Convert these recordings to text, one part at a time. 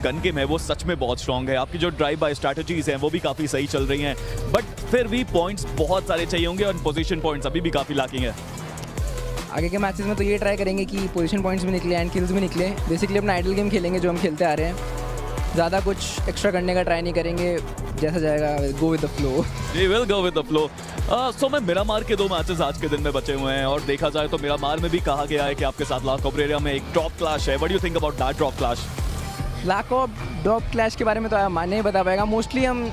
Gun game है वो सच में बहुत स्ट्रॉन्ग है, आपकी जो ड्राइव बाय स्ट्रैटेजीज हैं वो भी काफ़ी सही चल रही हैं, बट फिर भी पॉइंट्स बहुत सारे चाहिए होंगे और पोजीशन पॉइंट्स अभी भी काफ़ी लैकिंग है। आगे के मैचेस में तो ये ट्राई करेंगे कि पोजीशन पॉइंट्स भी निकले एंड किल्स भी निकले। बेसिकली अपना आइडल गेम खेलेंगे जो हम खेलते आ रहे हैं, ज़्यादा कुछ एक्स्ट्रा करने का ट्राई नहीं करेंगे, जैसा जाएगा go with the flow. We will go with the flow. So मैं मिरामार के 2 मैचेस आज के दिन में बचे हुए हैं और देखा जाए तो मिरामार में भी कहा गया है कि आपके साथ ला कॉब्रेरिया में एक टॉप क्लैश है। What do you think about that top clash? Lack of top clash के बारे में तो मैं नहीं बता पाएगा, मोस्टली हम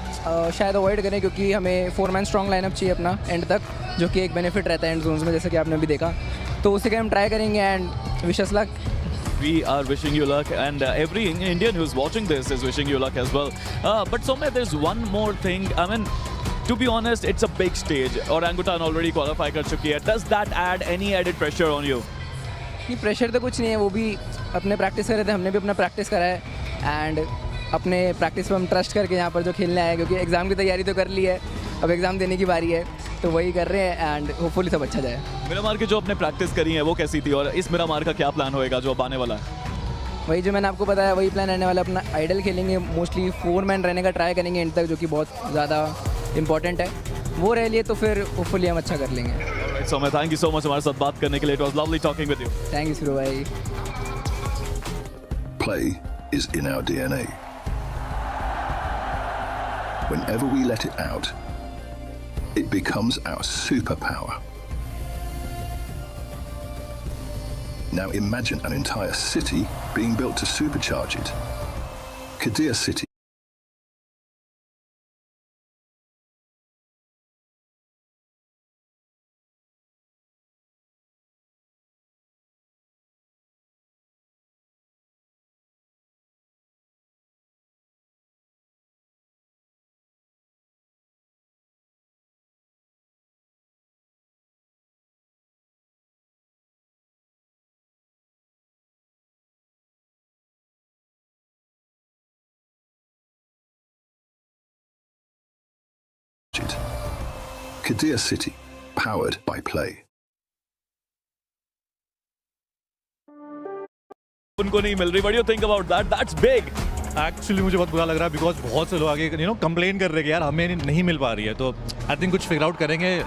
शायद अवॉइड करें क्योंकि हमें 4 मैन स्ट्रॉन्ग लाइनअप चाहिए अपना एंड तक, जो कि एक बेनिफिट रहता है एंड जोन्स में, जैसे कि आपने अभी देखा, तो उसी का हम ट्राई करेंगे and wish us luck. We are wishing you luck and every Indian who's watching this is wishing you luck as well. But Soumya, there's one more thing. I mean, to be honest, it's a big stage. Orangutan already qualify कर चुकी है. Does that add any added pressure on you? ये pressure तो कुछ नहीं है, वो भी अपने प्रैक्टिस कर रहे थे, हमने भी अपना प्रैक्टिस करा है एंड अपने प्रैक्टिस पे हम ट्रस्ट करके यहाँ पर जो खेलने आए, क्योंकि एग्ज़ाम की तैयारी तो कर ली है, अब एग्ज़ाम देने की बारी है, तो वही कर रहे हैं एंड होपफुली सब अच्छा जाए। मिरामार की जो अपने प्रैक्टिस करी है वो कैसी थी और इस मिरामार का क्या प्लान होएगा जो अब आने वाला है? वही जो मैंने आपको बताया वही प्लान रहने वाला, अपना आइडल खेलेंगे, मोस्टली 4 मैन रहने का ट्राई करेंगे एंड तक, जो कि बहुत ज़्यादा इंपॉर्टेंट है, वो रह लिए तो फिर होपफुली हम अच्छा कर लेंगे। Soumya, thank you so much हमारे साथ बात करने के लिए। It was lovely talking with you. Thank you सुरू भाई। Play is in our DNA. Whenever we let it out, it becomes our superpower. Now imagine an entire city being built to supercharge it. Kadir City. Kadir City, powered by Play. उनको नहीं मिल रही। What do you think about that? That's big. Actually मुझे बहुत बुरा लग रहा है because बहुत से लोग आगे कंप्लेन कर रहे हैं कि यार हमें नहीं मिल पा रही है, तो आई थिंक कुछ फिगर आउट करेंगे,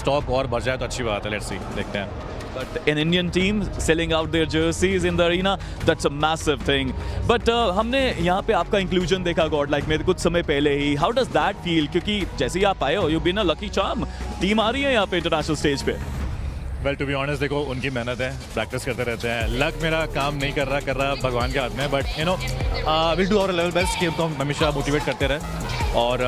स्टॉक और बढ़ जाए तो अच्छी बात है। लेट्स सी, देखते हैं। But an Indian team selling out their jerseys in the arena, that's a massive thing. But हमने यहाँ पे आपका inclusion देखा गॉड लाइक में कुछ समय पहले ही। How does that feel? क्योंकि जैसे ही आप आए हो, you've been a lucky charm. Team आ रही है यहाँ पे इंटरनेशनल स्टेज पे। वेल टू बी ऑनेस्ट, देखो उनकी मेहनत है, प्रैक्टिस करते रहते हैं, लक मेरा काम नहीं कर रहा भगवान के हाथ में, but will do our level best कि हमको हम हमेशा मोटिवेट करते रहे और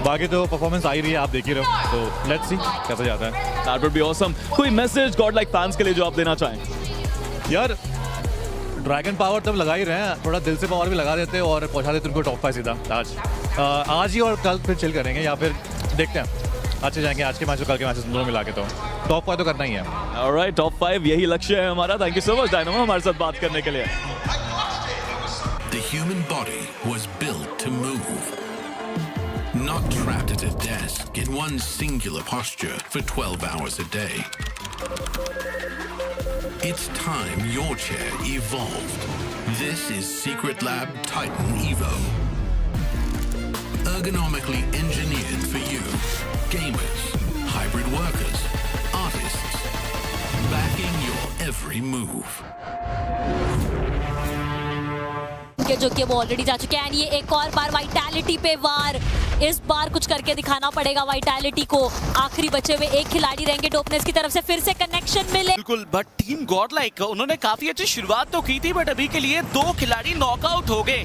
बाकी तो परफॉर्मेंस आ ही रही है, आप देख ही रहे हो, तो लेट्स सी कैसा जाता है। That would be awesome. कोई मैसेज गॉड लाइक फैंस के लिए जो आप देना चाहें? यार ड्रैगन पावर तब लगा ही रहे हैं, थोड़ा दिल से पावर भी लगा देते और पहुंचा देते उनको टॉप 5 सीधा आज ही, और कल फिर चिल करेंगे या फिर देखते हैं अच्छे जाएंगे आज के मैच और कल के मैचेस दोनों मिला के, तो टॉप 5 तो करना ही है। ऑलराइट, टॉप 5 यही लक्ष्य है हमारा। Thank you so much dynamo हमारे साथ बात करने के लिए। The human body was built to move, not trapped at a desk in one singular posture for 12 hours a day. It's time your chair evolved. This is Secret Lab Titan Evo. Ergonomically engineered for you, gamers, hybrid workers, artists, backing your every move. जो कि वो already जा चुके हैं, ये एक और बार vitality पे वार, इस बार कुछ करके दिखाना पड़ेगा वाइटैलिटी को। आखिरी बचे हुए एक खिलाड़ी रहेंगे, डोपनेस की तरफ से फिर से कनेक्शन मिले। बिल्कुल, बट टीम गॉड लाइक उन्होंने काफी अच्छी शुरुआत तो की थी, बट अभी के लिए 2 खिलाड़ी नॉकआउट हो गए।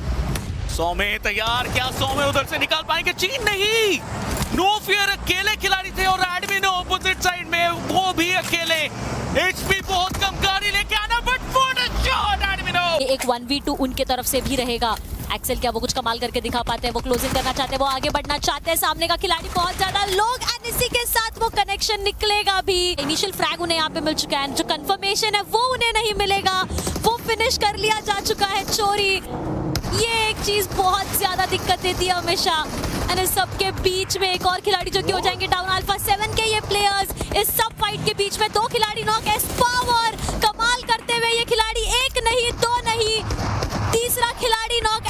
सौम्य तैयार, क्या सौम्य उधर से निकाल पाएंगे? चीन नहीं, नो फियर अकेले खिलाड़ी थे और एडमिन ऑपोजिट साइड में वो भी अकेले। एचपी बहुत कम, गाड़ी लेके आना, बट व्हाट अ शॉट एडमिनो। एक 1v2 उनके तरफ से भी रहेगा। एक्सेल क्या वो कुछ कमाल करके दिखा पाते हैं, वो क्लोजिंग करना चाहते हैं, वो आगे बढ़ना चाहते हैं, सामने का खिलाड़ी बहुत ज्यादा लोग एंड इसी के साथ वो कनेक्शन निकलेगा भी। इनिशियल फ्रैग उन्हें यहाँ पे मिल चुका है, जो कंफर्मेशन है वो उन्हें नहीं मिलेगा, वो फिनिश कर लिया जा चुका है चोरी। ये एक चीज बहुत ज्यादा दिक्कत देती है हमेशा, एंड इस सब के बीच में एक और खिलाड़ी जो कि हो जाएंगे डाउन। अल्फा 7 के ये प्लेयर्स इस सब फाइट के बीच में 2 खिलाड़ी नॉक। एस पावर कमाल करते हुए ये खिलाड़ी, 1 नहीं 2 नहीं, तीसरा खिलाड़ी नॉक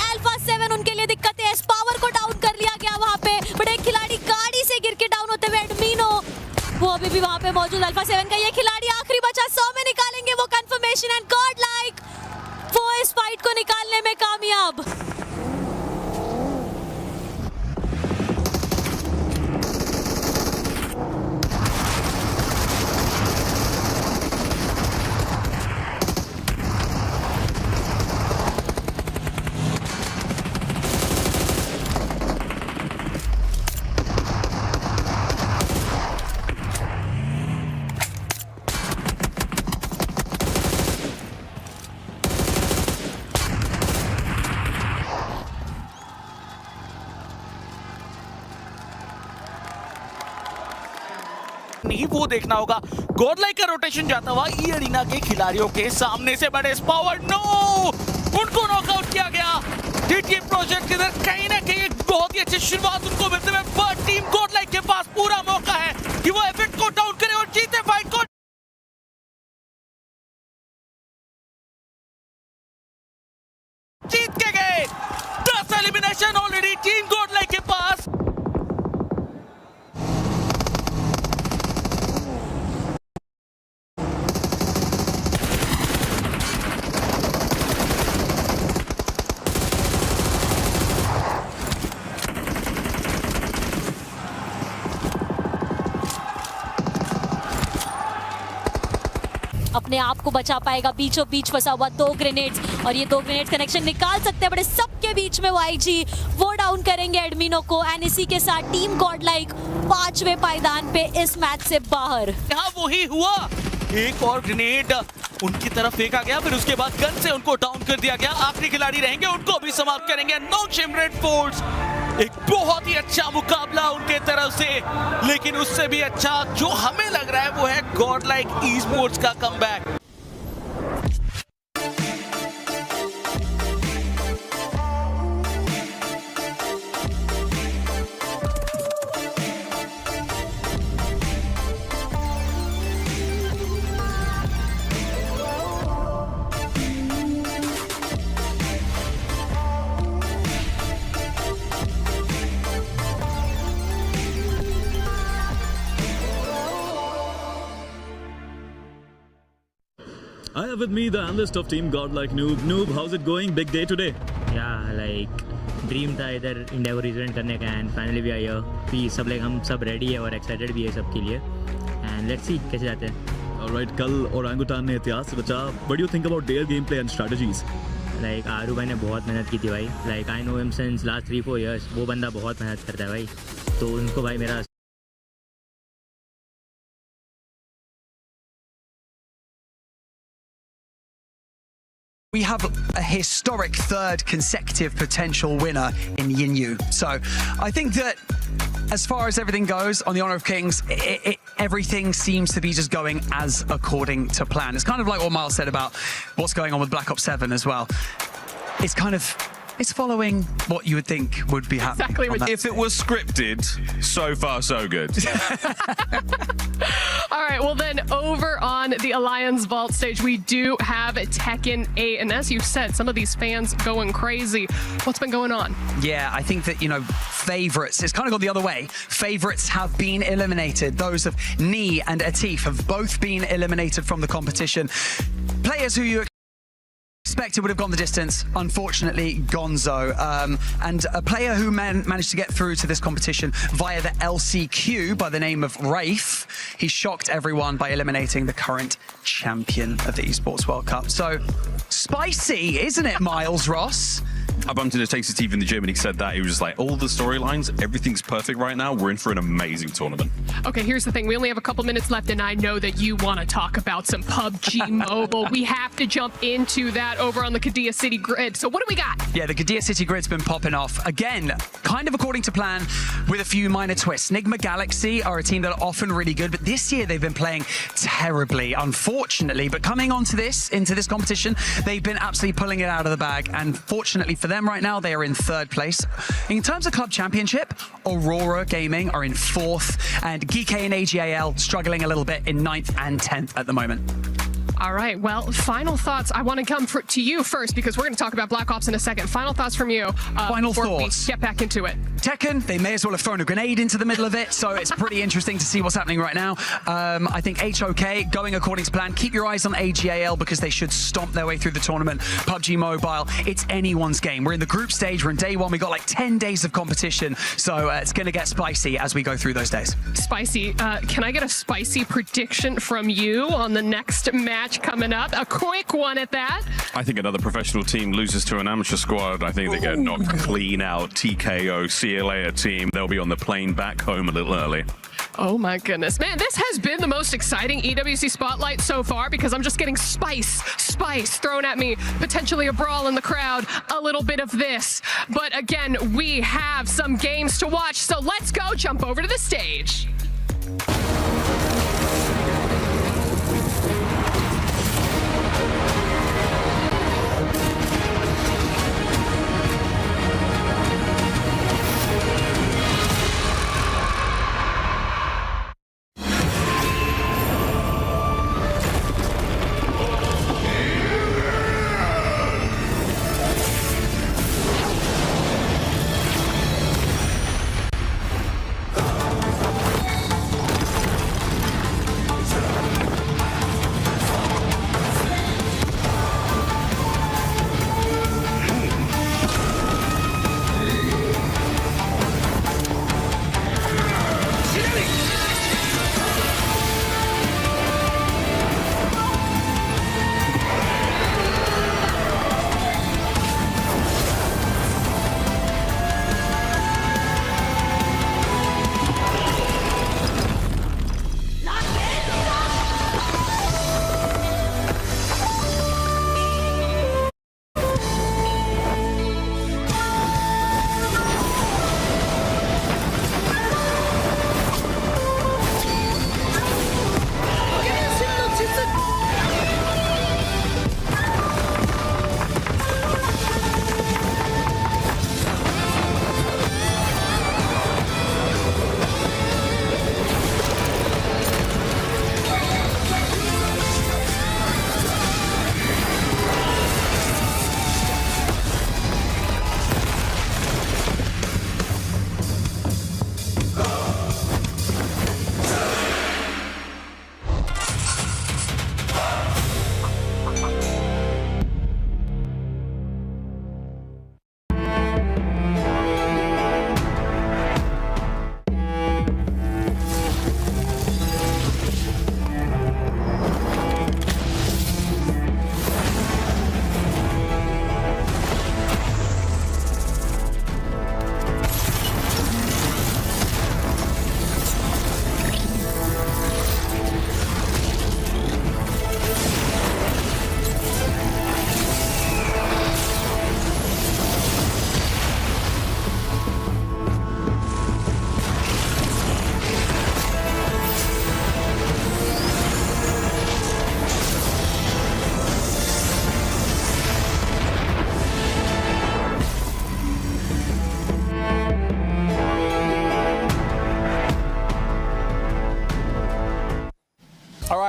कामयाब। नहीं वो देखना होगा। गॉडलाइक का रोटेशन जाता हुआ ई एरिना के खिलाड़ियों के सामने से बड़े पावर, नो उनको नॉकआउट किया गया। डीटी प्रोजेक्ट इधर कहीं ना कहीं एक बहुत ही अच्छी शुरुआत उनको मिलते हुए, बट टीम गॉडलाइक के पास पूरा मौका है कि वो इफेक्ट को डाउन करे और जीते फाइट को। जीत के गए 10 एलिमिनेशन ऑलरेडी टीम गॉडलाइक के पास। अपने आप को बचा पाएगा, बीचों बीच फंसा हुआ 2 ग्रेनेड्स, और ये 2 ग्रेनेड्स कनेक्शन निकाल सकते हैं बड़े सबके बीच में। वाईजी वो डाउन करेंगे एडमिनो को, एंड इसी के साथ टीम गॉडलाइक 5वें पायदान पे इस मैच से बाहर। यहाँ वही हुआ, एक और ग्रेनेड उनकी तरफ फेंका गया, फिर उसके बाद गन से उनको डाउन कर दिया गया। आखिरी खिलाड़ी रहेंगे, उनको भी समाप्त करेंगे। नो शेम रेड फोर्स, एक बहुत ही अच्छा मुकाबला उनके तरफ से, लेकिन उससे भी अच्छा जो हमें लग रहा है वो है गॉडलाइक ई स्पोर्ट्स का comeback. I have with me the analyst of Team Godlike, Noob. Noob, how's it going? Big day today. Yeah, like dream था इधर इंडिया को रिप्रेजेंट करने का, एंड फाइनली भी आई है। सब लाइक हम सब रेडी है और एक्साइटेड भी है सबके लिए, एंड लेट्स सी कैसे जाते हैं। Alright, कल ओरांगुटान ने इतिहास रचा। What do you think about their gameplay and strategies? Like Aaru भाई ने बहुत मेहनत की थी भाई। Like I know him since last 3-4 years। वो बंदा बहुत मेहनत करता है भाई, तो उनको भाई मेरा We have a historic 3rd consecutive potential winner in Yinyu. So I think that as far as everything goes on the Honor of Kings, everything seems to be just going as according to plan. It's kind of like what Miles said about what's going on with Black Ops 7 as well. It's following what you would think would be happening. Exactly. If it was scripted, so far so good. All right, well then over on the Alliance Vault stage, we do have Tekken 8. And as you said, some of these fans going crazy. What's been going on? Yeah, I think that, favorites, it's kind of gone the other way. Favorites have been eliminated. Those of Nee and Atif have both been eliminated from the competition. Players who you expected would have gone the distance, unfortunately Gonzo, and a player who managed to get through to this competition via the LCQ by the name of Rafe. He shocked everyone by eliminating the current champion of the Esports World Cup. So spicy, isn't it, Miles Ross? I bumped into Tasty Steve in the gym and he said that. He was just like, all the storylines, everything's perfect right now. We're in for an amazing tournament. Okay, here's the thing. We only have a couple minutes left, and I know that you want to talk about some PUBG Mobile. We have to jump into that over on the Kadia City grid. So what do we got? Yeah, the Kadia City grid's been popping off. Again, kind of according to plan with a few minor twists. Nigma Galaxy are a team that are often really good, but this year they've been playing terribly, unfortunately. But coming into this competition, they've been absolutely pulling it out of the bag. And fortunately for them right now, they are in 3rd place. In terms of club championship, Aurora Gaming are in 4th, and GK and AGAL struggling a little bit in 9th and 10th at the moment. All right, well, final thoughts. I want to come to you first because we're going to talk about Black Ops in a second. Final thoughts from you. Final before thoughts. we get back into it. Tekken, they may as well have thrown a grenade into the middle of it, so it's pretty interesting to see what's happening right now. I think HOK going according to plan. Keep your eyes on AGAL because they should stomp their way through the tournament. PUBG Mobile, it's anyone's game. We're in the group stage, we're in day one, we got like 10 days of competition, so it's going to get spicy as we go through those days. Spicy. Can I get a spicy prediction from you on the next match coming up? A quick one at that. I think another professional team loses to an amateur squad. I think they get knocked clean out. TKO, CLA team. They'll be on the plane back home a little early. Oh my goodness. Man, this has been the most exciting EWC Spotlight so far because I'm just getting spice thrown at me. Potentially a brawl in the crowd, a little bit of this. But again, we have some games to watch, so let's go jump over to the stage.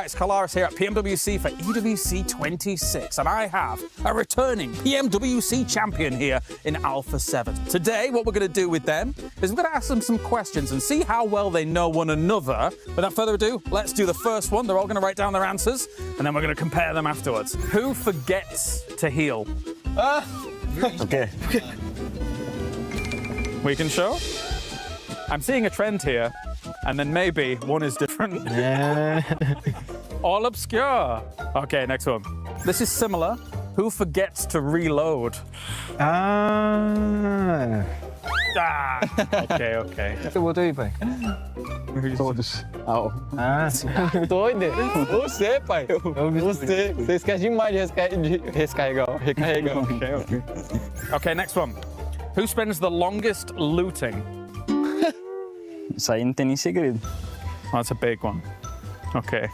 It's Kalaris here at PMWC for EWC 26, and I have a returning PMWC champion here in Alpha 7. Today, what we're going to do with them is we're going to ask them some questions and see how well they know one another. Without further ado, let's do the first one. They're all going to write down their answers, and then we're going to compare them afterwards. Who forgets to heal? Okay. We can show? I'm seeing a trend here, and then maybe one is different. All obscure. Okay, next one. This is similar. Who forgets to reload? Okay. What do you play? Todos. Doido. Você, pai. Você esquece demais de recarregar. Okay, next one. Who spends the longest looting? Isso aí não tem nem segredo. Oh, that's a big one. Okay.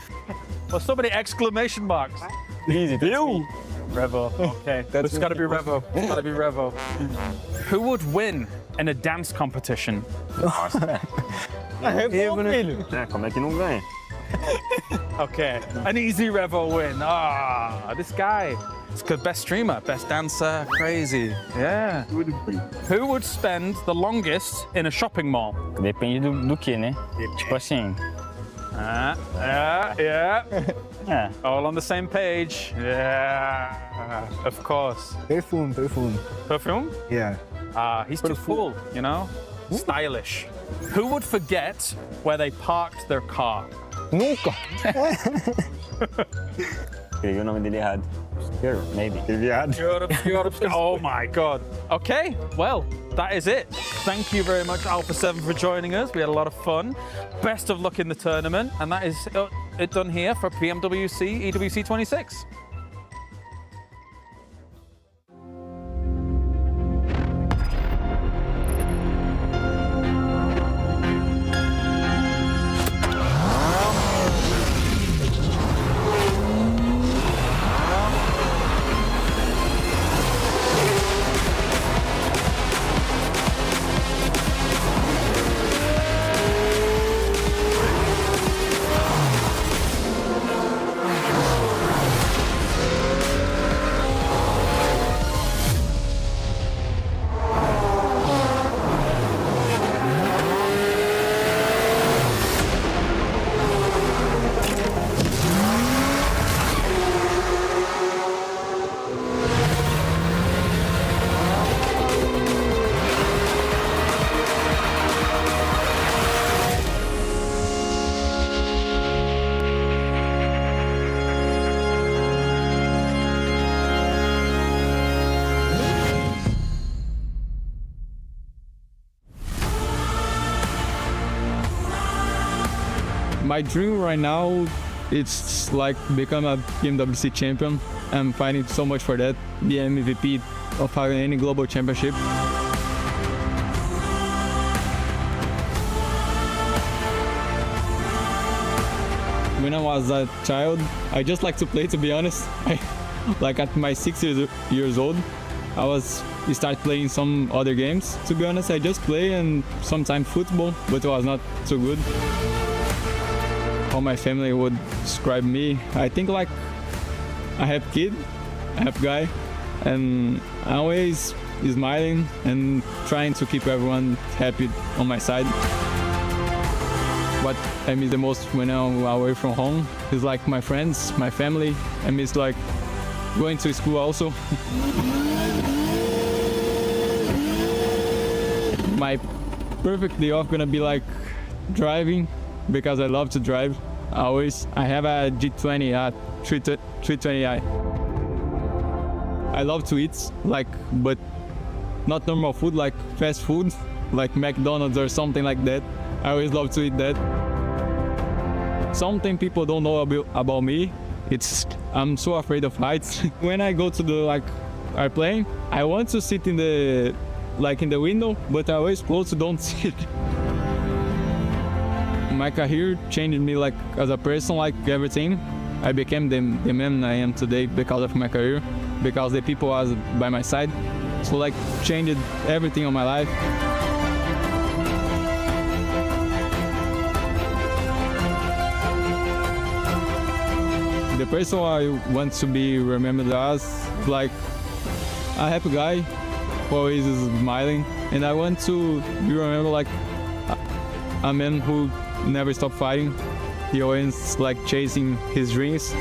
Well, so many exclamation marks. Easy. You. Revo. Okay. It's got to be Revo. It's got to be Revo. Who would win in a dance competition? Como é que não ganha? Okay. An easy Revo win. This guy. It's good. Best streamer, best dancer, crazy. Yeah. Who would spend the longest in a shopping mall? Depende do que, né? Tipo assim. Yeah. All on the same page. Yeah. Of course. Perfume. Perfume? Yeah. He's too cool, you know? Stylish. Who would forget where they parked their car? Nunca. Escrevi o nome dele errado. Maybe. Oh my God. Okay, well, that is it. Thank you very much, Alpha 7, for joining us. We had a lot of fun. Best of luck in the tournament. And that is it done here for PMWC EWC 26. My dream right now, it's like become a PMWC champion. I'm fighting so much for that. Be MVP of any global championship. When I was a child, I just like to play, to be honest. Like at my 6 years old, I started playing some other games. To be honest, I just play and sometimes football, but it was not so good. How my family would describe me, I think like I have kid, I have guy, and I always smiling and trying to keep everyone happy on my side. What I miss the most when I'm away from home is like my friends, my family. I miss like going to school also. My perfect day off gonna be like driving, because I love to drive. I have a G20, 320i. I love to eat, but not normal food, like fast food, like McDonald's or something like that. I always love to eat that. Something people don't know about me, I'm so afraid of heights. When I go to the airplane, I want to sit in the window, but I always close to don't sit. My career changed me as a person, everything. I became the man I am today because of my career, because the people was by my side. So changed everything on my life. The person I want to be remembered as a happy guy who always is smiling, and I want to be remembered like a man who never stopped fighting. He always chasing his dreams.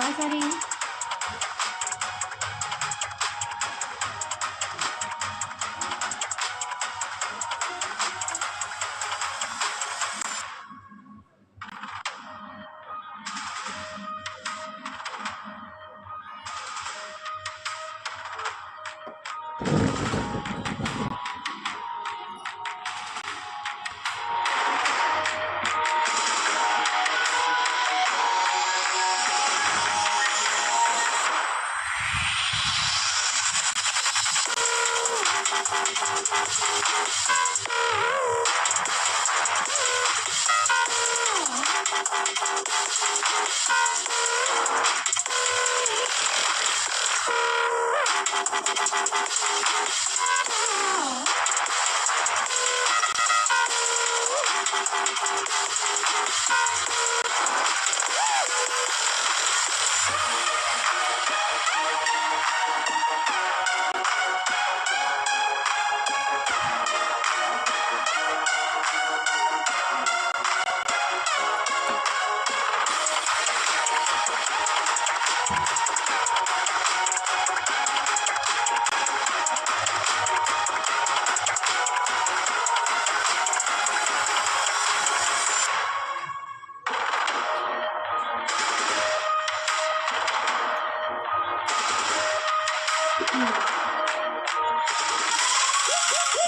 आवाज़ आ रही है?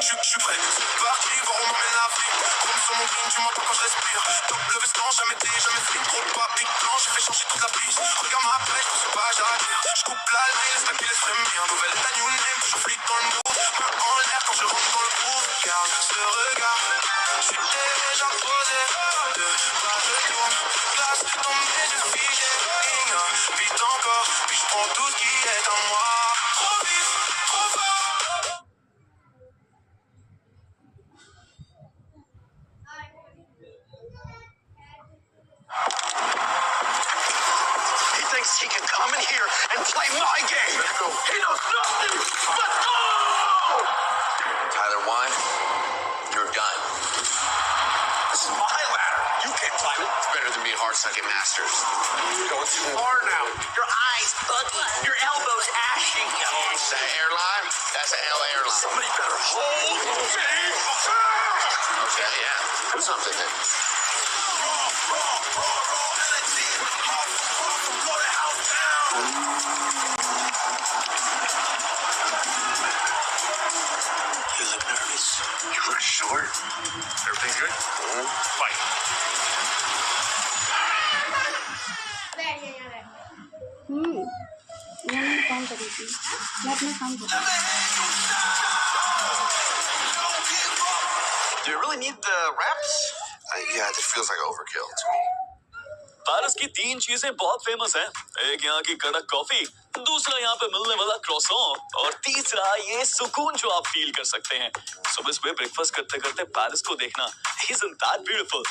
Je suis prêt, c'est parti, voir où m'emmène la vie. Comme sur mon green, tu m'entends quand je respire. Top le veston, jamais fait une trop de pas big plan, j'ai fait changer toute la piste. Regarde ma pêche, je sais pas, j'attire. Je coupe la ligne, laisse la qui laisse frémir. Nouvelle état, new name, toujours flic dans le move. Main en l'air quand je rentre dans le groove. Garde ce regard, je suis déjà posé. Deux pas de tourne, glace tombée, je figé. Vite encore, puis je prends tout ce qui est à moi. Trop vite, trop fort. He can come in here and play my game. He knows nothing. Let's go! Tyler, one, you're done. This is my ladder. You can't climb it. It's better than being hard-sucking masters. You're going too far now. Your eyes buggy. Your elbows ashy. Is that airline? That's an L airline. Somebody better hold me. Okay, yeah. Do something then. You look nervous. You look short. Everything's good? Fight. मैं काम कर रही थी मैं अपना काम कर रही Do you really need the wraps? Yeah, it just feels like overkill to me. Paris की 3 चीजें बहुत फेमस हैं। एक यहाँ की कड़क कॉफी, दूसरा यहाँ पे मिलने वाला क्रॉसॉन और तीसरा ये सुकून जो आप फील कर सकते हैं सुबह सुबह ब्रेकफास्ट करते करते पेरिस को देखना। Isn't that beautiful?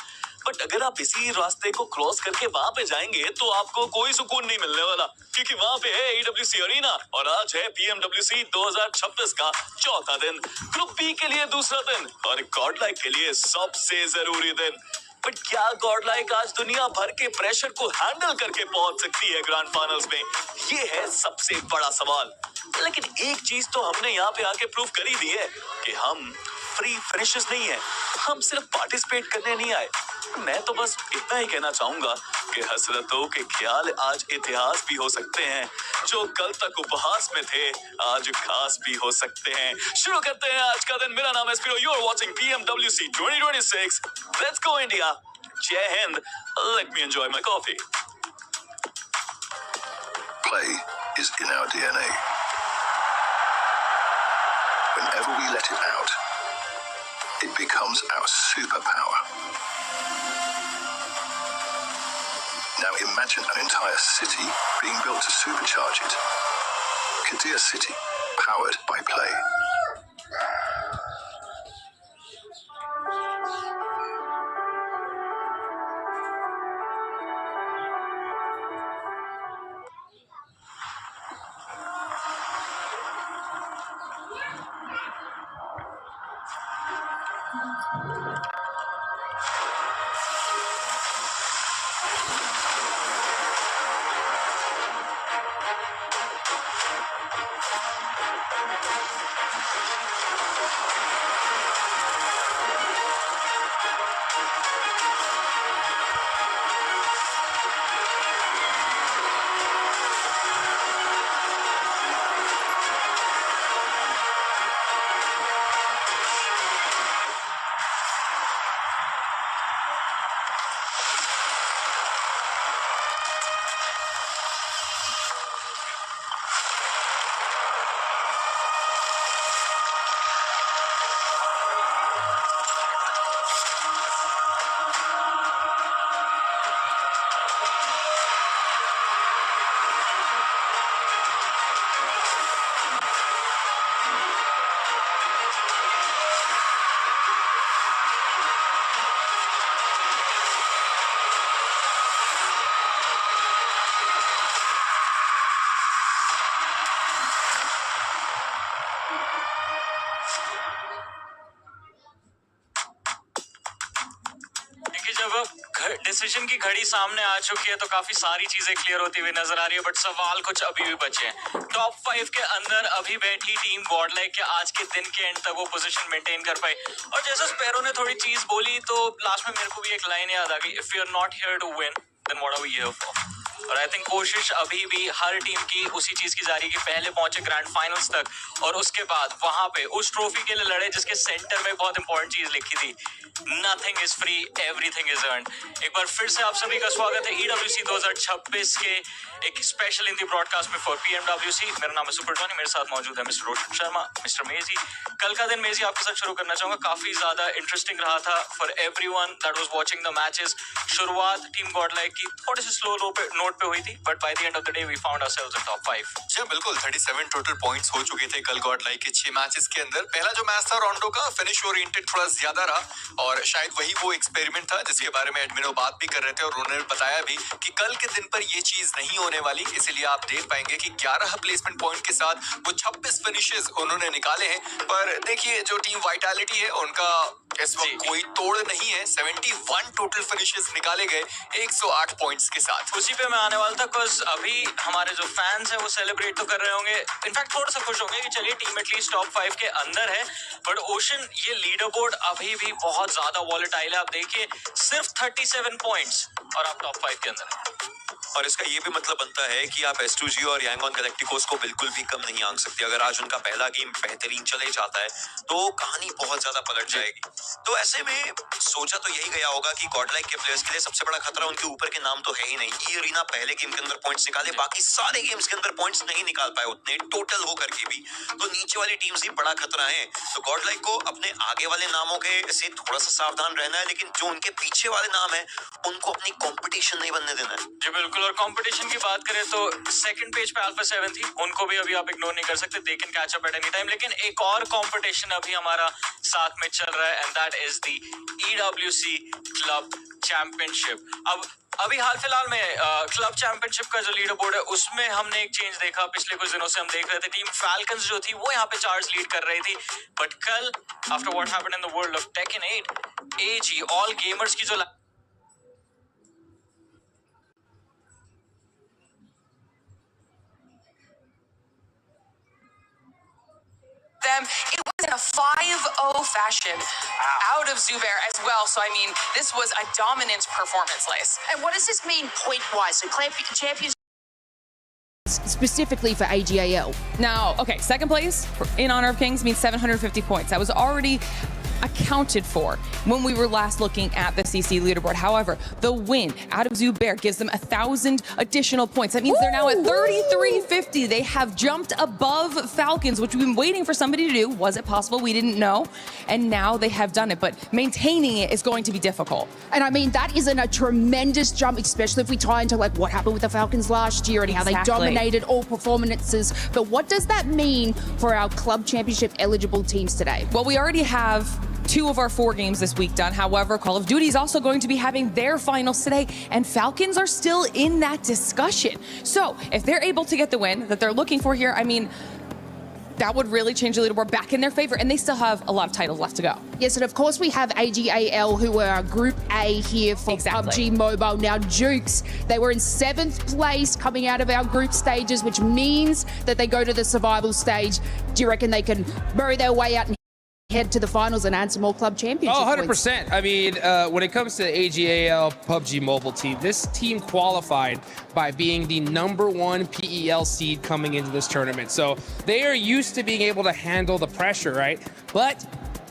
बट अगर आप इसी रास्ते को क्रॉस करके वहां पे जाएंगे तो आपको कोई सुकून नहीं मिलने वाला, क्योंकि वहां पे है EWC अरीना और आज है PMWC 2026 का चौथा दिन, ग्रुप बी के लिए दूसरा दिन और गॉडलाइक के लिए सबसे जरूरी दिन। बट क्या गॉडलाइक आज दुनिया भर के प्रेशर को हैंडल करके पहुंच सकती है ग्रैंड फाइनल्स में? ये है सबसे बड़ा सवाल। लेकिन एक चीज तो हमने यहाँ पे आके प्रूव कर ही दी है कि हम फ्री फिनिशर्स नहीं है, हम सिर्फ पार्टिसिपेट करने नहीं आए। मैं तो बस इतना ही कहना चाहूंगा कि हसरतों के ख्याल आज इतिहास भी हो सकते हैं, जो कल तक उपहास में थे आज खास भी हो सकते हैं। शुरू करते हैं आज का दिन। मेरा नाम है Spiro, you are watching PMWC 2026। Let's go India. Jai Hind. Let me enjoy my coffee. Play is in our DNA. Whenever we let it out, it becomes our superpower. Now imagine an entire city being built to supercharge it. Kadir City, powered by Play. Decision की घड़ी सामने आ चुकी है तो काफी सारी चीजें clear होती हुई नजर आ रही है, बट सवाल कुछ अभी भी बचे हैं। टॉप 5 के अंदर अभी बैठी टीम गॉडलाइक के आज के दिन के एंड तक वो पोजीशन मेंटेन कर पाई। और जैसे स्पैरो ने थोड़ी चीज बोली तो लास्ट में मेरे को भी एक लाइन याद आ गई, if you are not here to win then what are we here for. और आई थिंक कोशिश अभी भी हर टीम की उसी चीज की जारी की पहले पहुंचे ग्रैंड फाइनल्स तक और उसके बाद वहां पे उस ट्रॉफी के लिए लड़े जिसके सेंटर में बहुत इंपॉर्टेंट चीज लिखी थी, nothing is free everything is earned. एक बार फिर से आप सभी का स्वागत है EWC 2026 के एक स्पेशल हिंदी ब्रॉडकास्ट में फॉर PMWC। मेरा नाम है सुपर जॉनी, मेरे साथ मौजूद है मिस्टर रोशन शर्मा, मिस्टर मेजी। कल का दिन मेजी आपके साथ शुरू करना चाहूंगा, काफी ज्यादा इंटरेस्टिंग रहा था for everyone that was watching the matches. शुरुआत टीम गॉडलाइक की थोड़ी सी स्लो नोट पे हुई थी, but by the end of the day we found ourselves in top 5। जी बिल्कुल, 37 टोटल पॉइंट्स हो चुके थे कल गॉडलाइक के 6 मैचेस के अंदर। पहला जो मैच था रोंडो का, फिनिश ओरिएंटेड थोड़ा ज्यादा रहा और शायद वही वो एक्सपेरिमेंट था जिसके बारे में एडमिनो बात भी कर रहे थे और उन्होंने बताया भी कि कल के दिन पर ये चीज नहीं होने वाली। इसीलिए आप देख पाएंगे कि 11 प्लेसमेंट पॉइंट के साथ वो 26 फिनिशेस उन्होंने निकाले हैं। पर देखिए जो टीम वाइटैलिटी है उनका इस वक्त कोई तोड़ नहीं है। 71 टोटल फिनिशेस निकाले गए 108 पॉइंट्स के साथ। उसी पे मैं आने वाला था, बिकॉज अभी हमारे जो फैंस हैं वो सेलिब्रेट तो कर रहे होंगे, इनफैक्ट थोड़ा सा खुश होंगे कि चलिए टीम एटलीस्ट टॉप 5 के अंदर है। बट ओशन ये लीडर बोर्ड अभी भी बहुत ज्यादा वॉलेटाइल है। आप देखिए सिर्फ 37 पॉइंट्स और आप टॉप 5 के अंदर हैं। और इसका ये भी मतलब बनता है कि आप S2G और यांगोन गैलेक्टिकोस को बिल्कुल भी कम नहीं आंक सकते। अगर आज उनका पहला गेम बेहतरीन चले जाता है तो कहानी बहुत ज्यादा पलट जाएगी। तो ऐसे में सोचा तो यही गया होगा कि गॉडलाइक के प्लेयर्स के लिए सबसे बड़ा खतरा उनके ऊपर के नाम तो है ही नहीं। ई अरीना पहले गेम के अंदर पॉइंट्स निकाले, बाकी सारे गेम्स के अंदर पॉइंट्स नहीं निकाल पाए उतने टोटल हो करके भी। तो नीचे वाली टीम्स ही बड़ा खतरा है। तो गॉडलाइक को अपने आगे वाले नामों के से थोड़ा सा सावधान रहना है, लेकिन जो उनके पीछे वाले नाम है उनको अपनी कॉम्पिटिशन नहीं बनने देना है। जी बिल्कुल। और कंपटीशन की बात करें तो सेकंड पेज पे अल्फा 7 थी, उनको भी अभी आप इग्नोर नहीं कर सकते, they can catch up at any time. लेकिन एक और कंपटीशन अभी हमारा साथ में चल रहा है and that is the EWC club championship. अब अभी हाल फिलहाल में क्लब चैंपियनशिप का जो लीडर बोर्ड है उसमें हमने एक चेंज देखा। पिछले कुछ दिनों से हम देख रहे थे टीम फैल्कन्स जो थी वो यहाँ पे चार्ज लीड कर रही थी, बट कल after what happened in the world of taken 8 AG all gamers की जो them. It was in a 5-0 fashion out of Zubair as well. So, I mean, this was a dominant performance, Lace. And what does this mean point-wise? So, champions specifically for AGAL. Now, okay, second place in Honor of Kings means 750 points. That was already accounted for when we were last looking at the CC leaderboard. However, the win out of Zubair gives them 1,000 additional points. That means they're now at 3,350. They have jumped above Falcons, which we've been waiting for somebody to do. Was it possible? We didn't know. And now they have done it, but maintaining it is going to be difficult. And I mean, that isn't a tremendous jump, especially if we tie into like what happened with the Falcons last year and how they dominated all performances. But what does that mean for our club championship eligible teams today? Well, we already have 2 of our 4 games this week done. However, Call of Duty is also going to be having their finals today, and Falcons are still in that discussion. So if they're able to get the win that they're looking for here, I mean, that would really change the leaderboard back in their favor, and they still have a lot of titles left to go. Yes, and of course we have AGAL, who are Group A here for PUBG Mobile. Now, Jukes, they were in 7th place coming out of our group stages, which means that they go to the survival stage. Do you reckon they can bury their way out and head to the finals and add some more club championship points? 100%. I mean, when it comes to the AGAL PUBG Mobile team, this team qualified by being the #1 PEL seed coming into this tournament. So they are used to being able to handle the pressure, right? But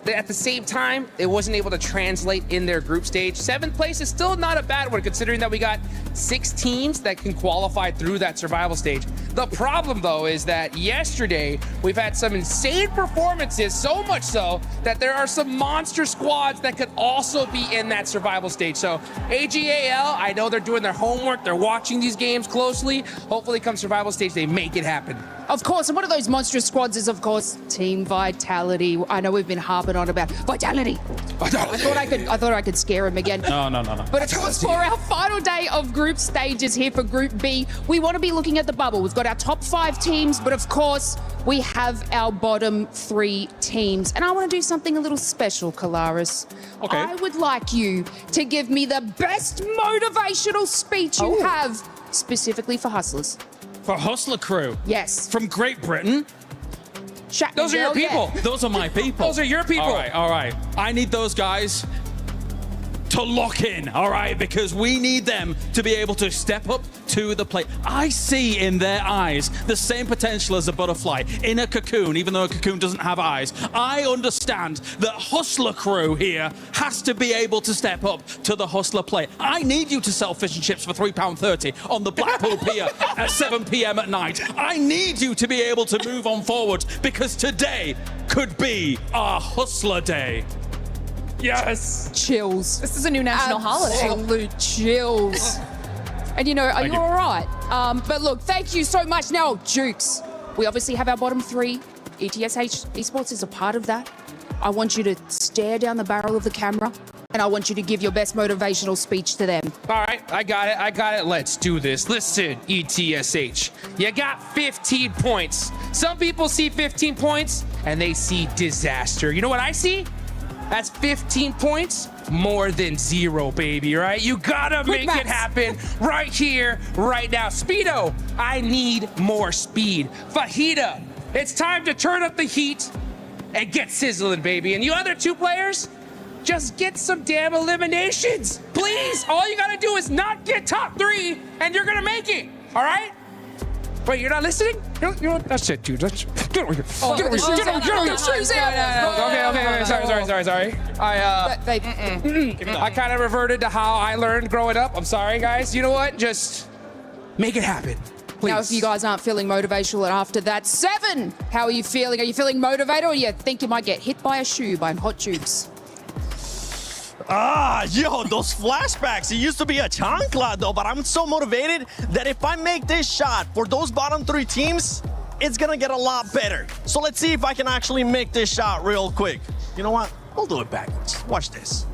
at the same time, it wasn't able to translate in their group stage. 7th place is still not a bad one, considering that we got 6 teams that can qualify through that survival stage. The problem, though, is that yesterday we've had some insane performances, so much so that there are some monster squads that could also be in that survival stage. So AGAL, I know they're doing their homework, they're watching these games closely. Hopefully come survival stage, they make it happen. Of course, and one of those monstrous squads is, of course, Team Vitality. I know we've been harping on about Vitality. I thought I could scare him again. No. But of course, for our final day of group stages here for Group B, we want to be looking at the bubble. We've got our top 5 teams, but of course, we have our bottom 3 teams. And I want to do something a little special, Kalaris. Okay. I would like you to give me the best motivational speech you have, specifically for Hustlers. For Hustler Crew? Yes. From Great Britain? Those are your people. Those are my people. Those are your people. All right. I need those guys to lock in, all right? Because we need them to be able to step up to the plate. I see in their eyes the same potential as a butterfly in a cocoon, even though a cocoon doesn't have eyes. I understand that Hustler Crew here has to be able to step up to the Hustler plate. I need you to sell fish and chips for £3.30 on the Blackpool Pier at 7 p.m. at night. I need you to be able to move on forward, because today could be our Hustler Day. Yes. Chills. This is a new national holiday. Absolute chills. And you know, are you all right? But look, thank you so much. Now, Jukes, we obviously have our bottom 3. ETSH Esports is a part of that. I want you to stare down the barrel of the camera, and I want you to give your best motivational speech to them. All right, I got it. Let's do this. Listen, ETSH, you got 15 points. Some people see 15 points, and they see disaster. You know what I see? That's 15 points, more than 0, baby, right? You gotta make it happen right here, right now. Speedo, I need more speed. Fajita, it's time to turn up the heat and get sizzling, baby. And you other 2 players, just get some damn eliminations. Please, all you gotta do is not get top 3, and you're gonna make it, all right? Wait, you're not listening? You know what? That's it, dude. Get over here. Get over here. Okay. Sorry. I kind of reverted to how I learned growing up. I'm sorry, guys. You know what? Just make it happen. Please. Now, if you guys aren't feeling motivational after that, 7, how are you feeling? Are you feeling motivated, or you think you might get hit by a shoe by Hot Tubes? Yo, those flashbacks. It used to be a chancla, though, but I'm so motivated that if I make this shot for those bottom 3 teams, it's gonna get a lot better. So let's see if I can actually make this shot real quick. You know what? We'll do it backwards. Watch this.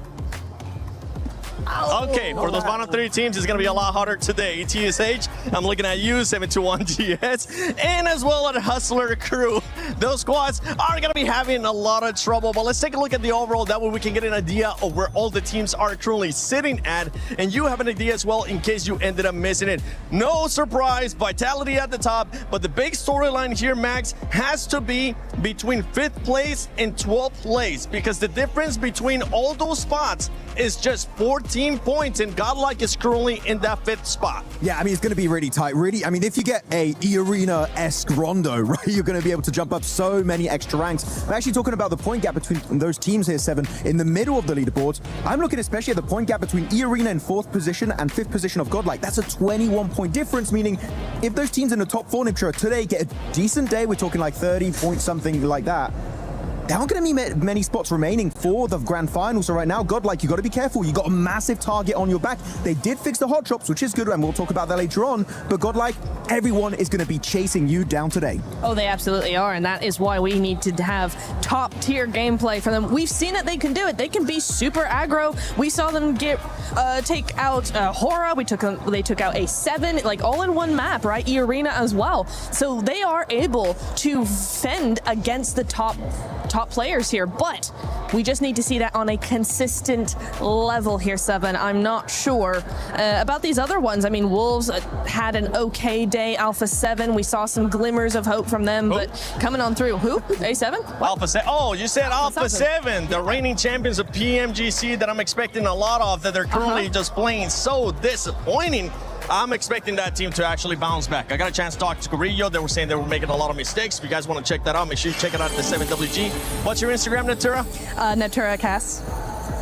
Okay, for those bottom 3 teams, it's going to be a lot harder today. ETSH, I'm looking at you, 721GS, and as well as Hustler Crew. Those squads are going to be having a lot of trouble, but let's take a look at the overall. That way we can get an idea of where all the teams are currently sitting at, and you have an idea as well in case you ended up missing it. No surprise, Vitality at the top, but the big storyline here, Max, has to be between 5th place and 12th place, because the difference between all those spots is just 14 points, and Godlike is currently in that 5th spot. Yeah, I mean, it's going to be really tight. Really, I mean, if you get a E-Arena-esque rondo, right, you're going to be able to jump up so many extra ranks. I'm actually talking about the point gap between those teams here, 7, in the middle of the leaderboards. I'm looking especially at the point gap between E-Arena in 4th position and 5th position of Godlike. That's a 21-point difference, meaning if those teams in the top 4 Niptra today get a decent day, we're talking like 30 points, something like that, there aren't going to be many spots remaining for the grand final. So right now, Godlike, you got to be careful. You got a massive target on your back. They did fix the hot drops, which is good, and we'll talk about that later on. But Godlike, everyone is going to be chasing you down today. Oh, they absolutely are, and that is why we need to have top-tier gameplay from them. We've seen it, they can do it. They can be super aggro. We saw them take out Hora. They took out A7, like all in one map, right? E-Arena as well. So they are able to fend against the top players here, but we just need to see that on a consistent level here, Seven. I'm not sure about these other ones. I mean, Wolves had an okay day. Alpha 7, we saw some glimmers of hope from them, but coming on through. Who? A7? Alpha 7. Oh, you said Alpha 7, the reigning champions of PMGC that I'm expecting a lot of, that they're currently just playing so disappointing. I'm expecting that team to actually bounce back. I got a chance to talk to Carrillo. They were saying they were making a lot of mistakes. If you guys want to check that out, make sure you check it out at the 7WG. What's your Instagram, Natura? Natura Cass.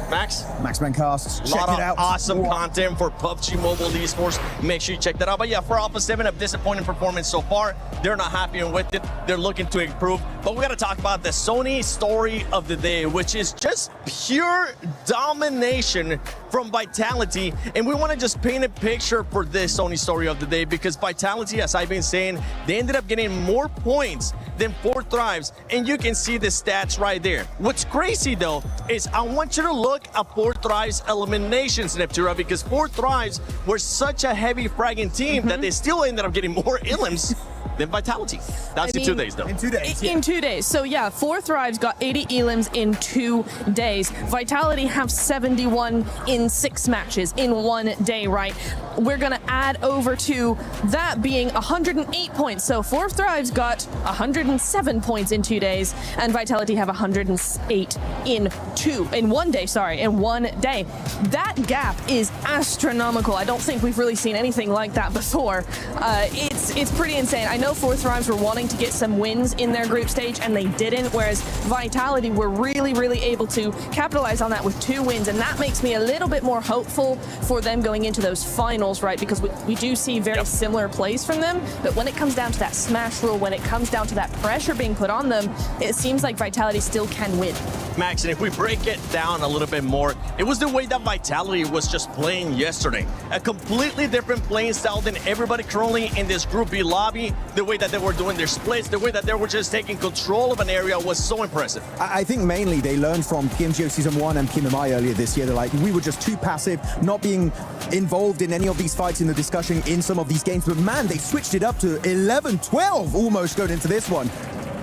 Max? MaxManCast. Check it out. Awesome content for PUBG Mobile Esports. Make sure you check that out. But yeah, for Alpha 7, a disappointing performance so far. They're not happy with it. They're looking to improve. But we got to talk about the Sony story of the day, which is just pure domination from Vitality. And we want to just paint a picture for this Sony story of the day, because Vitality, as I've been saying, they ended up getting more points than 4 Thrives. And you can see the stats right there. What's crazy, though, is I want you to look at 4 Thrives eliminations, Neptura, because 4 Thrives were such a heavy fragging team that they still ended up getting more elims than Vitality. That's in 2 days, though. In 2 days. In 2 days. So yeah, 4 Thrives got 80 elims in 2 days. Vitality have 71 in 6 matches in 1 day, right? We're going to add over to that being 108 points. So 4 Thrives got 107 points in 2 days, and Vitality have 108 in 1 day, in 1 day. That gap is astronomical. I don't think we've really seen anything like that before. It's pretty insane. I know 4 Thrives were wanting to get some wins in their group stage, and they didn't, whereas Vitality were really able to capitalize on that with 2 wins, and that makes me a little bit more hopeful for them going into those finals, right? Because we do see very similar plays from them, but when it comes down to that smash rule, when it comes down to that pressure being put on them, it seems like Vitality still can win. Max, and if we break it down a little bit more, it was the way that Vitality was just playing yesterday. A completely different playing style than everybody currently in this Group B lobby. The way that they were doing their splits, the way that they were just taking control of an area was so impressive. I think mainly they learned from PMGO Season 1 and PMI earlier this year. They're like, we were just too passive, not being involved in any of these fights, in the discussion in some of these games. But man, they switched it up to 11-12 almost going into this one.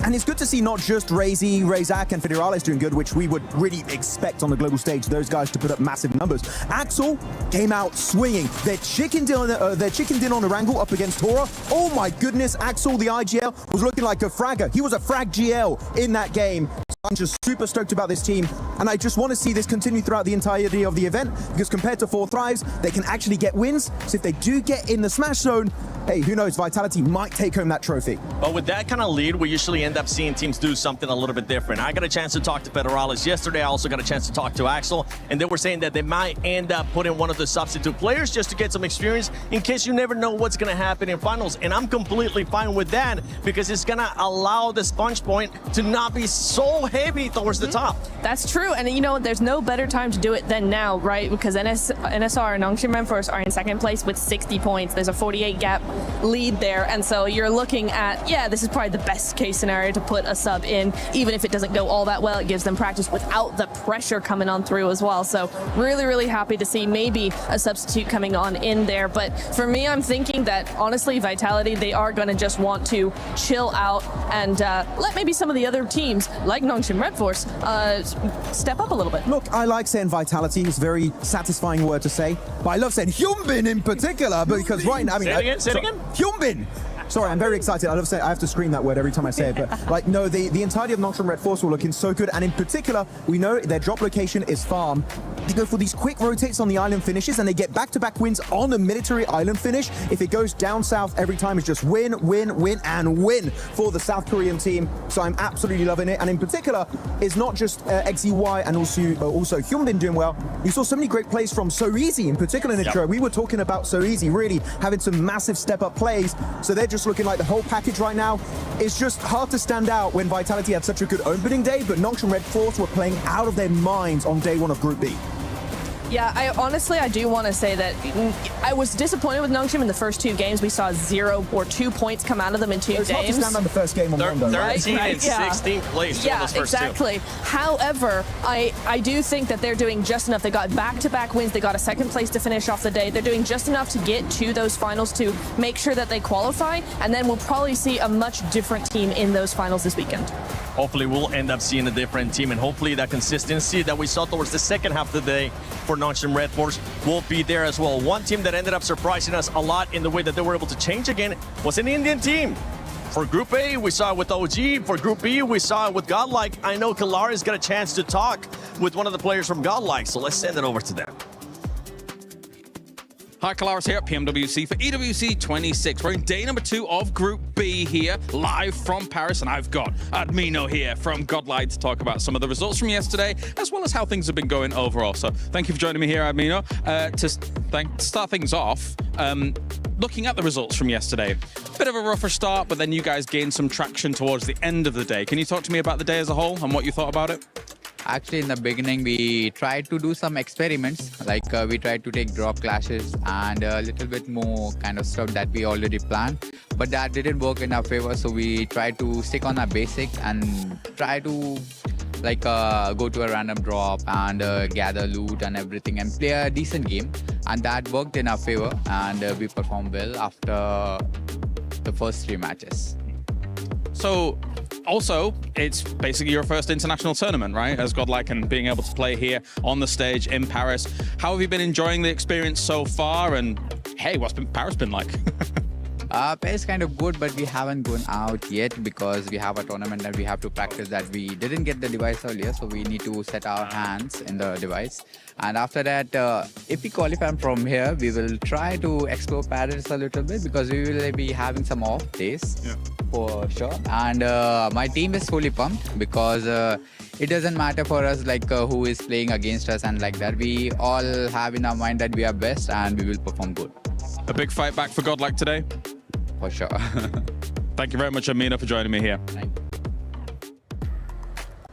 And it's good to see not just Razy, Razak, and Federales doing good, which we would really expect on the global stage, those guys to put up massive numbers. Axel came out swinging. They're chickened in on a wrangle up against Tora. Oh my goodness, Axel, the IGL, was looking like a fragger. He was a frag GL in that game. I'm just super stoked about this team, and I just want to see this continue throughout the entirety of the event, because compared to 4 Thrives, they can actually get wins. So if they do get in the smash zone, hey, who knows, Vitality might take home that trophy. But with that kind of lead, we usually end up seeing teams do something a little bit different. I got a chance to talk to Federales yesterday. I also got a chance to talk to Axel, and they were saying that they might end up putting one of the substitute players just to get some experience, in case you never know what's going to happen in finals. And I'm completely fine with that, because it's going to allow the sponge point to not be so heavy towards the top. That's true, and you know, there's no better time to do it than now, right? Because NSR and Nongshim Memphis are in 2nd place with 60 points. There's a 48 gap lead there, and so you're looking at, yeah, this is probably the best case scenario to put a sub in. Even if it doesn't go all that well, it gives them practice without the pressure coming on through as well. So really happy to see maybe a substitute coming on in there. But for me, I'm thinking that honestly, Vitality, they are going to just want to chill out and let maybe some of the other teams like Nongshim Red Force step up a little bit. Look, I like saying Vitality. It's a very satisfying word to say, but I love saying Hyunbin in particular, because right now, I mean, say it again. Hyunbin. Sorry, I'm very excited. I have to scream that word every time I say it. But like, no, the entirety of Nongshim Red Force were looking so good. And in particular, we know their drop location is farm. They go for these quick rotates on the island finishes, and they get back-to-back wins on the military island finish. If it goes down south every time, it's just win, and win for the South Korean team. So I'm absolutely loving it. And in particular, it's not just XEY and also Hyunbin doing well. You saw so many great plays from So Easy in particular, Nitro. We were talking about So Easy really having some massive step-up plays. So they're just looking like the whole package right now. It's just hard to stand out when Vitality had such a good opening day, but Nongshim Red Force were playing out of their minds on day 1 of Group B. Yeah, I do want to say that I was disappointed with Nongshim in the first 2 games. We saw 0 or 2 points come out of them in 2 games. It's not just down on the first game on Monday, right? 13 and 16th place. Yeah, exactly. However, I do think that they're doing just enough. They got back-to-back wins. They got a 2nd place to finish off the day. They're doing just enough to get to those finals to make sure that they qualify, and then we'll probably see a much different team in those finals this weekend. Hopefully we'll end up seeing a different team, and hopefully that consistency that we saw towards the second half of the day for Nongshim Red Force will be there as well. One team that ended up surprising us a lot in the way that they were able to change again was an Indian team. For Group A, we saw it with OG. For Group B, we saw it with Godlike. I know Kalari's got a chance to talk with one of the players from Godlike, so let's send it over to them. Hi, Kalaris here at PMWC for EWC 26. We're in day number 2 of Group B here, live from Paris, and I've got Admino here from Godlike to talk about some of the results from yesterday, as well as how things have been going overall. So thank you for joining me here, Admino. To start things off, looking at the results from yesterday, bit of a rougher start, but then you guys gained some traction towards the end of the day. Can you talk to me about the day as a whole and what you thought about it? Actually, in the beginning, we tried to do some experiments, like we tried to take drop clashes and a little bit more kind of stuff that we already planned. But that didn't work in our favor, so we tried to stick on our basics and try to go to a random drop and gather loot and everything and play a decent game. And that worked in our favor, and we performed well after the first 3 matches. So, also, it's basically your first international tournament, right? As Godlike, and being able to play here on the stage in Paris. How have you been enjoying the experience so far? And hey, what's Paris been like? Paris kind of good, but we haven't gone out yet because we have a tournament that we have to practice that we didn't get the device earlier, so we need to set our hands in the device. And after that, if we qualify from here, we will try to explore Paris a little bit because we will be having some off days for sure. And my team is fully pumped because it doesn't matter for us who is playing against us and like that. We all have in our mind that we are best and we will perform good. A big fight back for Godlike today? For sure. Thank you very much, Amina, for joining me here. Thank you.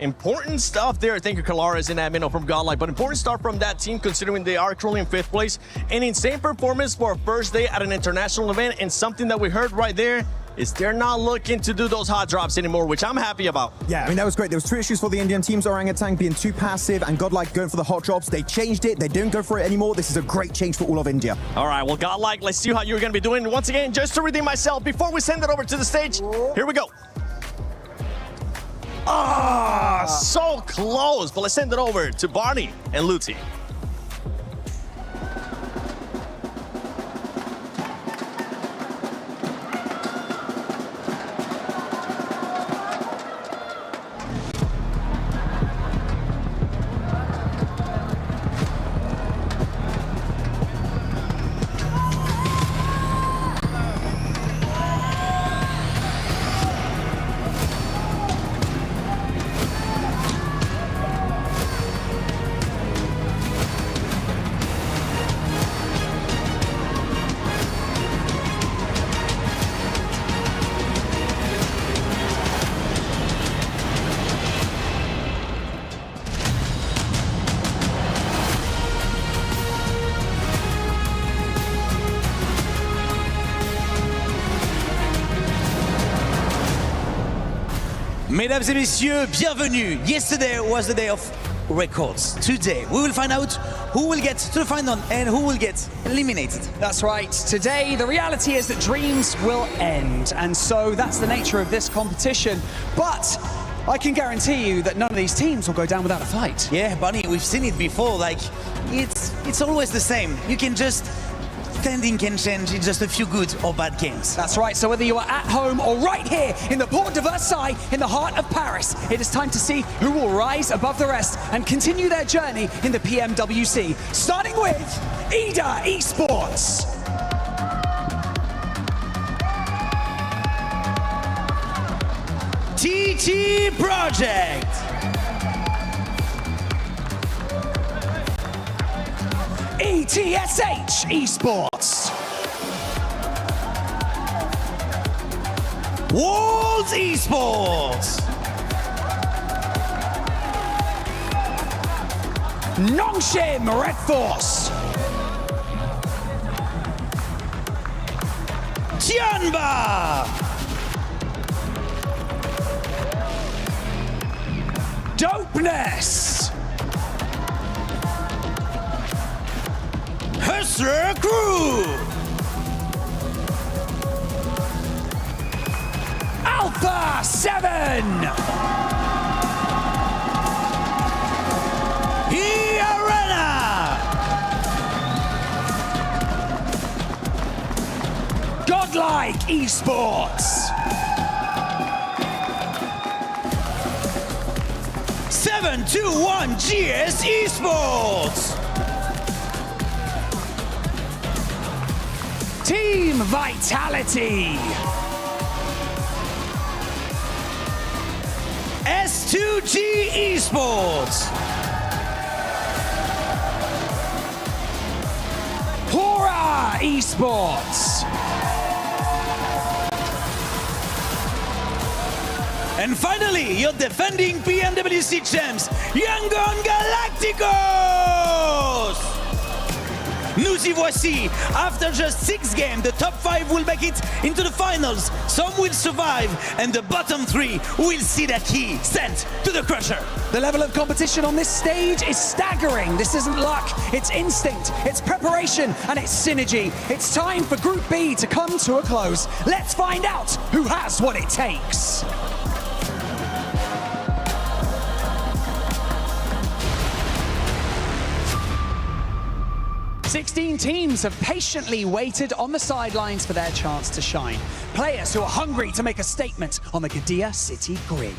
Important stuff there. Thank you, Kalaris and Admino from Godlike. But important stuff from that team, considering they are currently in 5th place. An insane performance for a first day at an international event. And something that we heard right there is they're not looking to do those hot drops anymore, which I'm happy about. Yeah, I mean, that was great. There was 2 issues for the Indian teams, Orangutan being too passive and Godlike going for the hot drops. They changed it. They don't go for it anymore. This is a great change for all of India. All right, well, Godlike, let's see how you're going to be doing. Once again, just to redeem myself, before we send it over to the stage, here we go. So close, but let's send it over to Barney and Luti. Mesdames et messieurs, bienvenue. Yesterday was the day of records. Today, we will find out who will get to the final and who will get eliminated. That's right. Today, the reality is that dreams will end. And so that's the nature of this competition. But I can guarantee you that none of these teams will go down without a fight. Yeah, Bunny, we've seen it before. It's always the same. You can just... Standing can change in just a few good or bad games. That's right, so whether you are at home or right here in the Port de Versailles, in the heart of Paris, it is time to see who will rise above the rest and continue their journey in the PMWC. Starting with EDA Esports. TT Project. ETSH Esports. World Esports. Nongshim Red Force. Tianba. Dopeness. Hustler Crew. Alpha 7. Godlike Esports. 721 GS Esports. Team Vitality. S2G Esports. Hora Esports. And finally, your defending PMWC champs, Yangon Galacticos! Nous y voici. After just 6 games, the top 5 will make it into the finals. Some will survive, and the bottom 3 will see their key sent to the Crusher. The level of competition on this stage is staggering. This isn't luck, it's instinct, it's preparation, and it's synergy. It's time for Group B to come to a close. Let's find out who has what it takes. Sixteen teams have patiently waited on the sidelines for their chance to shine. Players who are hungry to make a statement on the Qiddiya City grid.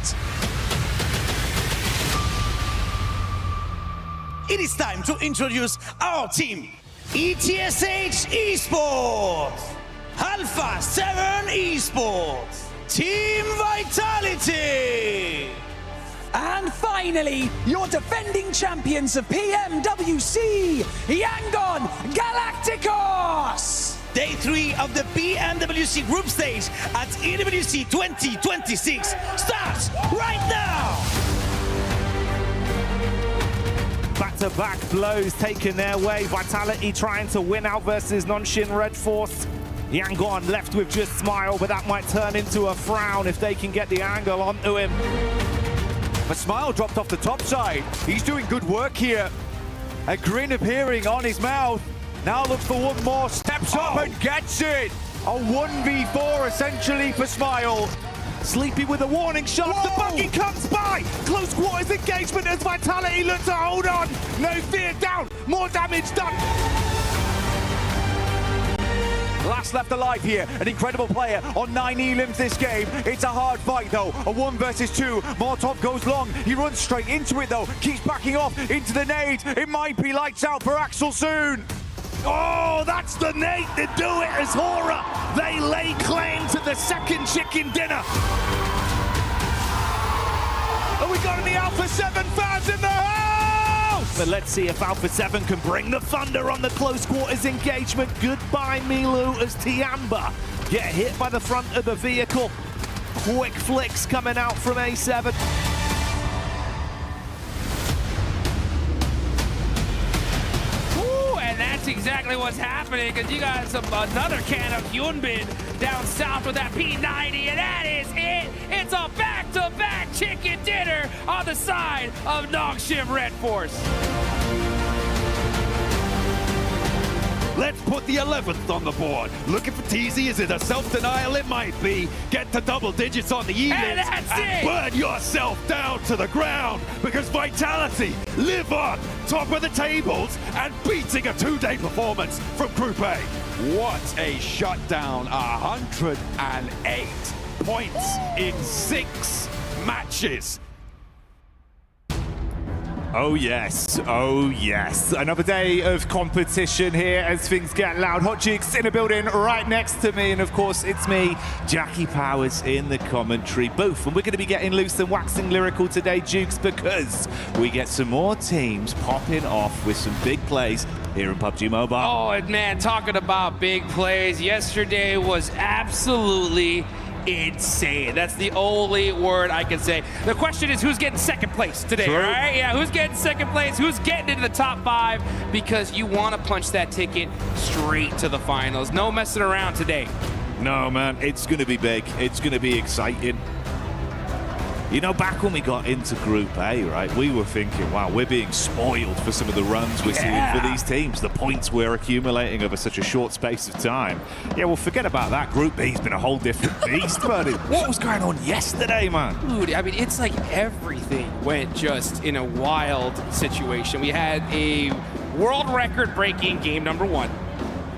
It is time to introduce our team. ETSH Esports, Alpha 7 Esports, Team Vitality. And finally, your defending champions of PMWC, Yangon Galacticos! Day 3 of the PMWC group stage at EWC 2026 starts right now! Back-to-back blows taken their way. Vitality trying to win out versus Nongshim Red Force. Yangon left with just Smile, but that might turn into a frown if they can get the angle onto him. But Smile dropped off the top side. He's doing good work here. A grin appearing on his mouth. Now looks for one more, steps up and gets it. A 1v4 essentially for Smile. Sleepy with a warning shot. Whoa. The buggy comes by. Close quarters engagement as Vitality looks to hold on. No fear down. More damage done. Last left alive here, an incredible player on 9 elims this game. It's a hard fight though, a 1 versus 2. Molotov goes long, he runs straight into it though, keeps backing off into the nade. It might be lights out for Axel soon. Oh, that's the nade to do it as Hora. They lay claim to the second chicken dinner. And we got any Alpha 7 fans in the house! But let's see if Alpha 7 can bring the thunder on the close quarters engagement. Goodbye, Milu, as Tianba get hit by the front of the vehicle. Quick flicks coming out from A7. And that's exactly what's happening, because you got another can of Hyunbin down south with that P90, and that is it. It's a back-to-back chicken dinner on the side of Nongshim Red Force. Let's put the 11th on the board. Looking for TZ, is it a self-denial? It might be. Get to double digits on the elims and burn yourself down to the ground, because Vitality live on top of the tables and beating a 2-day performance from Group A. What a shutdown, 108 points in 6 matches. Oh yes, oh yes. Another day of competition here as things get loud. Hot Jukes in a building right next to me, and of course it's me, Jackie Powers, in the commentary booth. And we're going to be getting loose and waxing lyrical today, Jukes, because we get some more teams popping off with some big plays here in PUBG Mobile. Oh, and man, talking about big plays, yesterday was absolutely insane. That's the only word I can say. The question is who's getting second place today, True. right? Yeah, who's getting second place? Who's getting into the top 5? Because you want to punch that ticket straight to the finals. No messing around today. No, man, it's going to be big. It's going to be exciting. You know, back when we got into Group A, right, we were thinking, wow, we're being spoiled for some of the runs we're seeing for these teams, the points we're accumulating over such a short space of time. Yeah, well, forget about that. Group B's been a whole different beast, buddy. What was going on yesterday, man? Dude, I mean, it's like everything went just in a wild situation. We had a world record-breaking game number 1.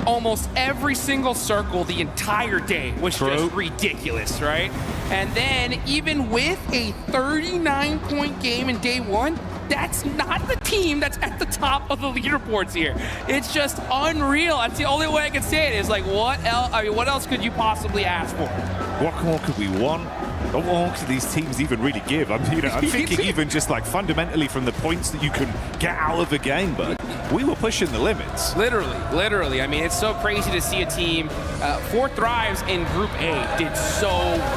Almost every single circle the entire day was just ridiculous, right? And then even with a 39-point game in day 1, that's not the team that's at the top of the leaderboards here. It's just unreal. That's the only way I can say it is like, what else? I mean, what else could you possibly ask for? What more could we want? What more could these teams even really give? I'm thinking even just like fundamentally from the points that you can get out of a game, but we were pushing the limits. Literally. I mean, it's so crazy to see a team. 4 Thrives in Group A did so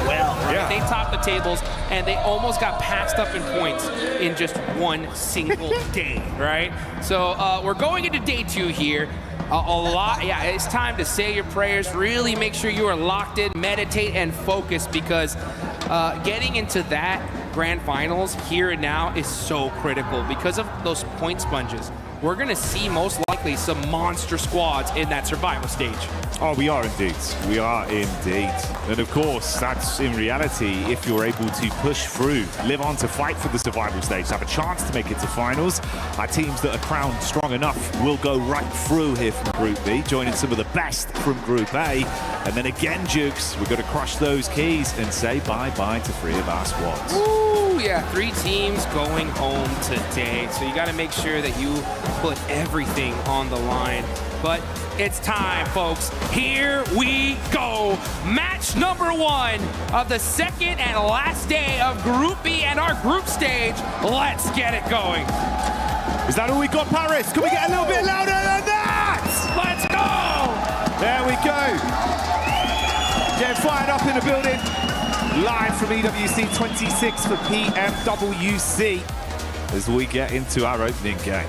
well, right? Yeah. They topped the tables, and they almost got passed up in points in just one single day, right? So we're going into day 2 here. It's time to say your prayers. Really make sure you are locked in, meditate, and focus, because getting into that grand finals here and now is so critical because of those point sponges. We're going to see most likely some monster squads in that survival stage. Oh, we are indeed. We are indeed. And of course, that's in reality if you're able to push through, live on to fight for the survival stage, have a chance to make it to finals. Our teams that are crowned strong enough will go right through here from Group B, joining some of the best from Group A. And then again, Jukes, we've got to crush those keys and say bye-bye to 3 of our squads. Ooh, yeah, 3 teams going home today. So you got to make sure that you put everything on the line. But it's time, folks. Here we go. Match number 1 of the second and last day of Group B and our group stage. Let's get it going. Is that all we got, Paris? Can we get a little bit louder than that? Let's go. There we go. Getting fired up in the building. Live from EWC 26 for PMWC as we get into our opening game.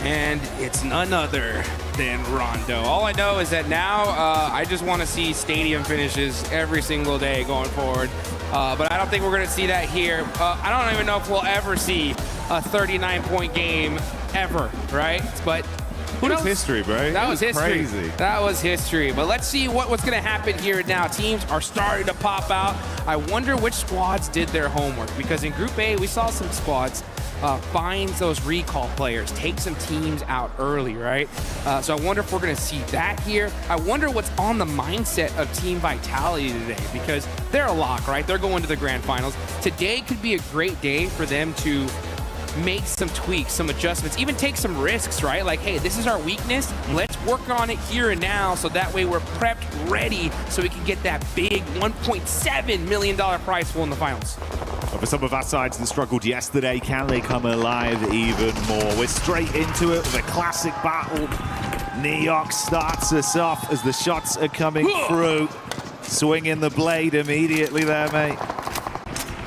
And it's none other than Rondo. All I know is that now I just want to see stadium finishes every single day going forward. But I don't think we're going to see that here. I don't even know if we'll ever see a 39-point game ever, right? But who knows? History, bro. That was history. Crazy. That was history. But let's see what's going to happen here now. Teams are starting to pop out. I wonder which squads did their homework, because in Group A, we saw some squads find those recall players, take some teams out early, right? So I wonder if we're going to see that here. I wonder what's on the mindset of Team Vitality today, because they're a lock, right? They're going to the grand finals. Today could be a great day for them to make some tweaks, some adjustments, even take some risks, right? Like, hey, this is our weakness. Let's work on it here and now, so that way we're prepped, ready, so we can get that big $1.7 million prize pool in the finals. For some of our sides that struggled yesterday, can they come alive even more? We're straight into it with a classic battle. Neox starts us off as the shots are coming through. Swinging the blade immediately there, mate.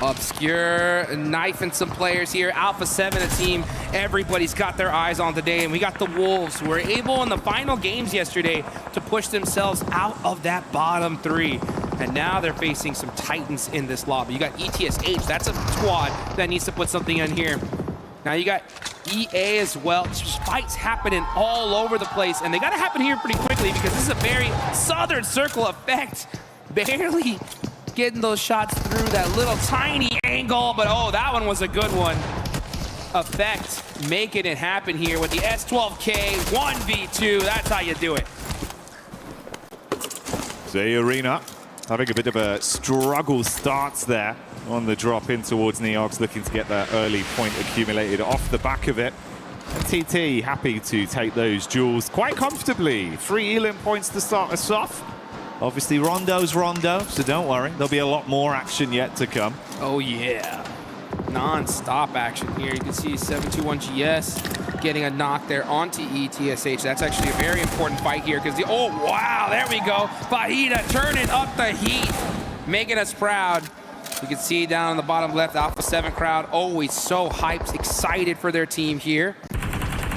Obscure knifing some players here. Alpha 7, a team everybody's got their eyes on today. And we got the Wolves, who were able in the final games yesterday to push themselves out of that bottom 3. And now they're facing some titans in this lobby. You got ETSH, that's a squad that needs to put something in here. Now you got EA as well. Fights happening all over the place, and they got to happen here pretty quickly because this is a very Southern Circle effect. Barely getting those shots through that little tiny angle, but oh, that one was a good one. Effect making it happen here with the S12K 1v2. That's how you do it. Zay Arena having a bit of a struggle starts there on the drop in towards Neox, looking to get that early point accumulated off the back of it. And TT happy to take those jewels quite comfortably. 3 Elim points to start us off. Obviously, Rondo's Rondo, so don't worry. There'll be a lot more action yet to come. Oh, yeah. Non-stop action here. You can see 721GS getting a knock there onto ETSH. That's actually a very important fight here because oh, wow, there we go. Fahita turning up the heat. making us proud. You can see down on the bottom left, Alpha 7 crowd, always so hyped, excited for their team here.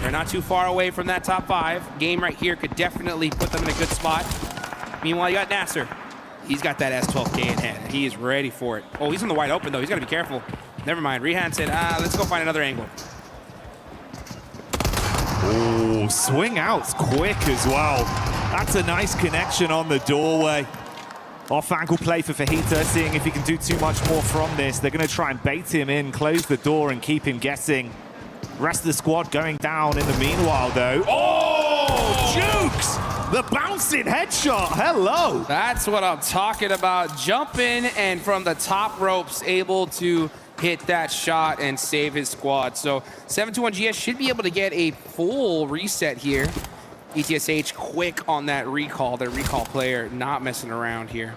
They're not too far away from that top 5. Game right here could definitely put them in a good spot. Meanwhile, you got Nasser. He's got that S12K in hand. He is ready for it. Oh, he's in the wide open, though. He's got to be careful. Never mind. Rehan said, let's go find another angle. Oh, swing out's quick as well. That's a nice connection on the doorway. Off-ankle play for Fajita, seeing if he can do too much more from this. They're going to try and bait him in, close the door, and keep him guessing. Rest of the squad going down in the meanwhile, though. Oh, Jukes! The bouncing headshot, hello! That's what I'm talking about. Jumping and from the top ropes, able to hit that shot and save his squad. So 721GS should be able to get a full reset here. ETSH quick on that recall. Their recall player not messing around here.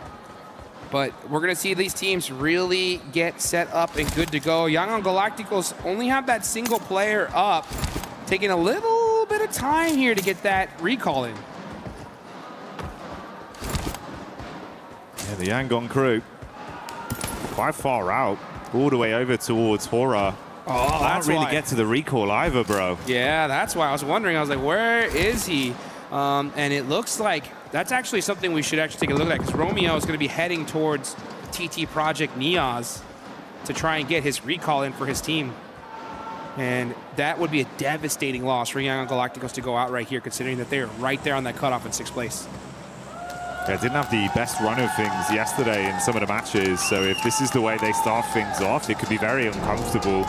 But we're going to see these teams really get set up and good to go. Yangon Galacticos only have that single player up, taking a little bit of time here to get that recall in. Yeah, the Yangon crew quite far out, all the way over towards Hora. Oh, that's can't really why. get to the recall either, bro. Yeah, that's why I was wondering. I was like, where is he? And it looks like that's actually something we should actually take a look at, because Romeo is going to be heading towards TT Project Niaz to try and get his recall in for his team. And that would be a devastating loss for Yangon Galacticos to go out right here, considering that they're right there on that cutoff in 6th place. Yeah, didn't have the best run of things yesterday in some of the matches, so if this is the way they start things off, it could be very uncomfortable.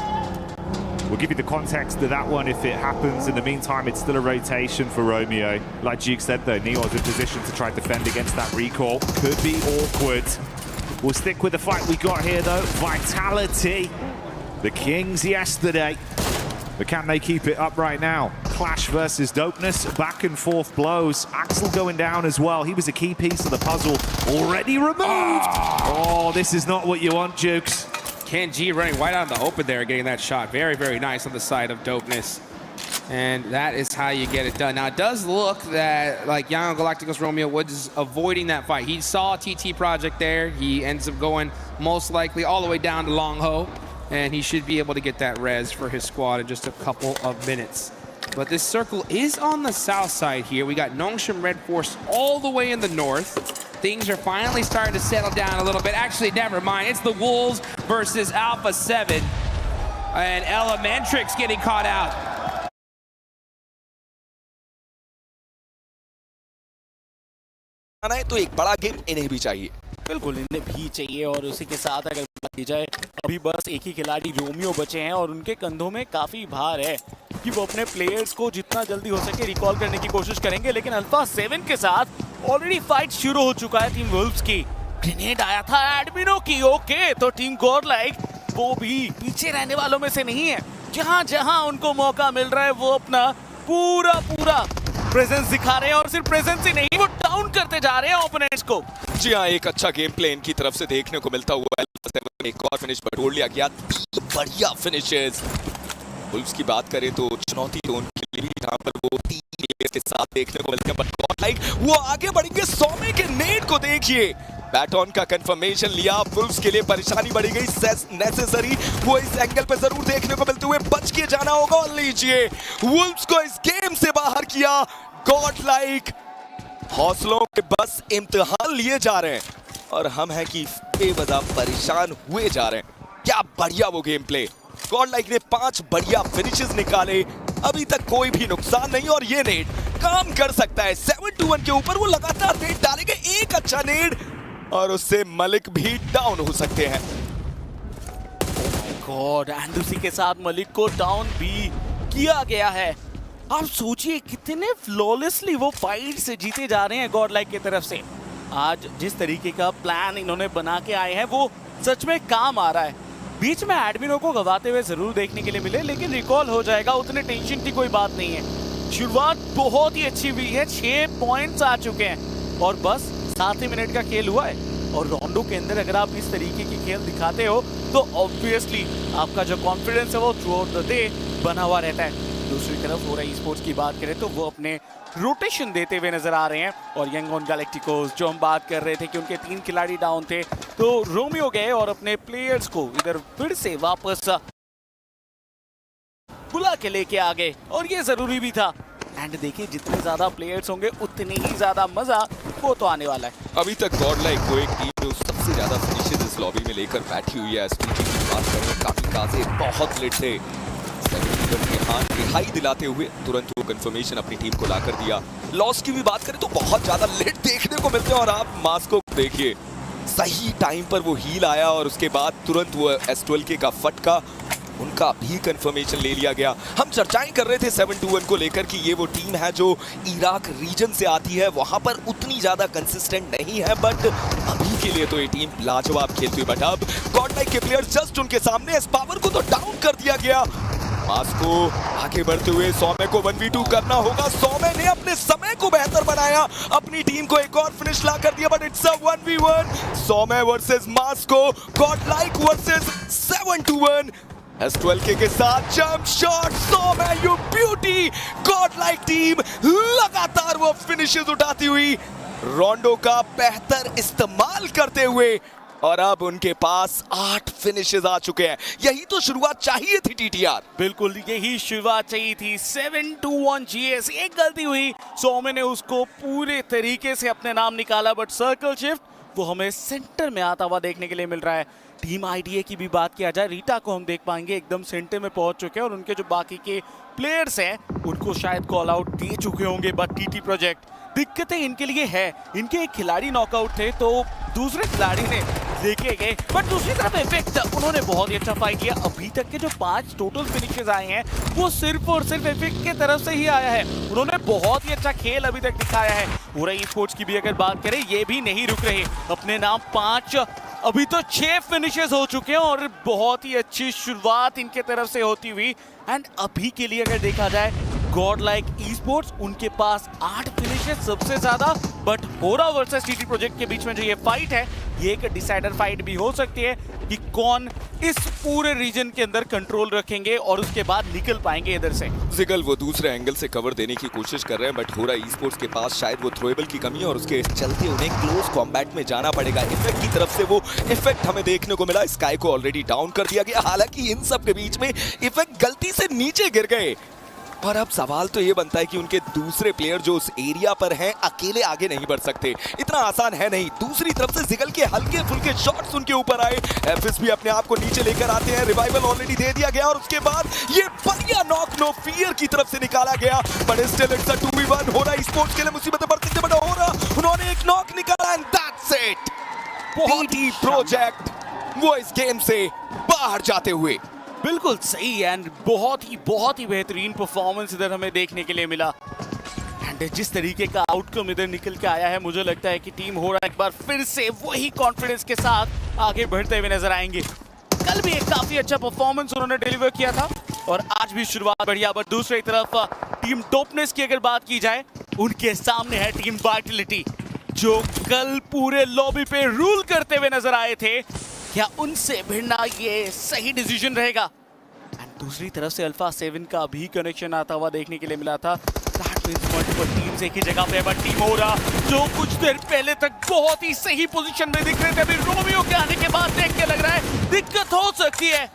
We'll give you the context to that one if it happens. In the meantime, it's still a rotation for Romeo. Like Duke said, though, Neo's in position to try and defend against that recall. Could be awkward. We'll stick with the fight we got here, though. Vitality. The Kings yesterday. But can they keep it up right now? Clash versus Dopeness. Back and forth blows. Axel going down as well. He was a key piece of the puzzle. Already removed. Oh, this is not what you want, Jukes. Ken G running wide out in the open there, getting that shot. Very, very nice on the side of Dopeness. And that is how you get it done. Now, it does look that, like, Yangon Galacticos Romeo was avoiding that fight. He saw TT Project there. He ends up going, most likely, all the way down to Long Ho. And he should be able to get that res for his squad in just a couple of minutes. But this circle is on the south side here. We got Nongshim Red Force all the way in the north. Things are finally starting to settle down a little bit. Actually, never mind. It's the Wolves versus Alpha 7. And Elementrix getting caught out. तो एक बड़ा game इन्हें भी चाहिए। बिल्कुल इन्हें भी चाहिए और उसी के साथ अगर बात की जाए अभी बस एक ही खिलाड़ी रोमियो बचे हैं और उनके कंधों में काफ़ी भार है कि वो अपने प्लेयर्स को जितना जल्दी हो सके रिकॉल करने की कोशिश करेंगे। लेकिन अल्फा 7 के साथ ऑलरेडी फाइट शुरू हो चुका है टीम वुल्व्स की। ग्रेनेड आया था एडमिनो की, ओके तो टीम गॉडलाइक वो भी पीछे रहने वालों में से नहीं है। जहां जहां उनको मौका मिल रहा है वो अपना पूरा प्रेजेंस दिखा रहे हैं और सिर्फ प्रेजेंस ही नहीं वो डाउन करते जा रहे हैं ओपोनेंट्स को। जी हाँ, एक अच्छा गेम प्ले इनकी तरफ से देखने को मिलता हुआ है। एक और फिनिश बटोर लिया गया, बढ़िया फिनिशेस। वुल्व्स की बात करें तो चुनौती तो उनके लिए यहाँ पर वो 3 प्लेयर्स के साथ देखने को मिलते हैं, बट गॉडलाइक वो आगे बढ़ेंगे। सौम्य के नेट को देखिए, बैटॉन का कंफर्मेशन लिया। वुल्व्स के लिए परेशानी बढ़ी गई नेसेसरी, वो इस एंगल पे जरूर देखने को मिलते हुए बच के जाना होगा। और लीजिए, वुल्व्स को इस गेम से बाहर किया गॉडलाइक। हौसलों के बस इम्तिहान लिए जा रहे हैं और हम हैं कि बेवजह परेशान हुए जा रहे हैं। क्या बढ़िया वो गेम प्ले। गॉडलाइक ने 5 बढ़िया फिनिशेस निकाले, अभी तक कोई भी नुकसान नहीं। और ये नेट काम कर सकता है। 7-1 के ऊपर वो लगातार नेट डालेंगे, एक अच्छा नेट और उससे मलिक भी डाउन हो सकते हैं। गॉड, एंड उसी के साथ मलिक को डाउन भी किया गया है। आप सोचिए कितने फ्लॉलेसली वो फाइट से जीते जा रहे हैं गॉडलाइक की तरफ से। आज जिस तरीके का प्लान इन्होंने बना के आए हैं वो सच में काम आ रहा है। बीच में एडमिनो को गवाते हुए जरूर देखने के लिए मिले, लेकिन रिकॉल हो जाएगा, उतने टेंशन की कोई बात नहीं है। शुरुआत बहुत ही अच्छी हुई है, 6 पॉइंट्स आ चुके हैं और बस 7 ही मिनट का खेल हुआ है। और राउंडो के अंदर अगर आप इस तरीके की खेल दिखाते हो तो ऑब्वियसली आपका जो कॉन्फिडेंस है वो थ्रू आउट द डे बना हुआ रहता है। दूसरी तरफ हो रही स्पोर्ट्स की बात करें तो वो अपने रोटेशन देते हुए नजर आ रहे हैं और यंग ऑन गैलेक्टिकोस जो हम बात कर रहे थे कि उनके 3 खिलाड़ी डाउन थे तो रोमियो गए और अपने प्लेयर्स को इधर फिर से वापस बुला के लेके आ गए और ये जरूरी भी था। एंड देखिए जितने ज्यादा प्लेयर्स होंगे उतनी ही ज्यादा मजा वो तो आने वाला है। अभी तक गॉड लाइक को एक टीम जो सबसे ज्यादा फिनिशेस इस लॉबी में लेकर बैठी हुई है। एसपीजी की बात करें काफी काजे बहुत लेट थे, रिहाई दिलाते हुए तुरंत वो कंफर्मेशन अपनी टीम को लाकर दिया। लॉस की भी बात करें तो बहुत ज्यादा लेट देखने को मिलते हैं और आप मास्क को देखिए सही टाइम पर वो हील आया और उसके बाद तुरंत वो S12K का फटका उनका भी कंफर्मेशन ले लिया गया। हम चर्चाएं कर रहे थे 7-2-1 को लेकर कि ये वो टीम है जो इराक रीजन से आती है, वहां पर उतनी ज्यादा कंसिस्टेंट नहीं है बट अभी के लिए तो ये टीम लाजवाब खेलती है। बट अब गॉड लाइक के प्लेयर्स जस्ट उनके सामने, इस पावर को तो डाउन कर दिया गया। मास को आगे बढ़ते हुए सौम्य को 1v2 करना होगा। सौम्य ने अपने समय को बेहतर बनाया, अपनी टीम को एक और फिनिश ला कर दिया but it's a 1v1। Saumya versus मास को, गॉड लाइक वर्सेस 7-2-1। S12K के साथ jump shot, Saumya you beauty. Godlike team लगातार वो फिनिशेस उठाती हुई रोंडो का बेहतर इस्तेमाल करते हुए और अब उनके पास 8 फिनिशेस आ चुके हैं। यही तो शुरुआत चाहिए थी TTR। बिल्कुल यही शुरुआत चाहिए थी। 7-2-1 GS, एक गलती हुई, सौम्य ने उसको पूरे तरीके से अपने नाम निकाला बट सर्कल शिफ्ट वो हमें सेंटर में आता हुआ देखने के लिए मिल रहा है। टीम IDA की भी बात किया जाए, रीटा को हम देख पाएंगे एकदम सेंटर में पहुंच चुके हैं और उनके जो बाकी के प्लेयर्स हैं उनको शायद कॉल आउट दे चुके होंगे बट TT प्रोजेक्ट दिक्कतें इनके लिए है। इनके एक खिलाड़ी नॉकआउट थे तो दूसरे खिलाड़ी ने लेके गए बट दूसरी तरफ इफेक्ट उन्होंने बहुत ही अच्छा फाइट किया। अभी तक के जो 5 टोटल फिनिशेस आए हैं वो सिर्फ और सिर्फ इफेक्ट के तरफ से ही आया है। उन्होंने बहुत ही अच्छा खेल अभी तक दिखाया है। पूरा स्पोर्ट्स की भी अगर बात करें ये भी नहीं रुक रहे, अपने नाम 5 अभी तो 6 फिनिशेस हो चुके हैं और बहुत ही अच्छी शुरुआत इनके तरफ से होती हुई। एंड अभी के लिए अगर देखा जाए गॉड लाइक esports उनके पास 8 फिनिशेस सबसे ज्यादा बट होरा वर्सेस TT प्रोजेक्ट के बीच में जो ये फाइट है ये एक डिसाइडर फाइट भी हो सकती है कि कौन इस पूरे रीजन के अंदर कंट्रोल रखेंगे और उसके बाद निकल पाएंगे इधर से। जिगल वो दूसरे एंगल से कवर देने की कोशिश कर रहे हैं बट होरा esports के पास शायद वो थ्रोएबल की कमी है और उसके चलते उन्हें क्लोज कॉम्बैट में जाना पड़ेगा। इफेक्ट की तरफ से वो इफेक्ट हमें देखने को मिला, स्काई को ऑलरेडी डाउन कर दिया गया। हालांकि इन सब के बीच में इफेक्ट गलती से नीचे गिर गए और अब सवाल तो ये बनता है कि उनके दूसरे प्लेयर जो उस एरिया पर हैं अकेले आगे नहीं बढ़ सकते, इतना आसान है नहीं। दूसरी तरफ से जिगल के हल्के फुल्के शॉट्स उनके ऊपर आए, एफएस भी अपने आप को नीचे लेकर आते हैं। रिवाइवल ऑलरेडी दे दिया गया और उसके बाद ये बढ़िया नॉक नो फियर की तरफ से निकाला गया but still it's a 2v1। हो रहा esports के लिए मुसीबतें बढ़ सकती बट हो रहा उन्होंने एक नॉक निकाला and that's it. TT project वो इस गेम से बाहर जाते हुए बिल्कुल सही एंड बहुत ही बेहतरीन परफॉर्मेंस इधर हमें देखने के लिए मिला। एंड जिस तरीके का आउटकम इधर निकल के आया है मुझे लगता है कि टीम हो रहा एक बार फिर से वही कॉन्फिडेंस के साथ आगे बढ़ते हुए नजर आएंगे। कल भी एक काफी अच्छा परफॉर्मेंस उन्होंने डिलीवर किया था और आज भी शुरुआत बढ़िया बट दूसरी तरफ टीम डोपनेस की अगर बात की जाए उनके सामने है टीम वाइटलिटी जो कल पूरे लॉबी पे रूल करते हुए नजर आए थे। क्या उनसे भिड़ना ये सही डिसीजन रहेगा? एंड दूसरी तरफ से अल्फा 7 का भी कनेक्शन आता हुआ देखने के लिए मिला था। मल्टीपल टीम्स एक ही जगह पे बट टीम हो रहा जो कुछ देर पहले तक बहुत ही सही पोजीशन में दिख रहे थे, अभी रोमियो के आने के बाद देख के लग रहा है दिक्कत हो सकती है।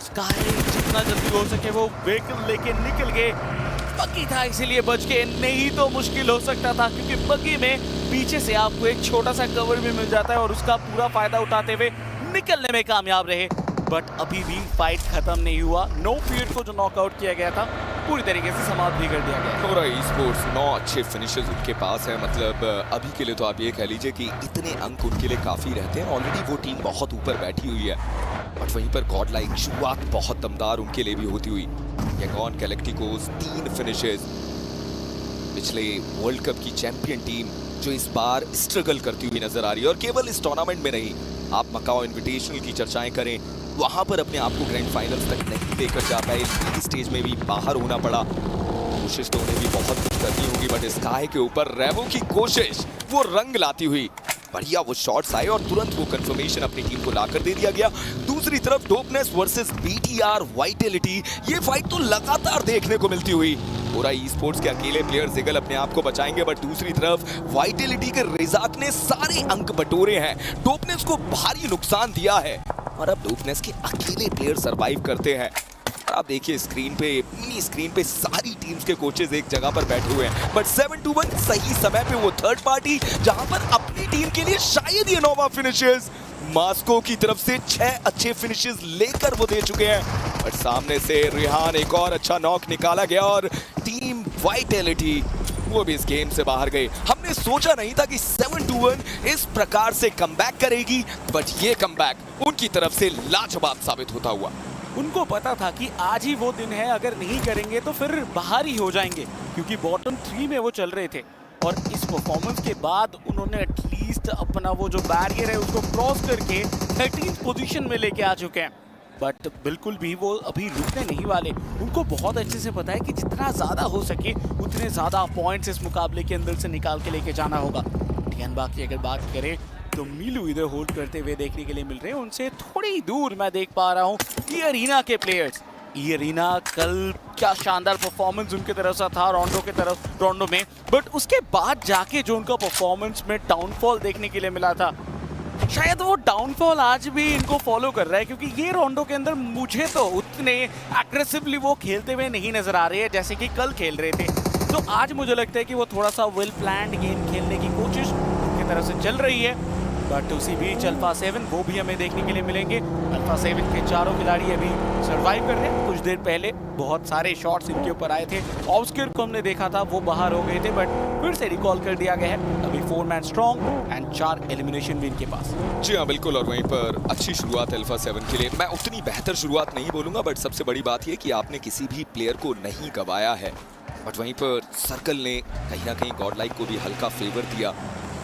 स्काई जितना जल्दी हो सके वो व्हीकल लेके निकल गए। बग्गी था इसीलिए बच के, नहीं तो मुश्किल हो सकता था क्योंकि बग्गी में पीछे से आपको एक छोटा सा कवर भी मिल जाता है और उसका पूरा फायदा उठाते हुए निकलने में कामयाब रहे। बट अभी भी फाइट खत्म नहीं हुआ। नो फियर को जो नॉकआउट किया गया था पूरी तरीके से समाप्त भी कर दिया गया। पूरा esports 9 अच्छे फिनिशेस उनके पास है, मतलब अभी के लिए तो आप ये कह लीजिए कि इतने अंक उनके लिए काफी रहते हैं। ऑलरेडी वो टीम बहुत ऊपर बैठी हुई है बट वहीं पर गॉड लाइक शुरुआत बहुत दमदार उनके लिए भी होती हुई। यंगॉन गैलेक्टिकोस 3 फिनिशेस, पिछले वर्ल्ड कप की चैंपियन टीम जो इस बार स्ट्रगल करती हुई नजर आ रही है और केवल इस टूर्नामेंट में नहीं, आप मकाओ इनविटेशनल की चर्चाएं करें वहां पर अपने आप को ग्रैंड फाइनल्स तक नहीं लेकर जा पाए, इस स्टेज में भी बाहर होना पड़ा। कोशिश तो उन्हें भी बहुत कुछ करनी होगी बट स्काई के ऊपर रेवो की कोशिश वो रंग लाती हुई। बढ़िया वो शॉट्स आए और तुरंत वो कंफर्मेशन अपनी टीम को लाकर दे दिया गया। दूसरी दूसरी तरफ डोपनेस वर्सेस बीटीआर वाइटलिटी, ये फाइट तो लगातार देखने को मिलती हुई। पूरा ई स्पोर्ट्स के अकेले प्लेयर जिगल अपने आप को बचाएंगे, बट दूसरी तरफ वाइटलिटी के रिजाक ने सारे अंक बटोरे हैं, डोपनेस को भारी नुकसान दिया है और अब डोपनेस के अकेले प्लेयर सरवाइव करते हैं। आप देखिए स्क्रीन पे, मिनी स्क्रीन पे सारी टीम्स के कोचेस एक जगह पर बैठे हुए हैं, बट 7-1 सही समय पे वो थर्ड पार्टी जहां पर अपनी टीम के लिए शायद ये नोवा फिनिशेस मास्को की तरफ से 6 अच्छे फिनिशेस लेकर वो दे चुके हैं, बट सामने से रिहान एक और अच्छा नॉक निकाला गया और टीम वाइटलिटी वो भी इस गेम से बाहर गए। हमने सोचा नहीं था कि 7-1 इस प्रकार से कमबैक करेगी, बट ये कमबैक उनकी तरफ से लाजवाब साबित होता हुआ। उनको पता था कि आज ही वो दिन है, अगर नहीं करेंगे तो फिर बाहर ही हो जाएंगे, क्योंकि बॉटम 3 में वो चल रहे थे और इस परफॉर्मेंस के बाद उन्होंने एटलीस्ट अपना वो जो बैरियर है उसको क्रॉस करके 13th पोजीशन में लेके आ चुके हैं। बट बिल्कुल भी वो अभी रुकने नहीं वाले। उनको बहुत अच्छे से पता है कि जितना ज़्यादा हो सके उतने ज़्यादा पॉइंट्स इस मुकाबले के अंदर से निकाल के लेके जाना होगा। टियानबा की अगर बात करें तो मीलू इधर होल्ड करते हुए देखने के लिए मिल रहे हैं, उनसे थोड़ी दूर मैं देख पा रहा हूँ ई अरीना के प्लेयर्स। ई अरीना कल क्या शानदार परफॉर्मेंस उनके तरफ से था रोंडो में, बट उसके बाद जाके जो उनका परफॉर्मेंस में डाउनफॉल देखने के लिए मिला था, शायद वो डाउनफॉल आज भी इनको फॉलो कर रहा है, क्योंकि ये रोंडो के अंदर मुझे तो उतने एग्रेसिवली वो खेलते हुए नहीं नजर आ रहे हैं जैसे कि कल खेल रहे थे। तो आज मुझे लगता है कि वो थोड़ा सा वेल प्लान्ड गेम खेलने की कोशिश उनकी तरफ से चल रही है, बट उसी बीच अल्फा 7 वो भी हमें देखने के लिए मिलेंगे। अल्फा 7 के चारों खिलाड़ी अभी सरवाइव कर रहे हैं। कुछ देर पहले बहुत सारे शॉट्स इनके ऊपर आए थे, ऑफस्किर को हमने देखा था वो बाहर हो गए थे, बट फिर से रिकॉल कर दिया गया है। अभी 4 मैन स्ट्रॉन्ग एंड 4 एलिमिनेशन भी इनके पास। जी हाँ बिल्कुल, और वहीं पर अच्छी शुरुआत अल्फा 7 के लिए। मैं उतनी बेहतर शुरुआत नहीं बोलूंगा, बट सबसे बड़ी बात यह कि आपने किसी भी प्लेयर को नहीं गवाया है, बट वहीं पर सर्कल ने कहीं ना कहीं गॉडलाइक को भी हल्का फेवर दिया।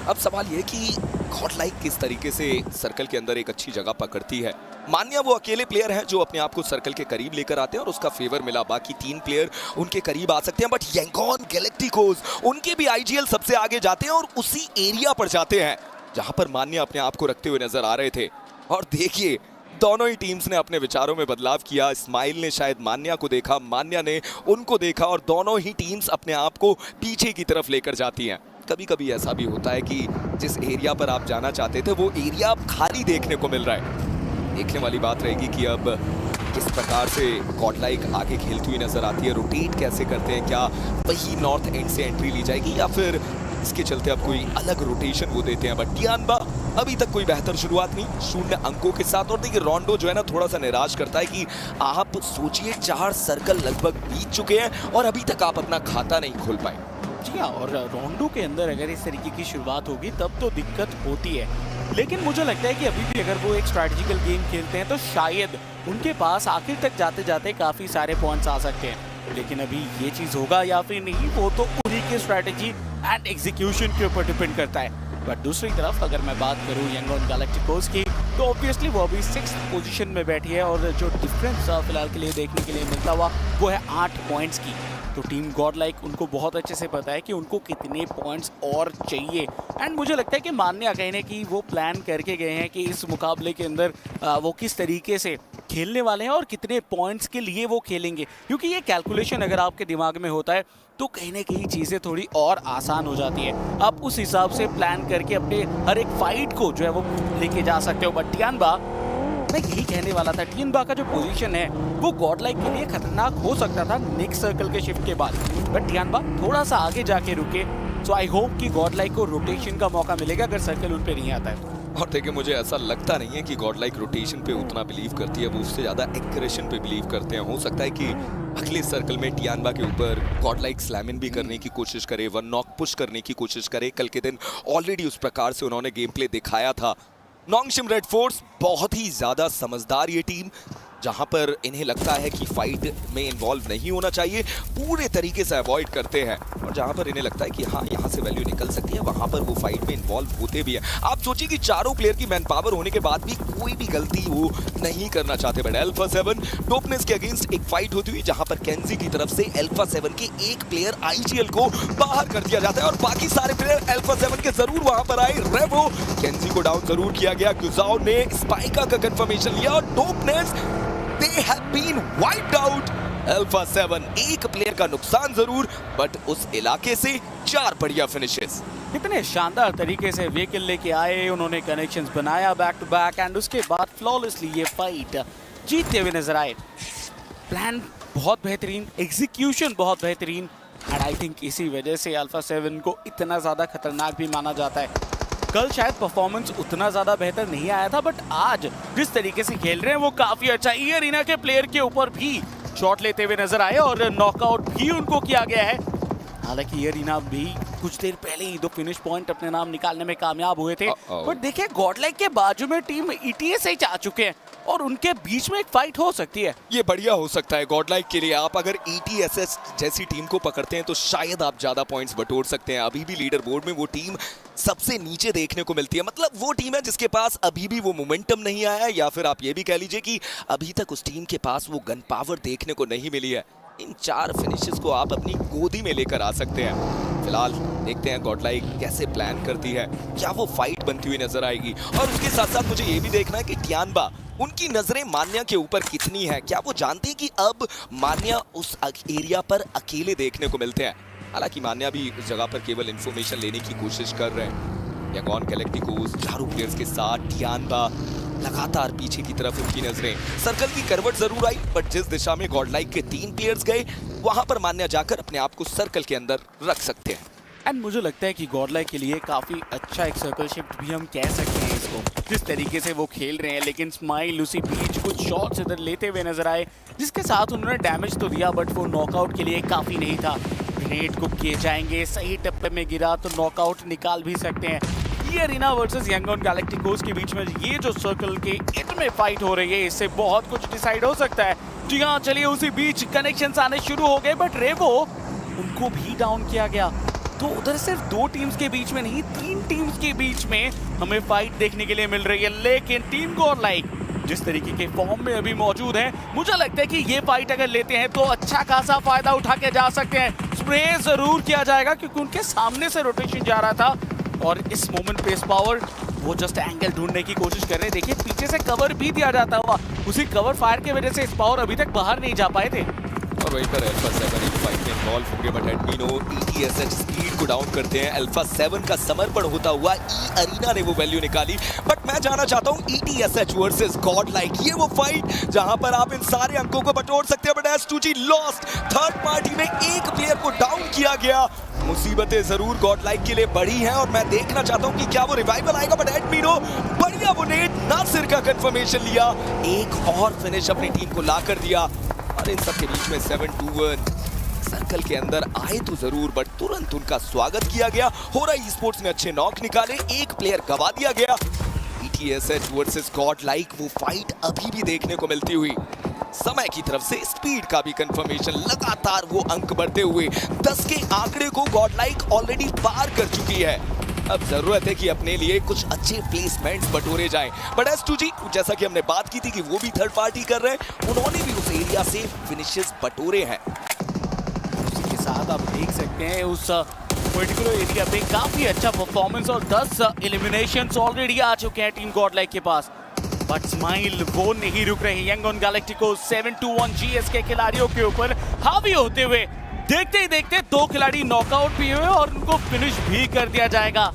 अब सवाल ये कि गॉडलाइक किस तरीके से सर्कल के अंदर एक अच्छी जगह पकड़ती है। मान्या वो अकेले प्लेयर हैं जो अपने आप को सर्कल के करीब लेकर आते हैं और उसका फेवर मिला, बाकी 3 प्लेयर उनके करीब आ सकते हैं, बट यांगॉन गैलेक्टिकोस उनके भी आईजीएल सबसे आगे जाते हैं और उसी एरिया पर जाते हैं जहां पर मान्या अपने आप को रखते हुए नजर आ रहे थे। और देखिए दोनों ही टीम्स ने अपने विचारों में बदलाव किया। स्माइल ने शायद मान्या को देखा, मान्या ने उनको देखा, और दोनों ही टीम्स अपने आप को पीछे की तरफ लेकर जाती हैं। कभी कभी ऐसा भी होता है कि जिस एरिया पर आप जाना चाहते थे वो एरिया अब खाली देखने को मिल रहा है। देखने वाली बात रहेगी कि अब किस प्रकार से गॉडलाइक आगे खेलती हुई नजर आती है, रोटेट कैसे करते हैं, क्या वही नॉर्थ एंड से एंट्री ली जाएगी या फिर इसके चलते अब कोई अलग रोटेशन वो देते हैं। बट टियानबा अभी तक कोई बेहतर शुरुआत नहीं, 0 अंकों के साथ। और देखिए रोंडो जो है ना थोड़ा सा निराश करता है कि आप सोचिए 4 सर्कल लगभग बीत चुके हैं और अभी तक आप अपना खाता नहीं खोल पाए। जी हाँ, और रोंडो के अंदर अगर इस तरीके की शुरुआत होगी तब तो दिक्कत होती है, लेकिन मुझे लगता है कि अभी भी अगर वो एक स्ट्रैटेजिकल गेम खेलते हैं तो शायद उनके पास आखिर तक जाते जाते काफ़ी सारे पॉइंट्स आ सकते हैं। लेकिन अभी ये चीज़ होगा या फिर नहीं, वो तो उन्हीं की स्ट्रैटेजी एंड एग्जीक्यूशन के ऊपर डिपेंड करता है। बट दूसरी तरफ अगर मैं बात करूँ यांगॉन गैलेक्टिकोस की, तो ऑब्वियसली वो अभी 6th पोजीशन में बैठी है और जो डिफरेंस फिलहाल के लिए देखने के लिए मिलता हुआ वो है 8 पॉइंट्स की। तो टीम गॉडलाइक उनको बहुत अच्छे से पता है कि उनको कितने पॉइंट्स और चाहिए, एंड मुझे लगता है कि मान्य कहने की वो प्लान करके गए हैं कि इस मुकाबले के अंदर वो किस तरीके से खेलने वाले हैं और कितने पॉइंट्स के लिए वो खेलेंगे, क्योंकि ये कैलकुलेशन अगर आपके दिमाग में होता है तो कहीं ना कहीं चीज़ें थोड़ी और आसान हो जाती है। आप उस हिसाब से प्लान करके अपने हर एक फाइट को जो है वो लेके जा सकते हो। बट टियानबा, मैं यही कहने वाला था, टियानबा का जो पोजीशन है वो गॉडलाइक के लिए खतरनाक हो सकता था नेक्स्ट सर्कल के शिफ्ट के बाद, बट टियानबा थोड़ा सा आगे जाके रुके। सो आई होप कि गॉडलाइक को रोटेशन का मौका मिलेगा अगर सर्कल उन पे नहीं आता है। और देखिए मुझे ऐसा लगता नहीं है कि गॉडलाइक रोटेशन पे उतना बिलीव करती है, वो उससे ज़्यादा एग्रेशन पे बिलीव करते हैं। हो सकता है कि अगले सर्कल में टियानबा के ऊपर गॉडलाइक स्लैमिन भी करने की कोशिश करे, 1 नॉक पुश करने की कोशिश करे। कल के दिन ऑलरेडी उस प्रकार से उन्होंने गेम प्ले दिखाया था। नॉन्गशिम रेड फोर्स बहुत ही ज़्यादा समझदार ये टीम, जहां पर इन्हें लगता है कि फाइट में इन्वॉल्व नहीं होना चाहिए, पूरे तरीके से अवॉइड करते हैं, और जहां पर इन्हें लगता है कि हाँ यहाँ से वैल्यू निकल सकती है, वहां पर वो फाइट में इन्वॉल्व होते भी हैं। आप सोचिए कि चारों प्लेयर की मैन पावर होने के बाद भी कोई भी गलती वो नहीं करना चाहते। बट अल्फा 7 टॉपनेस के अगेंस्ट एक फाइट होती हुई जहां पर केंजी की तरफ से अल्फा 7 के एक प्लेयर आईजीएल को बाहर कर दिया जाता है, और बाकी सारे प्लेयर अल्फा 7 के जरूर वहां पर आए। रेवो केंजी को डाउन जरूर किया गया, गुजाओ ने स्पाइका का कंफर्मेशन लिया, और टॉपनेस they have been wiped out। Alpha 7 एक प्लेयर का नुकसान जरूर, बट उस इलाके से 4 बढ़िया फिनिशेस। कितने शानदार तरीके से वे किल लेके आए, उन्होंने कनेक्शंस बनाया बैक टू बैक, एंड उसके बाद फ्लॉलेसली ये फाइट जीतते हुए नजर आए। प्लान बहुत बेहतरीन, एग्जीक्यूशन बहुत बेहतरीन, एंड आई थिंक इसी वजह से अल्फा 7 को इतना ज्यादा खतरनाक भी माना जाता है। कल शायद परफॉर्मेंस उतना ज्यादा बेहतर नहीं आया था, बट आज जिस तरीके से खेल रहे हैं वो काफी अच्छा। ई अरीना के प्लेयर के ऊपर भी शॉट लेते हुए नजर आए और नॉकआउट भी उनको किया गया है। हालांकि ई अरीना भी कुछ देर पहले ही 2 फिनिश पॉइंट अपने नाम निकालने में कामयाब हुए थे, बट देखिए गॉडलाइक के बाजू में टीम ETSH आ चुके हैं और उनके बीच में एक फाइट हो सकती है। ये बढ़िया हो सकता है गॉडलाइक के लिए। आप अगर ETSH जैसी टीम को पकड़ते हैं तो शायद आप ज्यादा पॉइंट्स बटोर सकते हैं। अभी भी लीडर बोर्ड में वो टीम सबसे नीचे देखने को मिलती है, मतलब वो टीम है जिसके पास अभी भी वो मोमेंटम नहीं आया है, या फिर आप ये भी कह लीजिए कि अभी तक उस टीम के पास वो गन पावर देखने को नहीं मिली है। इन 4 फिनिशेस को आप अपनी गोदी में लेकर आ सकते हैं। फिलहाल देखते हैं गॉडलाइक कैसे प्लान करती है, क्या वो फाइट बनती हुई नजर आएगी। और उसके साथ साथ मुझे ये भी देखना है कि टियानबा, उनकी नजरें मान्या के ऊपर कितनी है। क्या वो जानते हैं कि अब मान्या उस एरिया पर अकेले देखने को मिलते हैं। हालांकि मान्या भी उस जगह पर केवल इंफॉर्मेशन लेने की कोशिश कर रहे हैं। यांगॉन गैलेक्टिकोस चारों प्लेयर्स के साथ टियानबा लगातार पीछे की तरफ उनकी नजरें। सर्कल की करवट जरूर आई, बट जिस दिशा में गॉडलाइक के 3 प्लेयर्स गए वहां पर मान्या जाकर अपने आप को सर्कल के अंदर रख सकते हैं। एंड मुझे लगता है कि गॉडलाइक के लिए काफी अच्छा एक सर्कल शिफ्ट भी हम कह सकते हैं इसको, जिस तरीके से वो खेल रहे हैं। लेकिन स्माइल उसी बीच कुछ शॉट्स इधर लेते हुए नजर आए, जिसके साथ उन्होंने डैमेज तो दिया, बट वो नॉकआउट के लिए काफी नहीं था। ग्रेनेड को किए जाएंगे, सही टप्पे में गिरा तो नॉकआउट निकाल भी सकते हैं। ये अरीना वर्सेस यांगॉन गैलेक्टिकोस के बीच में ये जो सर्कल के एंड में फाइट हो रही है, इससे बहुत कुछ डिसाइड हो सकता है। जी हाँ, चलिए उसी बीच कनेक्शंस आने शुरू हो गए, बट रेवो उनको भी डाउन किया गया। तो उधर सिर्फ 2 टीम्स के बीच में नहीं, 3 टीम्स के बीच में हमें फाइट देखने के लिए मिल रही है। लेकिन टीम गॉडलाइक जिस तरीके के फॉर्म में अभी मौजूद है, मुझे लगता है कि ये फाइट अगर लेते हैं तो अच्छा खासा फायदा उठा के जा सकते हैं। स्प्रे जरूर किया जाएगा क्योंकि उनके सामने से रोटेशन जा रहा था, और इस मोमेंट पे पावर वो जस्ट एंगल ढूंढने की कोशिश कर रहे हैं। देखिए पीछे से कवर भी दिया जाता हुआ, उसी कवर फायर की वजह से पावर अभी तक बाहर नहीं जा पाए थे। और वहीं पर अल्फा 7 एक फाइट में इन्वॉल्व हो गए, बट एडमिनो ETSH स्पीड को डाउन करते हैं। अल्फा 7 का समर्पण होता हुआ ई अरीना ने वो वैल्यू निकाली, बट मैं जाना चाहता हूँ ETSH वर्सेस गॉडलाइक, ये वो फाइट जहां पर आप इन सारे अंकों को बटोर सकते हैं। But S2G lost, third party में एक प्लेयर को डाउन किया गया। मुसीबतें जरूर गॉडलाइक के लिए बढ़ी हैं, और मैं देखना चाहता हूं कि क्या वो रिवाइवल आएगा। बट एडमिनो बढ़िया वो नेट नासिर का कंफर्मेशन लिया, एक और फिनिश अपनी टीम को ला कर दिया। और इन सब के बीच में 7-2-1 सर्कल के अंदर आए तो जरूर, बट तुरंत उनका स्वागत किया गया। हो रहा esports ने अच्छे नॉक निकाले, एक प्लेयर गवा दिया गया। ETSH वर्सेस गॉडलाइक वो फाइट अभी भी देखने को मिलती हुई। समय की तरफ से स्पीड का भी कंफर्मेशन, लगातार वो अंक बढ़ते हुए 10 के आंकड़े को गॉडलाइक ऑलरेडी पार कर चुकी है। अब जरूरत है कि अपने लिए कुछ अच्छे प्लेसमेंट्स बटोरे जाएं। बट S2G जैसा कि हमने बात की थी कि वो भी थर्ड पार्टी कर रहे हैं, उन्होंने भी उस एरिया से फिनिशेस बटोरे हैं। उसी के साथ आप देख सकते हैं उस पर्टिकुलर एरिया पे काफी अच्छा परफॉर्मेंस, और 10 एलिमिनेशंस ऑलरेडी आ चुके हैं टीम गॉडलाइक के पास। बट स्माइल वो नहीं रुक रही। यांगॉन गैलेक्टिकोस 7-2-1 GS के खिलाड़ियों के ऊपर हावी होते हुए देखते ही देखते 2 खिलाड़ी नॉकआउट भी हुए और उनको फिनिश भी कर दिया जाएगा।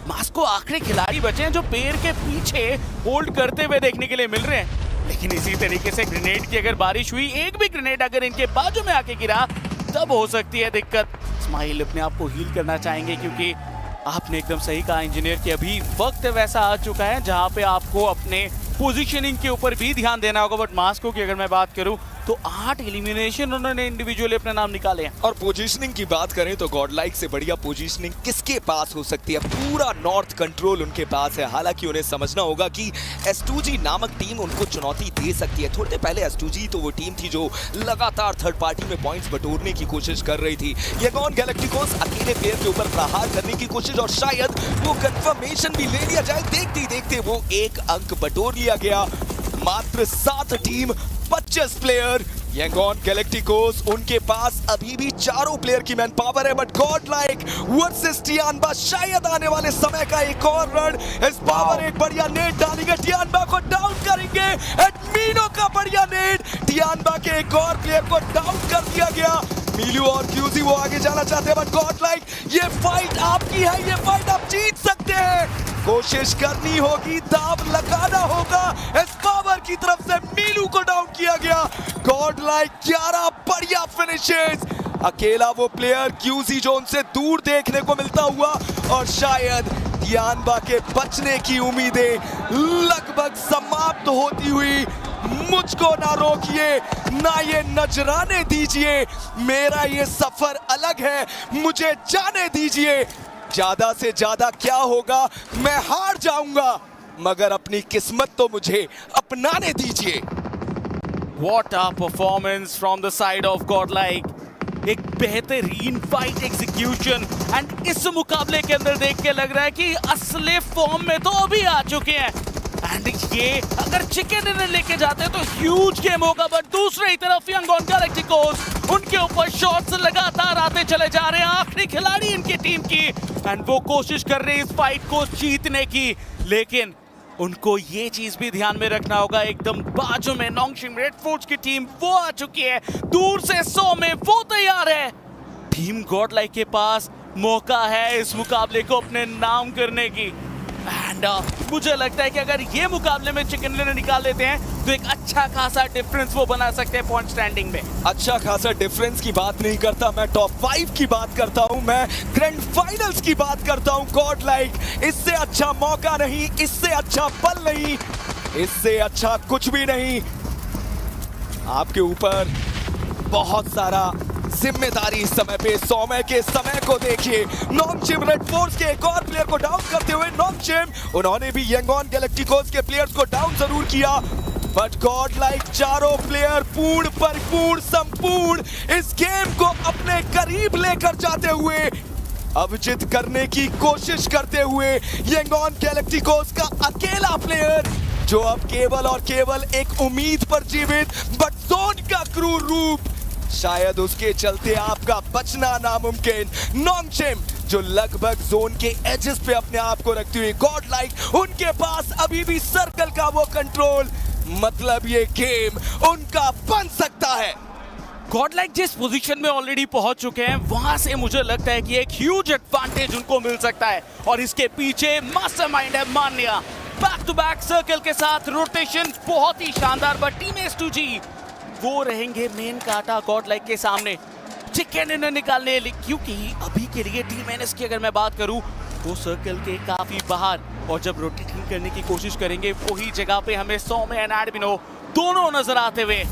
मास्को आखिरी खिलाड़ी बचे हैं जो पैर के पीछे होल्ड करते हुए देखने के लिए मिल रहे हैं। लेकिन इसी तरीके से ग्रेनेड की अगर बारिश हुई, एक भी ग्रेनेड अगर इनके बाजू में आके गिरा, तब हो सकती है दिक्कत। स्माइल अपने आप को हील करना चाहेंगे, क्योंकि आपने एकदम सही कहा इंजीनियर कि अभी वक्त वैसा आ चुका है जहां पे आपको अपने पोजीशनिंग के ऊपर भी ध्यान देना होगा। बट मास्को की अगर मैं बात करूं तो 8 एलिमिनेशन उन्होंने इंडिविजुअली अपने नाम निकाले हैं। और पोजीशनिंग की बात करें तो गॉड लाइक से बढ़िया पोजीशनिंग किसके पास हो सकती है? पूरा नॉर्थ कंट्रोल उनके पास है। हालांकि उन्हें समझना होगा कि S2G नामक टीम उनको चुनौती दे सकती है। थोड़े पहले S2G तो वो टीम थी जो लगातार थर्ड पार्टी में पॉइंट्स बटोरने की कोशिश कर रही थी। यांगॉन गैलेक्टिकोस अकेले प्लेयर के ऊपर प्रहार करने की कोशिश और शायद वो कंफर्मेशन भी ले लिया जाए। देखते ही देखते वो 1 अंक बटोर लिया गया। मात्र 7 टीम 25 प्लेयर। यांगॉन गैलेक्टिकोस उनके पास अभी भी चारों प्लेयर की मैन पावर है। बट गॉड लाइक वर्सेस टियानबा, शायद आने वाले समय का एक और रन। इस पावर एक बढ़िया नेट डालेंगे, टियानबा को डाउन करेंगे। एडमिनो का बढ़िया नेट, टियानबा के एक और प्लेयर को डाउन कर दिया गया। मिलू और क्यूजी वो आगे जाना चाहते हैं। बट गॉड लाइक ये फाइट आपकी है, ये फाइट आप जीत सकते हैं। कोशिश करनी होगी, दाव लगाना होगा। इस पावर की तरफ से मिलू को डाउन किया गया। गॉड लाइक 11 बढ़िया फिनिशेस। अकेला वो प्लेयर क्यूजी जोन से दूर देखने को मिलता हुआ और शायद टियानबा के बचने की उम्मीदें लगभग समाप्त होती हुई। मुझको ना रोकिए, ना ये नजराने दीजिए। मेरा ये सफर अलग है, मुझे जाने दीजिए। ज्यादा से ज्यादा क्या होगा, मैं हार जाऊंगा, मगर अपनी किस्मत तो मुझे अपनाने दीजिए। What a performance from the side of Godlike. एक बेहतरीन फाइट एग्जीक्यूशन एंड इस मुकाबले के अंदर देख के लग रहा है कि असली फॉर्म में तो अभी आ चुके हैं। एंड ये अगर चिकन डिनर लेके जाते हैं तो ह्यूज गेम होगा। बट दूसरी तरफ यांगॉन गैलेक्टिकोस, उनके ऊपर शॉट्स लगातार आते चले जा रहे हैं। आखिरी खिलाड़ी इनकी टीम की एंड वो कोशिश कर रहे हैं इस फाइट को जीतने की। लेकिन उनको ये चीज भी ध्यान में रखना होगा, एकदम बाजू में नोंगशिम रेड फोर्स की टीम वो आ चुकी है। दूर से 100 में वो तैयार है। टीम गॉड लाइक के पास मौका है इस मुकाबले को अपने नाम करने की। एंड मुझे लगता है कि अगर ये मुकाबले में चिकन डिनर निकाल लेते हैं तो एक अच्छा खासा डिफरेंस वो बना सकते हैं पॉइंट स्टैंडिंग में। अच्छा खासा डिफरेंस की बात नहीं करता मैं, टॉप 5 की बात करता हूं, मैं ग्रैंड फाइनल्स की बात करता हूं। गॉड लाइक इससे अच्छा मौका नहीं, इससे अच्छा पल नहीं, इससे अच्छा कुछ भी नहीं। आपके ऊपर बहुत सारा जिम्मेदारी इस समय पे। सौम्य के समय को देखिए, नोंगशिम रेड फोर्स के एक और प्लेयर को डाउन करते हुए नोंगशिम, उन्होंने भी यांगॉन गैलेक्टिकोस के प्लेयर्स को डाउन जरूर किया। बट गॉड लाइक चारों प्लेयर पूर्ण परिपूर्ण संपूर्ण इस गेम को अपने करीब लेकर जाते हुए, अविजित करने की कोशिश करते हुए। यांगॉन गैलेक्टिकोस का अकेला प्लेयर जो अब केवल और केवल एक उम्मीद पर जीवित, बट जोन का क्रूर रूप, शायद उसके चलते आपका बचना नामुमकिन। नोंगशिम जो लगभग जोन के एजेस पे अपने आप को रखती हुई, गॉड लाइक उनके पास अभी भी सर्कल का वो कंट्रोल, मतलब ये गेम उनका बन सकता है। गॉड लाइक जिस पोजीशन में ऑलरेडी पहुंच चुके हैं वहां से मुझे लगता है कि एक ह्यूज एडवांटेज उनको मिल सकता है। और इसके पीछे मास्टरमाइंड है मान्या। बैक टू बैक सर्कल के साथ रोटेशन बहुत ही शानदार। बट टीम S2G वो रहेंगे मेन काटा गॉड लाइक के सामने चिकन डिनर निकालने, क्योंकि अभी के लिए टीम NS की अगर मैं बात करूं वो सर्कल के काफी बाहर, और जब रोटेटिंग करने की कोशिश करेंगे वही जगह पे हमें सौम्य एंड एडमिनो दोनों नजर आते हुए।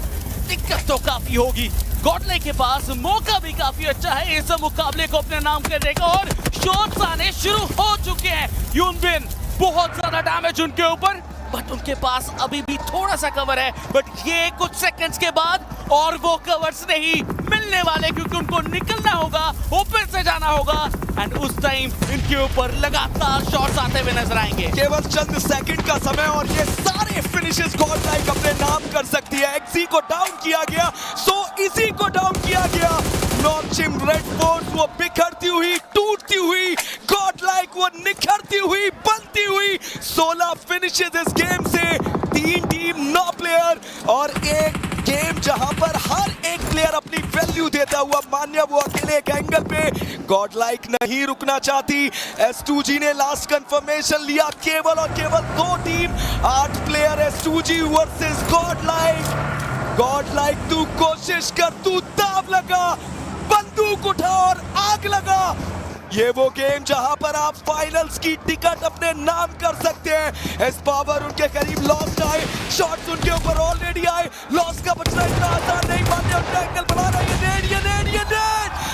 दिक्कत तो काफी होगी। गॉड लाइक के पास मौका भी काफी अच्छा है इस मुकाबले को अपने नाम करने का, और शॉट्स आने शुरू हो चुके हैं। यूनबिन बहुत ज्यादा डैमेज उनके ऊपर, बट उनके पास अभी भी थोड़ा सा कवर है। बट ये कुछ सेकंड्स के बाद और वो कवर्स नहीं मिलने वाले, क्योंकि उनको निकलना होगा, ओपन से जाना होगा। एंड उस टाइम इनके ऊपर लगातार शॉट्स आते हुए नजर आएंगे। केवल चंद सेकंड का समय और ये सारे फिनिशेस गॉड लाइक अपने नाम कर सकती है। एक्सी को डाउन किया गया, सो इसी को डाउन किया गया। नोंगशिम रेड फोर्स वो बिखरती हुई, टूटती हुई, गॉड लाइक वो निखरती हुई, बनती हुई। 16 फिनिशेस इस गेम से, 3 टीम 9 प्लेयर, और एक गेम जहां पर हर एक प्लेयर अपनी वैल्यू देता हुआ। मान्या वो अकेले एक एंगल पे, गॉड लाइक नहीं रुकना चाहती। S2G ने लास्ट कंफर्मेशन लिया, केवल और केवल 2 team 8 player S2G versus God like. God like तू कोशिश कर, तू दाव लगा, बंदूक उठा और आग लगा। ये वो गेम जहां पर आप फाइनल्स की टिकट अपने नाम कर सकते हैं। एस पावर उनके करीब लॉस्ट आए, शॉट्स उनके ऊपर ऑलरेडी आए, लॉस का बचना इतना आसान नहीं मानते, और टैकल बना रहे हैं। ये नेड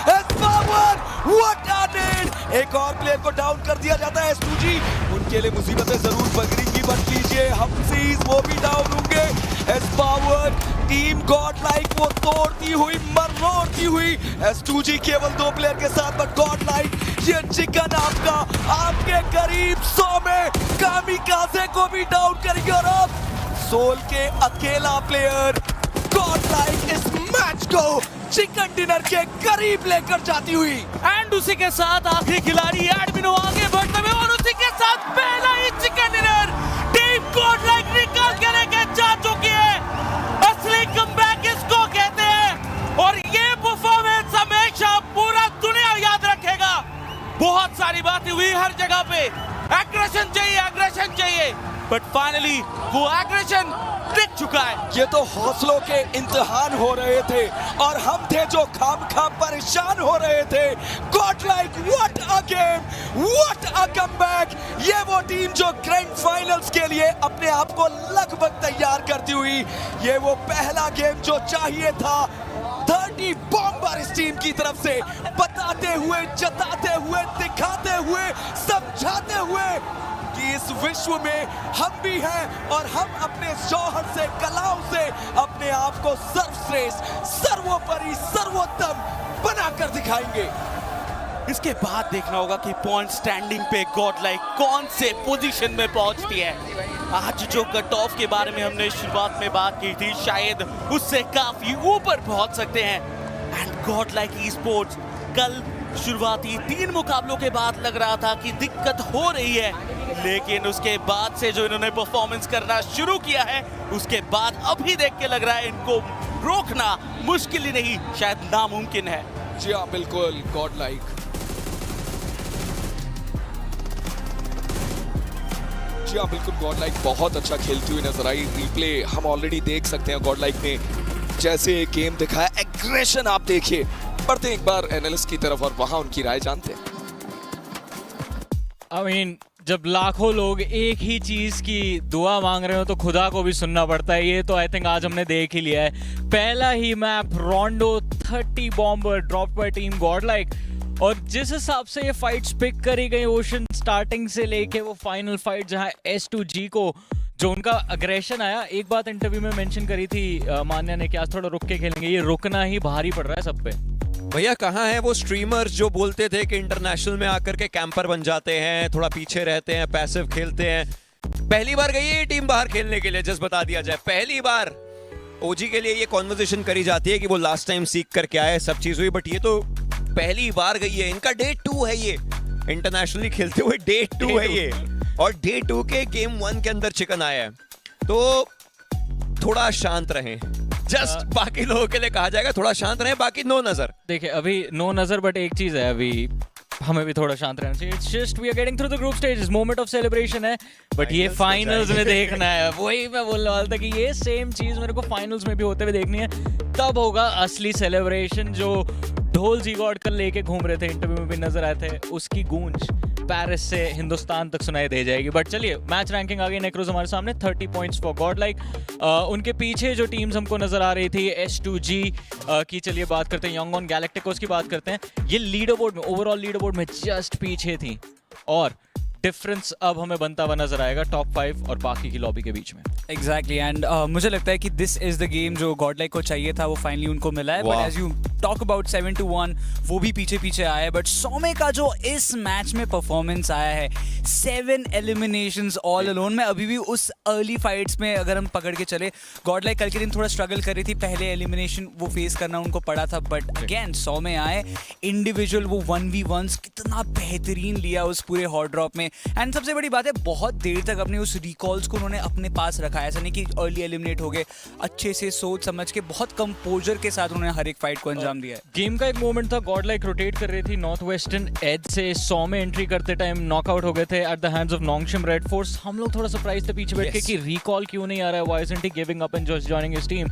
एस पावर, व्हाट अ नेड। एक और प्लेयर को डाउन कर दिया जाता है। S2G उनके लिए मुसीबतें जरूर पकड़ेंगी, बट लीजिए हमसीज वो भी डाउन होंगे। S power team God like वो तोड़ती हुई मरोड़ती हुई। S2G केवल 2 प्लेयर के साथ, बट गॉड लाइक ये चिकन आपके करीब 100 में कामिकाज़े को भी डाउन करेंगे। और अब सोल के अकेला प्लेयर गॉड लाइक इस मैच को चिकन डिनर के करीब लेकर जाती हुई। एंड उसी के साथ आखिरी खिलाड़ी एडमिनो आगे बढ़ते हुए, और उसी के साथ पहला ही chicken dinner team Godlike निकाल के लेके जा चुकी है। असली कमबैक इसको कहते हैं, और ये परफॉर्मेंस हमेशा पूरा दुनिया याद रखेगा। बहुत सारी बातें हुई हर जगह पे, एग्रेशन चाहिए, बट फाइनली वो एग्रेशन दिख चुका है। ये तो हौसलों के इम्तिहान हो रहे थे, और हम थे जो खाम परेशान हो रहे थे। God like what a game, what a comeback. ये वो टीम जो ग्रैंड फाइनल्स के लिए अपने आप को लगभग तैयार करती हुई, ये वो पहला गेम जो चाहिए था। 30 बॉम्बर इस टीम की तरफ से, बताते हुए, जताते हुए, दिखाते हुए, समझाते हुए कि इस विश्व में हम भी हैं, और हम अपने जौहर से, कलाओं से अपने आप को सर्वश्रेष्ठ, सर्वोपरि, सर्वोत्तम बनाकर दिखाएंगे। इसके बाद देखना होगा कि पॉइंट स्टैंडिंग पे गॉड लाइक कौन से पोजीशन में पहुंचती है। आज जो कट ऑफ के बारे में हमने शुरुआत में बात की थी, शायद उससे काफी ऊपर पहुंच सकते हैं। एंड गॉड लाइक ई-स्पोर्ट्स कल शुरुआती 3 मुकाबलों के बाद लग रहा था कि दिक्कत हो रही है, लेकिन उसके बाद से जो इन्होंने परफॉर्मेंस करना शुरू किया है, उसके बाद अभी देख के लग रहा है इनको रोकना मुश्किल ही नहीं, शायद नामुमकिन है। जी हाँ, बिल्कुल गॉड लाइक। जी हाँ, बिल्कुल गॉड लाइक बहुत अच्छा खेलती हुई नजर आई। रिप्ले हम ऑलरेडी देख सकते हैं। गॉड लाइक ने जैसे गेम दिखाया, एग्रेशन आप देखिए। बढ़ते एक बार एनालिस्ट की तरफ और वहां उनकी राय जानते हैं। I mean, जब लाखों लोग एक ही चीज की दुआ मांग रहे हो तो खुदा को भी सुनना पड़ता है। ये तो आई थिंक आज हमने देख ही लिया है। पहला ही map Rondo 30 bomber drop by team Godlike, और जिस हिसाब से ये फाइट्स पिक करी गई ओशन स्टार्टिंग से लेके वो फाइनल फाइट जहां S2G को जो उनका अग्रेशन आया, एक बात इंटरव्यू में मेंशन करी थी मान्या ने कि आज थोड़ा रुक के खेलेंगे, ये रुकना ही भारी पड़ रहा है सब पे। भैया कहाँ है वो स्ट्रीमर्स जो बोलते थे कि इंटरनेशनल में आकर के कैंपर बन जाते हैं, थोड़ा पीछे रहते हैं, पैसिव खेलते हैं। पहली बार गई है ये टीम बाहर खेलने के लिए, जस्ट बता दिया जाए, पहली बार ओजी के लिए ये कॉन्वर्सेशन करी जाती है कि वो लास्ट टाइम सीख करके आए, सब चीज हुई, बट ये तो पहली बार गई है। इनका डे 2 है, ये इंटरनेशनली खेलते हुए डे 2 है ये, और डे 2 के गेम 1 के अंदर चिकन आया है। तो थोड़ा शांत रहें, जस्ट बाकी लोगों के लिए कहा जाएगा थोड़ा शांत रहें, बाकी नो नजर। देखिए अभी नो नजर, बट एक चीज है, अभी हमें भी थोड़ा शांत रहना चाहिए। It's just we are getting through the group stages, moment of celebration है, बट ये फाइनल्स में देखना है। वही मैं बोलने वाला था कि ये सेम चीज मेरे को फाइनल्स में भी होते हुए देखनी है, तब होगा असली सेलिब्रेशन। जो ढोल जीगॉड कल लेके घूम रहे थे, इंटरव्यू में भी नजर आए थे, उसकी गूंज पेरिस से हिंदुस्तान तक सुनाई दे जाएगी। बट चलिए मैच रैंकिंग आ गई नेक्रोज हमारे सामने, 30 पॉइंट्स फॉर गॉड लाइक। उनके पीछे जो टीम्स हमको नजर आ रही थी S2G की, चलिए बात करते हैं यंग ऑन गैलेक्टिकोस की बात करते हैं। ये लीडर बोर्ड में, ओवरऑल लीडर बोर्ड में जस्ट पीछे थी, और डिफरेंस अब हमें बनता हुआ नजर आएगा टॉप 5 और बाकी की लॉबी के बीच में। एग्जैक्टली, एंड मुझे लगता है कि दिस इज द गेम जो गॉड लाइक को चाहिए था, वो फाइनली उनको मिला है। But as you talk about 7-1, वो भी पीछे आया है, बट सौम्य का जो इस मैच में परफॉर्मेंस आया है, 7 एलिमिनेशंस ऑल अलोन में। अभी भी उस अर्ली फाइट्स में अगर हम पकड़ के चले, गॉड लाइक कल के दिन थोड़ा स्ट्रगल कर रही थी, पहले एलिमिनेशन वो फेस करना उनको पड़ा था, बट अगेन सौम्य आए इंडिविजुअल, वो 1v1s कितना बेहतरीन लिया उस पूरे हॉट ड्रॉप में। एंड सबसे बड़ी बात है, बहुत देर तक अपने उस रिकॉल्स को उन्होंने अपने पास रखा है, ऐसा नहीं कि अर्ली एलिमिनेट हो गए, अच्छे से सोच समझ के बहुत कंपोजर के साथ उन्होंने हर एक फाइट को अंजाम दिया है। गेम का एक मोमेंट था, गॉड लाइक रोटेट कर रही थी नॉर्थ वेस्टर्न एज से, 100 में एंट्री करते टाइम नॉकआउट हो गए थे at the hands of Nongshim red force. हम लोग थोड़ा सरप्राइज थे पीछे बैठ के कि रिकॉल क्यों नहीं आ रहा है, why isn't he giving up and just joining his team.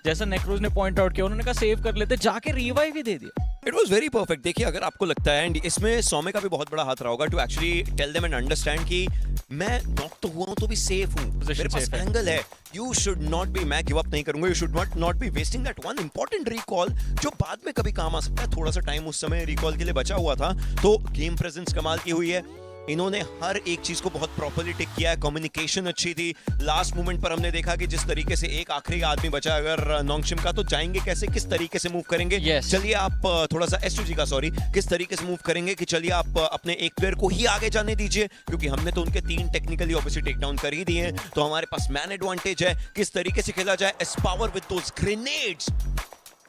जैसा नेक्रोज ने पॉइंट आउट किया, उन्होंने कहा सेव कर लेते, जाके रिवाइव ही दे दिया। It was very perfect. देखिए अगर आपको लगता है एंड इसमें सौम्य का भी बहुत बड़ा हाथ रहा होगा to actually tell them and understand कि मैं नॉक तो हुआ हूं तो भी सेफ हूं, मेरे पास एंगल है. यू शुड नॉट बी, मैं गिव अप नहीं करूंगा. You should not be wasting that one important recall जो बाद में कभी काम आ सकता है. थोड़ा सा टाइम उस समय रिकॉल के लिए बचा हुआ था, तो गेम प्रेजेंस कमाल की हुई है. इन्होंने हर एक चीज को बहुत प्रॉपर्ली टिक किया है. कम्युनिकेशन अच्छी थी. लास्ट मोमेंट पर हमने देखा कि जिस तरीके से एक आखिरी आदमी बचा अगर नोंगशिम का, तो जाएंगे कैसे, किस तरीके से मूव करेंगे. चलिए आप थोड़ा सा S2G का सॉरी किस तरीके से मूव करेंगे कि चलिए आप अपने एक प्लेयर को ही आगे जाने दीजिए, क्योंकि हमने तो उनके 3 टेक्निकली ऑब्वियसली टेक डाउन कर ही दिए हैं, तो हमारे पास मैन एडवांटेज है. किस तरीके से खेला जाए S power with those grenades.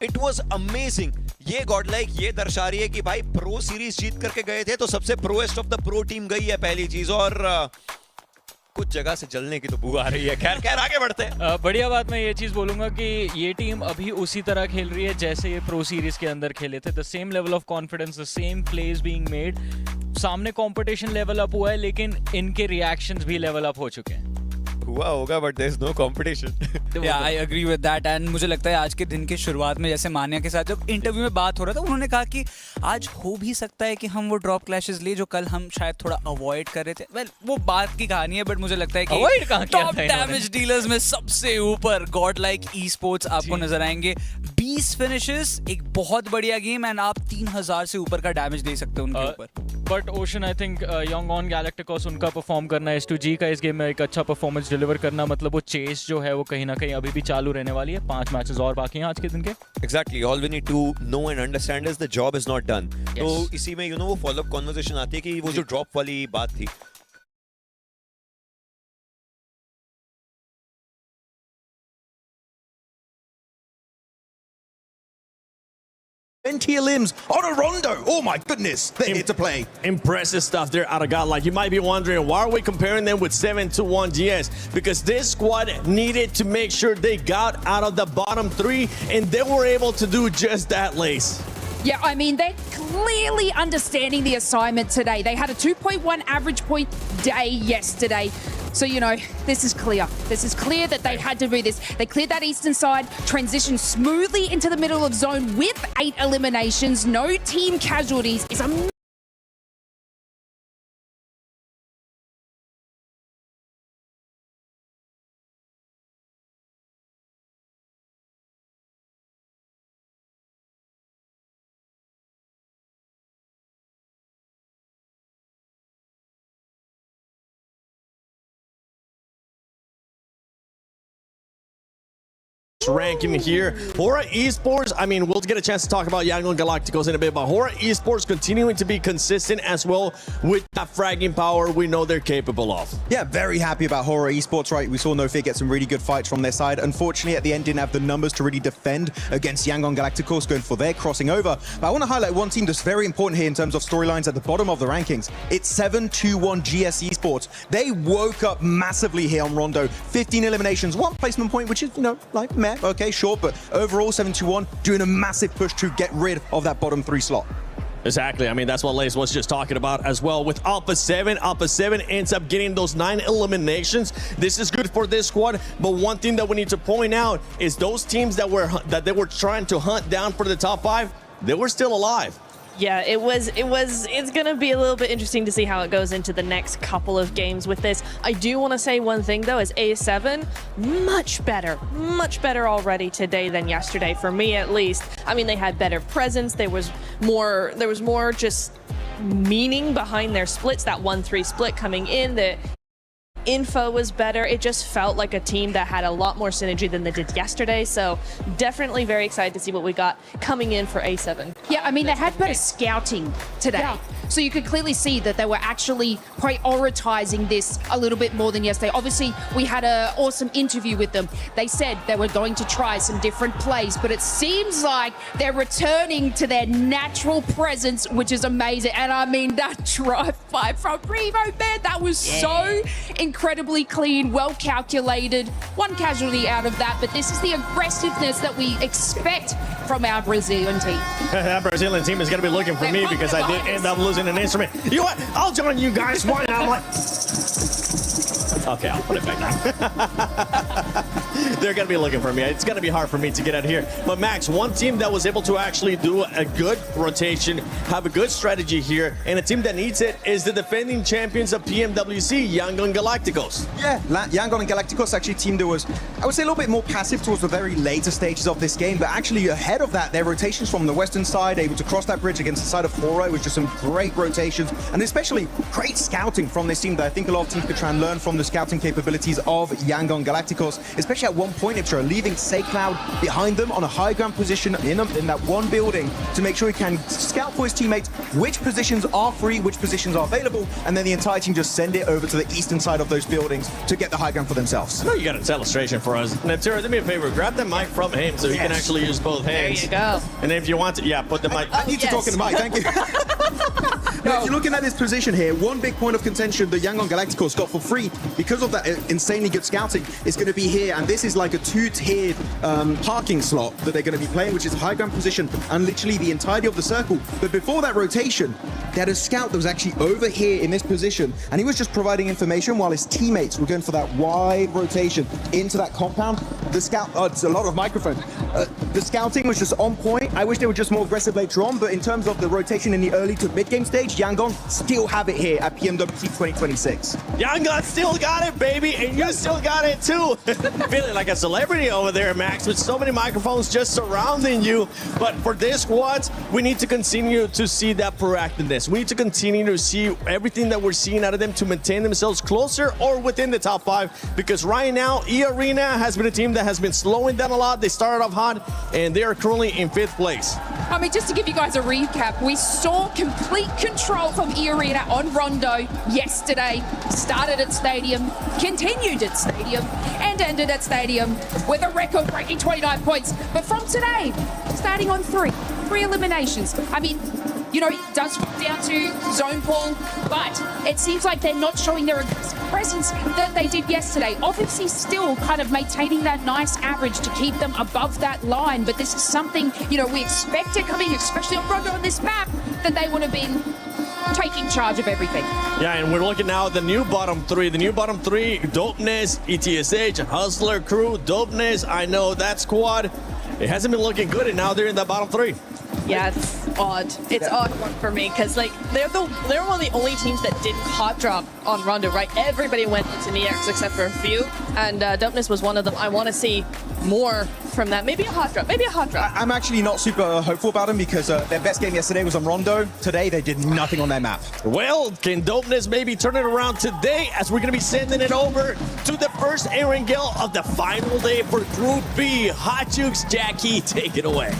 It was amazing. ये गॉडलाइक ये दर्शा रही है कि भाई प्रो सीरीज जीत करके गए थे तो सबसे प्रोएस्ट ऑफ द प्रो टीम गई है पहली चीज. और कुछ जगह से जलने की तो बू आ रही है. खैर आगे बढ़ते हैं. बढ़िया बात मैं ये चीज बोलूंगा कि ये टीम अभी उसी तरह खेल रही है जैसे ये प्रो सीरीज के अंदर खेले थे. The same level of confidence, the same plays being made. सामने कंपटीशन लेवल अप हुआ है लेकिन इनके रिएक्शंस भी लेवल अप हो चुके हैं. हुआ होगा but there is no competition. I agree with that. And मुझे लगता है आज के दिन के शुरुआत में जैसे मान्या के साथ जब इंटरव्यू में बात हो रहा था, उन्होंने कहा कि आज हो भी सकता है कि हम वो ड्रॉप क्लैशेस ले जो कल हम शायद थोड़ा अवॉइड कर रहे थे. वेल वो बात की कहानी है, बट मुझे लगता है कि टॉप डैमेज डीलर्स में सबसे ऊपर गॉड लाइक ई स्पोर्ट्स आपको नजर आएंगे. 20 फिनिशेस, एक बहुत बढ़िया गेम, एंड आप 3000 से ऊपर का डैमेज दे सकते हो उनके ऊपर. But ocean I think young on galacticos उनका परफॉर्म करना, S2G का इस गेम में एक अच्छा परफॉर्मेंस डिलीवर करना, मतलब वो चेस जो है वो कहीं ना कहीं अभी भी चालू रहने वाली है. 5 मैचेस और बाकी हैं आज के दिन के. Exactly. All we need to know and understand is the job is not done. तो इसी में वो फॉलो अप कन्वर्सेशन आती है कि वो जो ड्रॉप वाली बात थी. 20 limbs on a Rondo. Oh my goodness, they're here to play. Impressive stuff there out of God. You might be wondering, why are we comparing them with 7-1 GS? Because this squad needed to make sure they got out of the bottom 3, and they were able to do just that, Lace. Yeah, I mean, they're clearly understanding the assignment today. They had a 2.1 average point day yesterday. So, you know, this is clear. This is clear that they had to do this. They cleared that eastern side, transitioned smoothly into the middle of zone with 8 eliminations, no team casualties. It's a ranking here. Hora Esports, I mean, we'll get a chance to talk about Yangon Galacticos in a bit, but Hora Esports continuing to be consistent as well with that fragging power we know they're capable of. Yeah, very happy about Hora Esports, right? We saw NoFear get some really good fights from their side. Unfortunately, at the end, didn't have the numbers to really defend against Yangon Galacticos going for their crossing over. But I want to highlight one team that's very important here in terms of storylines at the bottom of the rankings. It's 7-2-1 GS Esports. They woke up massively here on Rondo. 15 eliminations, 1 placement point, which is, you know, like meh. Okay, sure, but overall 7-2-1 doing a massive push to get rid of that bottom 3 slot. Exactly. I mean, that's what Lace was just talking about as well with Alpha 7. Alpha 7 ends up getting those 9 eliminations. This is good for this squad, but one thing that we need to point out is those teams that they were trying to hunt down for the top 5, they were still alive. Yeah, it's going to be a little bit interesting to see how it goes into the next couple of games with this. I do want to say one thing though, is A7, much better already today than yesterday, for me at least. I mean, they had better presence, there was more just meaning behind their splits, that 1-3 split coming in, the info was better. It just felt like a team that had a lot more synergy than they did yesterday. So definitely very excited to see what we got coming in for A7. Yeah, I mean, they had better scouting today. Yeah. So you could clearly see that they were actually prioritizing this a little bit more than yesterday. Obviously, we had an awesome interview with them. They said they were going to try some different plays, but it seems like they're returning to their natural presence, which is amazing. And I mean, that drive by from Primo, man, that was so incredibly clean, well calculated. 1 casualty out of that, but this is the aggressiveness that we expect from our Brazilian team. That Brazilian team is going to be looking for me because I did end up losing an instrument. You know what? I'll join you guys. Why not? I'm like, okay, I'll put it back now. they're going to be looking for me. It's going to be hard for me to get out here. But Max, one team that was able to actually do a good rotation, have a good strategy here, and a team that needs it is the defending champions of PMWC, Yangon Galacticos. Yeah, Yangon and Galacticos actually a team that was, I would say, a little bit more passive towards the very later stages of this game, but actually ahead of that, their rotations from the western side, able to cross that bridge against the side of Horo, with just some great rotations, and especially great scouting from this team that I think a lot of teams could try and learn from the scouting capabilities of Yangon Galacticos, especially at one point, Iptra, leaving SayCloud behind them on a high ground position in that one building to make sure he can scout for his teammates which positions are free, which positions are available, and then the entire team just send it over to the eastern side of those buildings to get the high ground for themselves. No, you got a illustration for us. Neptira, do me a favor, grab the mic from him so you can actually use both hands. There you go. And if you want to, yeah, put the mic. I need to talk in the mic, thank you. Now, if you're looking at this position here, one big point of contention that Yangon Galacticos got for free because of that insanely good scouting is going to be here, and this is like a two-tiered parking slot that they're going to be playing, which is a high ground position and literally the entirety of the circle. But before that rotation, they had a scout that was actually over here in this position, and he was just providing information while his teammates were going for that wide rotation into that compound. The scout, it's a lot of microphones. The scouting was just on point. I wish they were just more aggressive later on, but in terms of the rotation in the early to mid-game stage, Yangon still have it here at PMWC 2026. Yangon still got it, baby, and you still got it too. Feeling like a celebrity over there, Max, with so many microphones just surrounding you. But for this squad, we need to continue to see that proactiveness. We need to continue to see everything that we're seeing out of them to maintain themselves closer or within the top 5, because right now, E-Arena has been a team that has been slowing down a lot. They started off hot, and they are currently in 5th place. I mean, just to give you guys a recap, we saw complete control from E-Arena on Rondo yesterday. Started at Stadium, continued at Stadium, and ended at Stadium with a record-breaking 29 points. But from today, starting on 3 eliminations. I mean, you know, it does come down to zone pool, but it seems like they're not showing their presence that they did yesterday. Obviously still kind of maintaining that nice average to keep them above that line, but this is something, you know, we expected coming, especially on Rondo on this map, that they would have been taking charge of everything. Yeah, and we're looking now at the new bottom 3. The new bottom 3, Dopeness, ETSH, Hustler Crew, Dopeness. I know that squad, it hasn't been looking good, and now they're in the bottom 3. Yeah, it's odd. It's odd one for me because like they're one of the only teams that didn't hot drop on Rondo, right? Everybody went into Neax except for a few, and Dopeness was one of them. I want to see more from that. Maybe a hot drop. Maybe a hot drop. I'm actually not super hopeful about them because their best game yesterday was on Rondo. Today they did nothing on their map. Well, can Dopeness maybe turn it around today, as we're going to be sending it over to the first Erangel of the final day for Group B. Hot Jukes, Jackie, take it away.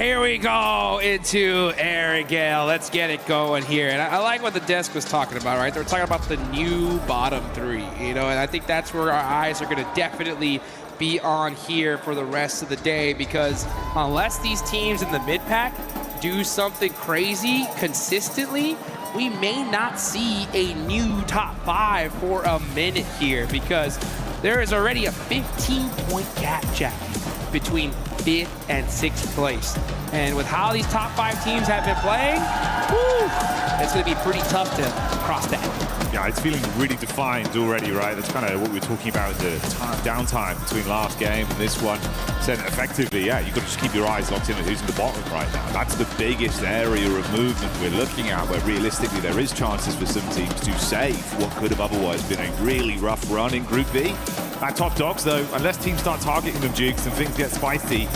Here we go into Erangel. Let's get it going here. And I like what the desk was talking about, right? They're talking about the new bottom 3, you know, and I think that's where our eyes are going to definitely be on here for the rest of the day, because unless these teams in the mid-pack do something crazy consistently, we may not see a new top 5 for a minute here, because there is already a 15-point gap, Jack, between 5th and 6th place. And with how these top 5 teams have been playing, it's going to be pretty tough to cross that. Yeah, it's feeling really defined already, right? That's kind of what we were talking about, the downtime between last game and this one. So effectively, yeah, you've got to just keep your eyes locked in at who's in the bottom right now. That's the biggest area of movement we're looking at, where realistically there is chances for some teams to save what could have otherwise been a really rough run in Group B. Our top dogs, though, unless teams start targeting them, Jukes, and things get spicy,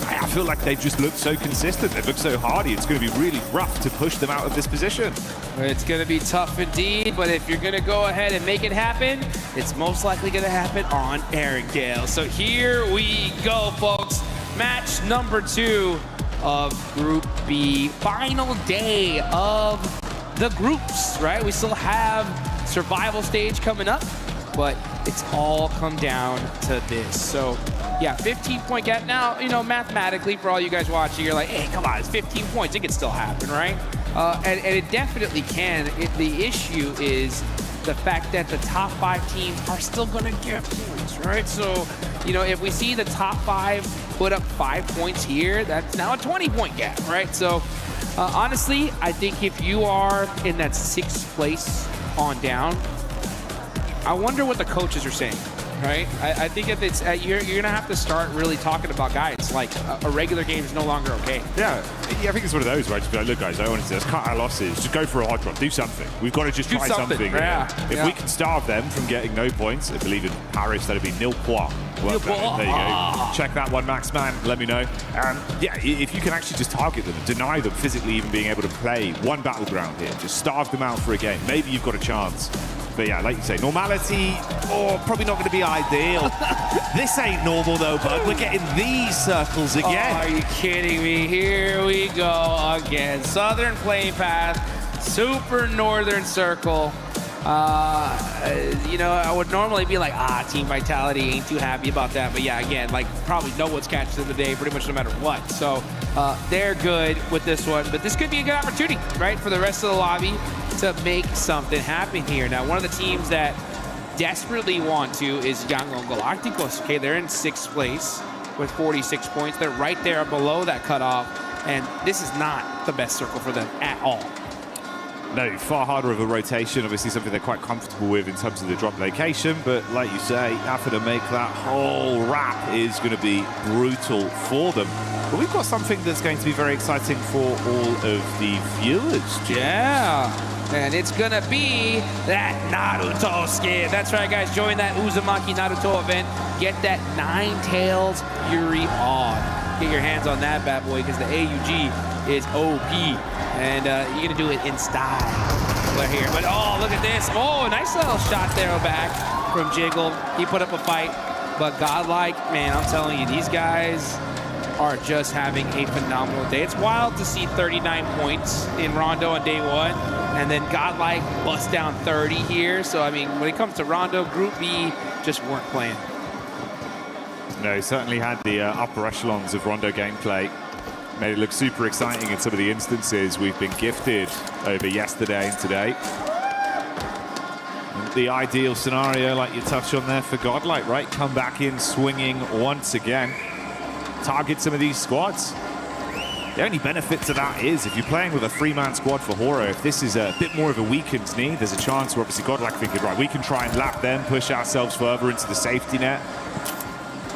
I feel like they've just looked so consistent. They've looked so hardy. It's going to be really rough to push them out of this position. It's going to be tough indeed, but if you're going to go ahead and make it happen, it's most likely going to happen on Erangel. So here we go, folks. Match number 2 of Group B. Final day of the groups, right? We still have survival stage coming up, but it's all come down to this. So yeah, 15-point gap. Now, you know, mathematically, for all you guys watching, you're like, hey, come on, it's 15 points. It can still happen, right? And it definitely can. The issue is the fact that the top 5 teams are still going to get points, right? So, you know, if we see the top 5 put up 5 points here, that's now a 20-point gap, right? So, honestly, I think if you are in that 6th place on down, I wonder what the coaches are saying. right? I think if it's you're gonna have to start really talking about guys like a regular game is no longer okay. Yeah, I think it's one of those, right? Just be like, look, guys, I honestly, let's cut our losses. Just go for a hard drop. Do something. We've got to just try something. Yeah. If we can starve them from getting no points, I believe in Paris that'd be nil points. Well, there you go. Check that one, Max Man. Let me know. Yeah, if you can actually just target them, deny them physically even being able to play one battleground here, just starve them out for a game. Maybe you've got a chance. But yeah, like you say, normality, probably not going to be ideal. This ain't normal though, bud. We're getting these circles again. Oh, are you kidding me? Here we go again. Southern plane path, super northern circle. You know, I would normally be like, Team Vitality, ain't too happy about that. But yeah, again, like probably no one's catching the day pretty much no matter what. So they're good with this one. But this could be a good opportunity, right, for the rest of the lobby to make something happen here. Now, one of the teams that desperately want to is Yangon Galacticos. Okay, they're in 6th place with 46 points. They're right there below that cutoff. And this is not the best circle for them at all. No, far harder of a rotation. Obviously something they're quite comfortable with in terms of the drop location. But like you say, having to make that whole wrap is going to be brutal for them. But we've got something that's going to be very exciting for all of the viewers, James. Yeah. And it's gonna be that Naruto skin. That's right, guys. Join that Uzumaki Naruto event. Get that Ninetales Yuri on. Get your hands on that bad boy because the AUG is OP. And you're gonna do it in style. We're here. But oh, look at this. Oh, nice little shot there back from Jiggle. He put up a fight. But Godlike, man, I'm telling you, these guys are just having a phenomenal day. It's wild to see 39 points in Rondo on day one, and then Godlike bust down 30 here. So, I mean, when it comes to Rondo, Group B just weren't playing. No, he certainly had the upper echelons of Rondo gameplay. Made it look super exciting in some of the instances we've been gifted over yesterday and today. And the ideal scenario, like you touched on there, for Godlike, right? Come back in swinging once again. Target some of these squads. The only benefit to that is if you're playing with a 3-man squad for Horo, if this is a bit more of a weakened knee, there's a chance where obviously Godlike thinking, right, we can try and lap them, push ourselves further into the safety net.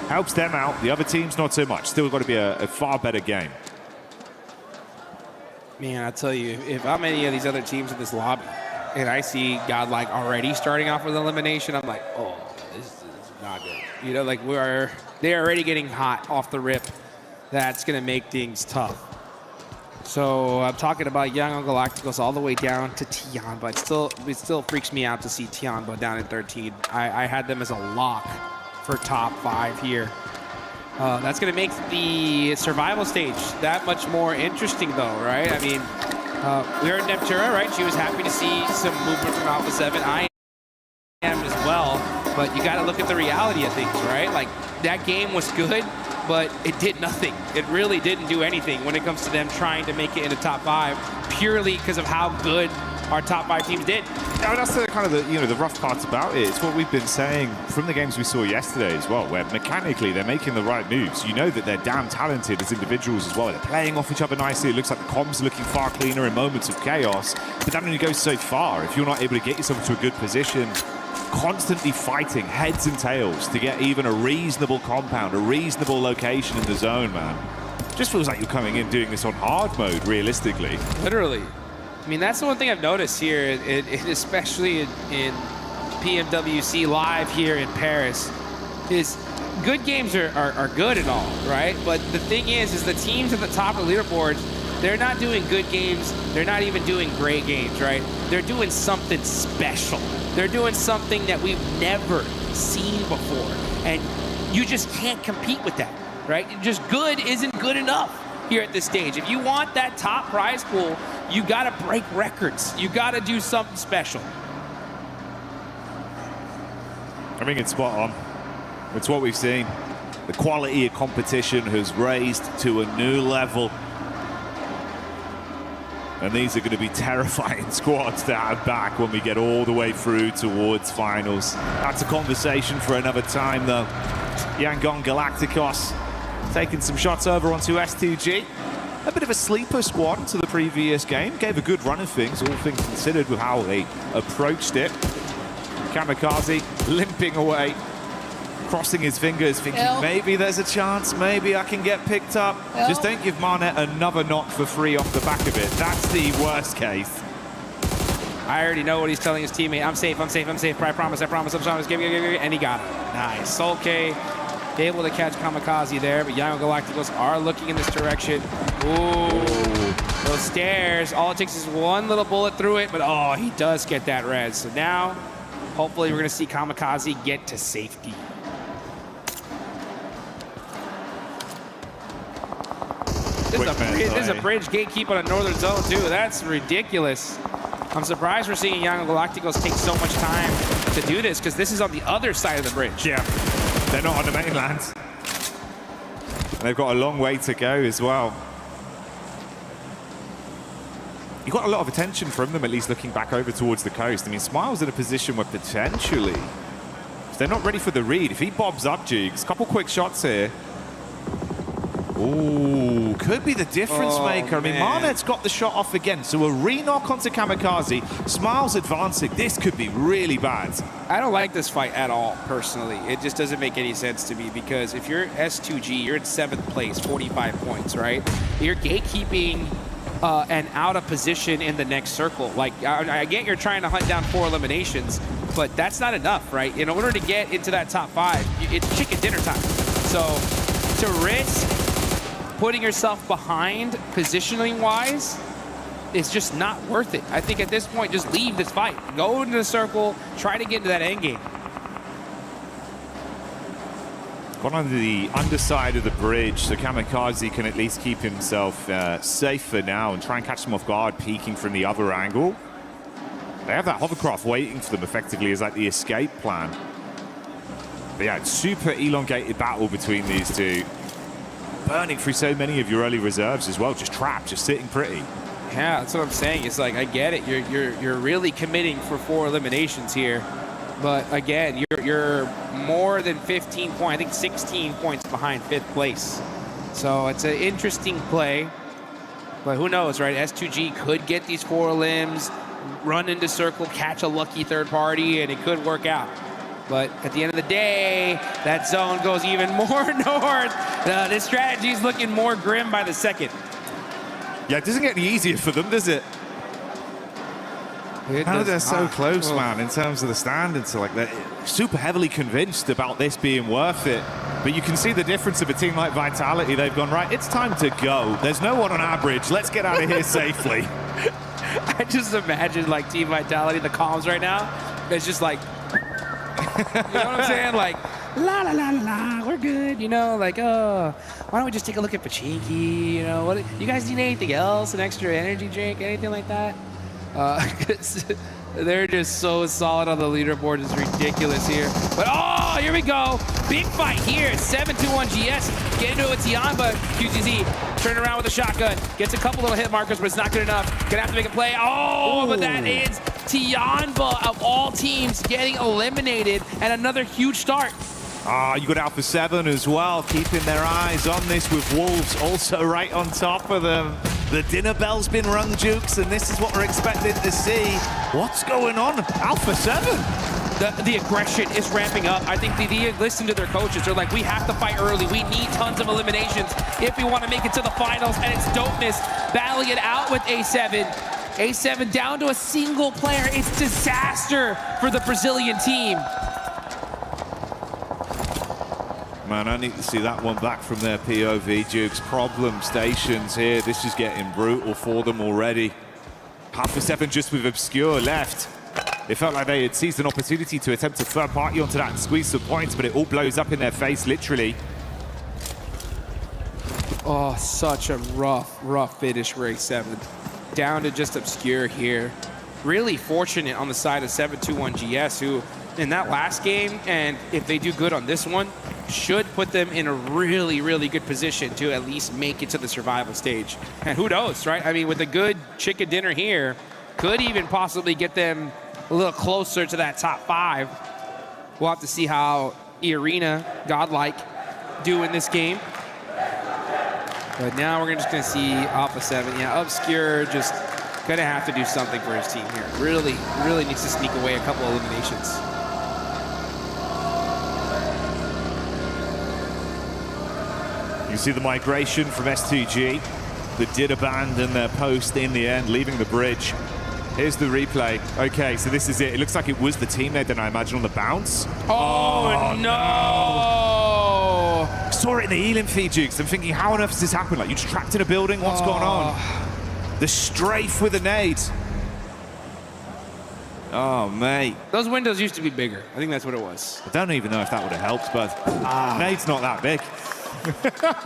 Helps them out. The other teams, not so much. Still got to be a far better game. Man, I tell you, if I'm any of these other teams in this lobby and I see Godlike already starting off with elimination, I'm like, oh, this is not good. You know, like they're already getting hot off the rip. That's going to make things tough. So I'm talking about Yangon Galacticos all the way down to Tianba. It still freaks me out to see Tianba down in 13. I had them as a lock for top 5 here. That's going to make the survival stage that much more interesting, though, right? I mean, we heard Neptura, right? She was happy to see some movement from Alpha 7. I am as well, but you got to look at the reality of things, right? Like, that game was good, but it did nothing. It really didn't do anything when it comes to them trying to make it into top 5, purely because of how good our top 5 teams did. Yeah, that's the kind of the rough part about it. It's what we've been saying from the games we saw yesterday as well, where mechanically they're making the right moves. You know that they're damn talented as individuals as well. They're playing off each other nicely. It looks like the comms are looking far cleaner in moments of chaos, but that only goes so far. If you're not able to get yourself into a good position, constantly fighting heads and tails to get even a reasonable compound, a reasonable location in the zone, man. Just feels like you're coming in doing this on hard mode, realistically. Literally. I mean, that's the one thing I've noticed here, especially in PMWC Live here in Paris, is good games are good and all, right? But the thing is the teams at the top of the leaderboards, they're not doing good games. They're not even doing great games, right? They're doing something special. They're doing something that we've never seen before. And you just can't compete with that, right? Just good isn't good enough here at this stage. If you want that top prize pool, you got to break records. You got to do something special. I think it's spot on. It's what we've seen. The quality of competition has raised to a new level. And these are going to be terrifying squads to have back when we get all the way through towards finals. That's a conversation for another time, though. Yangon Galacticos taking some shots over onto S2G. A bit of a sleeper squad to the previous game. Gave a good run of things, all things considered, with how they approached it. Kamikaze limping away crossing his fingers, thinking maybe there's a chance, maybe I can get picked up. Just don't give Marnet another knock for free off the back of it. That's the worst case. I already know what he's telling his teammate. I'm safe, I'm safe, I'm safe. I promise, I promise, I promise. Give, and he got it. Nice. Okay. Able to catch Kamikaze there, but Young Galacticos are looking in this direction. Ooh. Those stairs. All it takes is one little bullet through it, but oh, he does get that res. So now, hopefully, we're going to see Kamikaze get to safety. This is a bridge gatekeep on a northern zone, too. That's ridiculous. I'm surprised we're seeing Young Galacticos take so much time to do this, because this is on the other side of the bridge. Yeah, they're not on the mainland. And they've got a long way to go as well. You got a lot of attention from them, at least looking back over towards the coast. I mean, Smile's in a position where potentially, if they're not ready for the read, if he bobs up Jigs, couple quick shots here. Ooh, could be the difference maker. I mean, Marnet's got the shot off again, so a re-knock onto Kamikaze. Smile's advancing. This could be really bad. I don't like this fight at all, personally. It just doesn't make any sense to me, because if you're S2G, you're in 7th place, 45 points, right? You're gatekeeping and out of position in the next circle. Like, I get you're trying to hunt down 4 eliminations, but that's not enough, right? In order to get into that top 5, it's chicken dinner time. So to risk putting yourself behind positioning-wise, it's just not worth it. I think at this point, just leave this fight. Go into the circle, try to get into that endgame. Gone on the underside of the bridge, so Kamikaze can at least keep himself safe for now and try and catch them off guard, peeking from the other angle. They have that hovercraft waiting for them effectively as like the escape plan. But yeah, it's super elongated battle between these two. Burning through so many of your early reserves as well, just trapped, just sitting pretty. Yeah, that's what I'm saying. It's like, I get it. You're really committing for 4 eliminations here. But again, you're more than 15 points, I think 16 points behind 5th place. So it's an interesting play. But who knows, right? S2G could get these 4 limbs, run into circle, catch a lucky third party, and it could work out. But at the end of the day, that zone goes even more north. This strategy is looking more grim by the second. Yeah, it doesn't get any easier for them, does it? How they're so close, man, in terms of the standards. So, like, they're super heavily convinced about this being worth it. But you can see the difference of a team like Vitality. They've gone, right, it's time to go. There's no one on our bridge. Let's get out of here safely. I just imagine, like, Team Vitality, the comms right now, it's just like, you know what I'm saying? Like, la la la la la, we're good. You know, like, oh, why don't we just take a look at Pachinki? You know, what? You guys need anything else? An extra energy drink? Anything like that? They're just so solid on the leaderboard. It's ridiculous here. But oh, here we go. Big fight here. 7-2-1 GS. Get into it with Tianba. QGZ turn around with a shotgun. Gets a couple little hit markers, but it's not good enough. Gonna have to make a play. Oh, but that is Tianba of all teams getting eliminated, and another huge start. You got Alpha 7 as well, keeping their eyes on this with Wolves also right on top of them. The dinner bell's been rung, Jukes, and this is what we're expected to see. What's going on? Alpha 7? The aggression is ramping up. I think they listen to their coaches. They're like, we have to fight early. We need tons of eliminations if we want to make it to the finals, and it's Dopeness battling it out with A7. A7 down to a single player. It's disaster for the Brazilian team. Man, I need to see that one back from their POV. Jukes, problem stations here. This is getting brutal for them already. Alpha 7 just with Obscure left. It felt like they had seized an opportunity to attempt to third party onto that and squeeze some points, but it all blows up in their face, literally. Oh, such a rough finish for A7. Down to just Obscure here. Really fortunate on the side of 7-2-1 GS, who in that last game, and if they do good on this one, should put them in a really, really good position to at least make it to the survival stage. And who knows, right? I mean, with a good chicken dinner here, could even possibly get them a little closer to that top 5. We'll have to see how Arena, Godlike, do in this game. But now we're just going to see Alpha 7. Yeah, Obscure just going to have to do something for his team here. Really needs to sneak away a couple of eliminations. You see the migration from S2G that did abandon their post in the end, leaving the bridge. Here's the replay. Okay, so this is it. It looks like it was the teammate then, I imagine, on the bounce. Oh no! Saw it in the Elim feed, Jukes. I'm thinking, how on earth has this happened? Like, you just trapped in a building? What's going on? The strafe with a nade. Oh, mate. Those windows used to be bigger. I think that's what it was. I don't even know if that would have helped, but nade's not that big.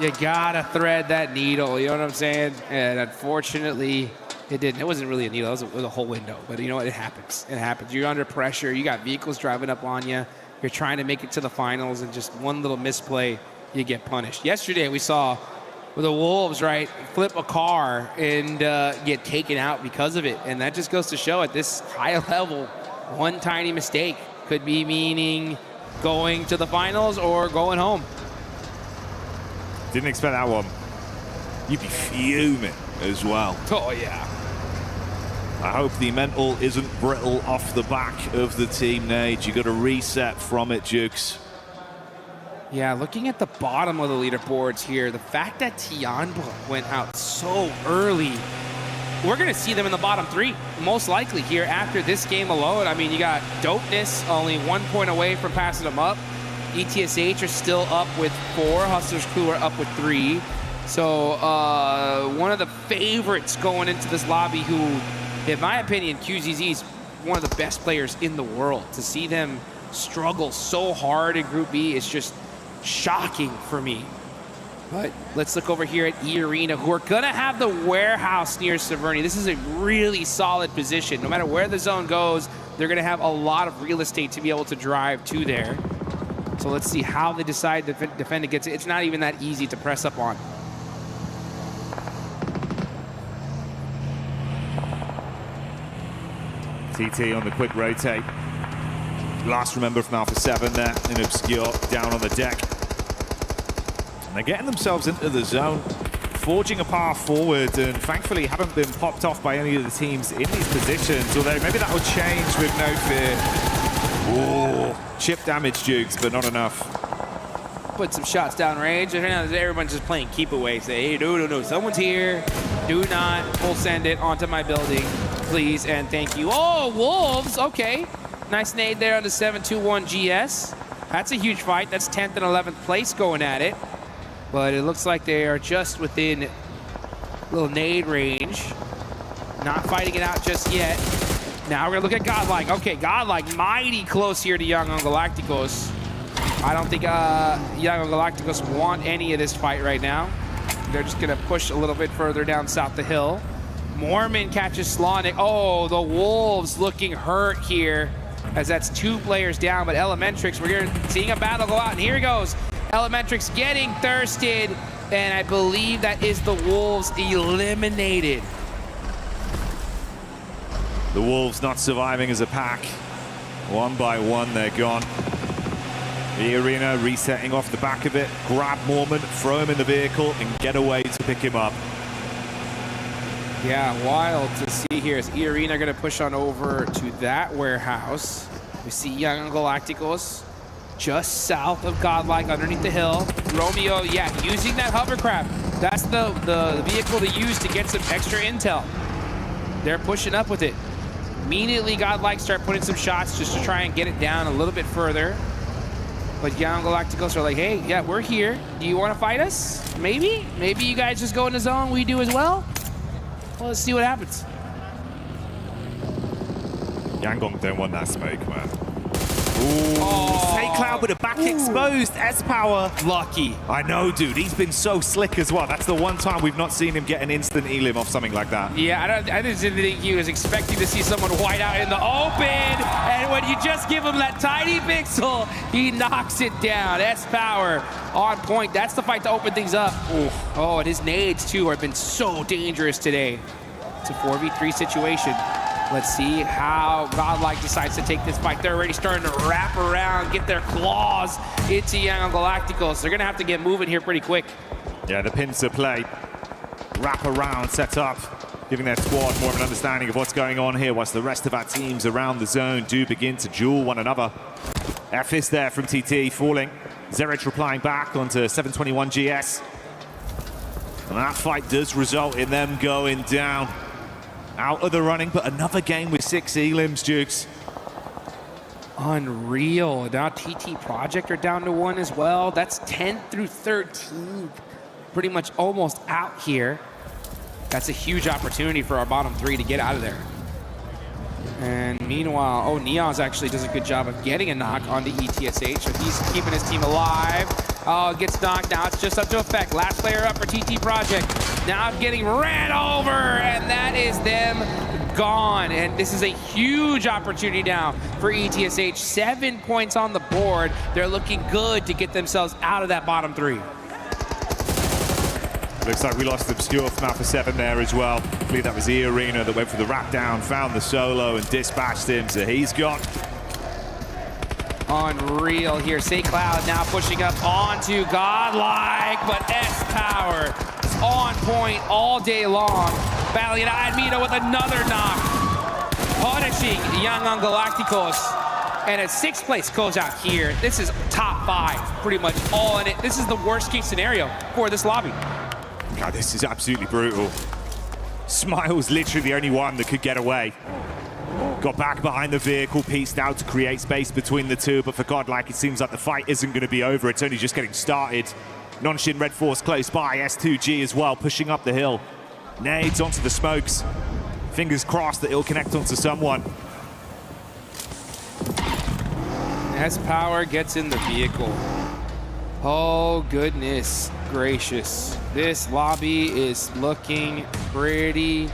You gotta thread that needle, you know what I'm saying? And unfortunately, it didn't. It wasn't really a needle, it was a whole window. But you know what? It happens. It happens. You're under pressure. You got vehicles driving up on you. You're trying to make it to the finals, and just one little misplay, you get punished. Yesterday, we saw the Wolves, right, flip a car and get taken out because of it. And that just goes to show at this high level, one tiny mistake could be meaning going to the finals or going home. Didn't expect that one. You'd be fuming as well. Oh, yeah. I hope the mental isn't brittle off the back of the team nade. You got to reset from it, Jukes. Yeah, looking at the bottom of the leaderboards here, the fact that Tianbo went out so early, we're going to see them in the bottom three, most likely here after this game alone. I mean, you got Dopeness only 1 point away from passing them up. ETSH are still up with 4. Hustlers Crew are up with 3. So one of the favorites going into this lobby who, in my opinion, QZZ is one of the best players in the world. To see them struggle so hard in Group B is just shocking for me. But let's look over here at E Arena, who are going to have the warehouse near Severny. This is a really solid position. No matter where the zone goes, they're going to have a lot of real estate to be able to drive to there. So let's see how they decide to defend against it. It's not even that easy to press up on. TT on the quick rotate. Last remember from Alpha 7 there in Obscure, down on the deck. And they're getting themselves into the zone, forging a path forward, and thankfully haven't been popped off by any of the teams in these positions, although maybe that will change with No Fear. Ooh, chip damage, Jukes, but not enough. Put some shots down range, and now everyone's just playing keep away. Say, hey, no, someone's here. Do not full send it onto my building, please, and thank you. Oh, Wolves, okay. Nice nade there on the 721 GS. That's a huge fight. That's 10th and 11th place going at it. But it looks like they are just within little nade range. Not fighting it out just yet. Now we're gonna look at Godlike. Okay, Godlike mighty close here to Young on Galacticos. I don't think Young on Galacticos want any of this fight right now. They're just gonna push a little bit further down south the hill. Mormon catches Slonic. Oh, the Wolves looking hurt here, as that's 2 players down, but Elementrix, we're seeing a battle go out, and here he goes. Elementrix getting thirsted, and I believe that is the Wolves eliminated. The Wolves not surviving as a pack. 1 by 1, they're gone. The Arena resetting off the back of it. Grab Mormon, throw him in the vehicle, and get away to pick him up. Yeah, wild to see here as E Arena going to push on over to that warehouse. We see Young Galacticos just south of Godlike underneath the hill. Romeo, yeah, using that hovercraft. That's the vehicle to use to get some extra intel. They're pushing up with it. Immediately, Godlike start putting some shots just to try and get it down a little bit further. But Young Galacticos are like, hey, yeah, we're here. Do you want to fight us? Maybe? Maybe you guys just go in the zone. We do as well? Well, let's see what happens. Yangon don't want that smoke, man. Ooh, Say Cloud with a back exposed. S-Power. Lucky. I know, dude. He's been so slick as well. That's the one time we've not seen him get an instant elim off something like that. Yeah, I didn't think he was expecting to see someone white out in the open. And when you just give him that tiny pixel, he knocks it down. S-Power on point. That's the fight to open things up. Ooh. Oh, and his nades, too, have been so dangerous today. It's a 4v3 situation. Let's see how Godlike decides to take this fight. They're already starting to wrap around, get their claws into Young Galacticos. They're going to have to get moving here pretty quick. Yeah, the pincer play. Wrap around, set up, giving their squad more of an understanding of what's going on here, whilst the rest of our teams around the zone do begin to duel one another. F is there from TT, falling. Zerich replying back onto 721 GS. And that fight does result in them going down. Out of the running, but another game with 6 elims, Jukes. Unreal. Now TT Project are down to 1 as well. That's 10th through 13th. Pretty much almost out here. That's a huge opportunity for our bottom 3 to get out of there. And meanwhile, Neons actually does a good job of getting a knock on the ETSH. So he's keeping his team alive. Oh, gets knocked. Now it's just up to effect. Last player up for TT Project. Now getting ran over, and that is them gone. And this is a huge opportunity now for ETSH. 7 points on the board. They're looking good to get themselves out of that bottom 3. Looks like we lost Obscure from Alpha 7 there as well. I believe that was E-Arena that went for the wrap down, found the solo and dispatched him, so he's gone. Unreal here. St. Cloud now pushing up onto Godlike, but S-Power is on point all day long. Battling Admino with another knock. Punishing Young on Galacticos. And at 6th place goes out here. This is top 5, pretty much all in it. This is the worst case scenario for this lobby. God, this is absolutely brutal. Smile's literally the only one that could get away. Got back behind the vehicle, pieced out to create space between the two, but for Godlike, it seems like the fight isn't going to be over. It's only just getting started. Nonshin Red Force close by, S2G as well, pushing up the hill. Nades onto the smokes. Fingers crossed that it'll connect onto someone. S-Power gets in the vehicle. Oh, goodness gracious. This lobby is looking pretty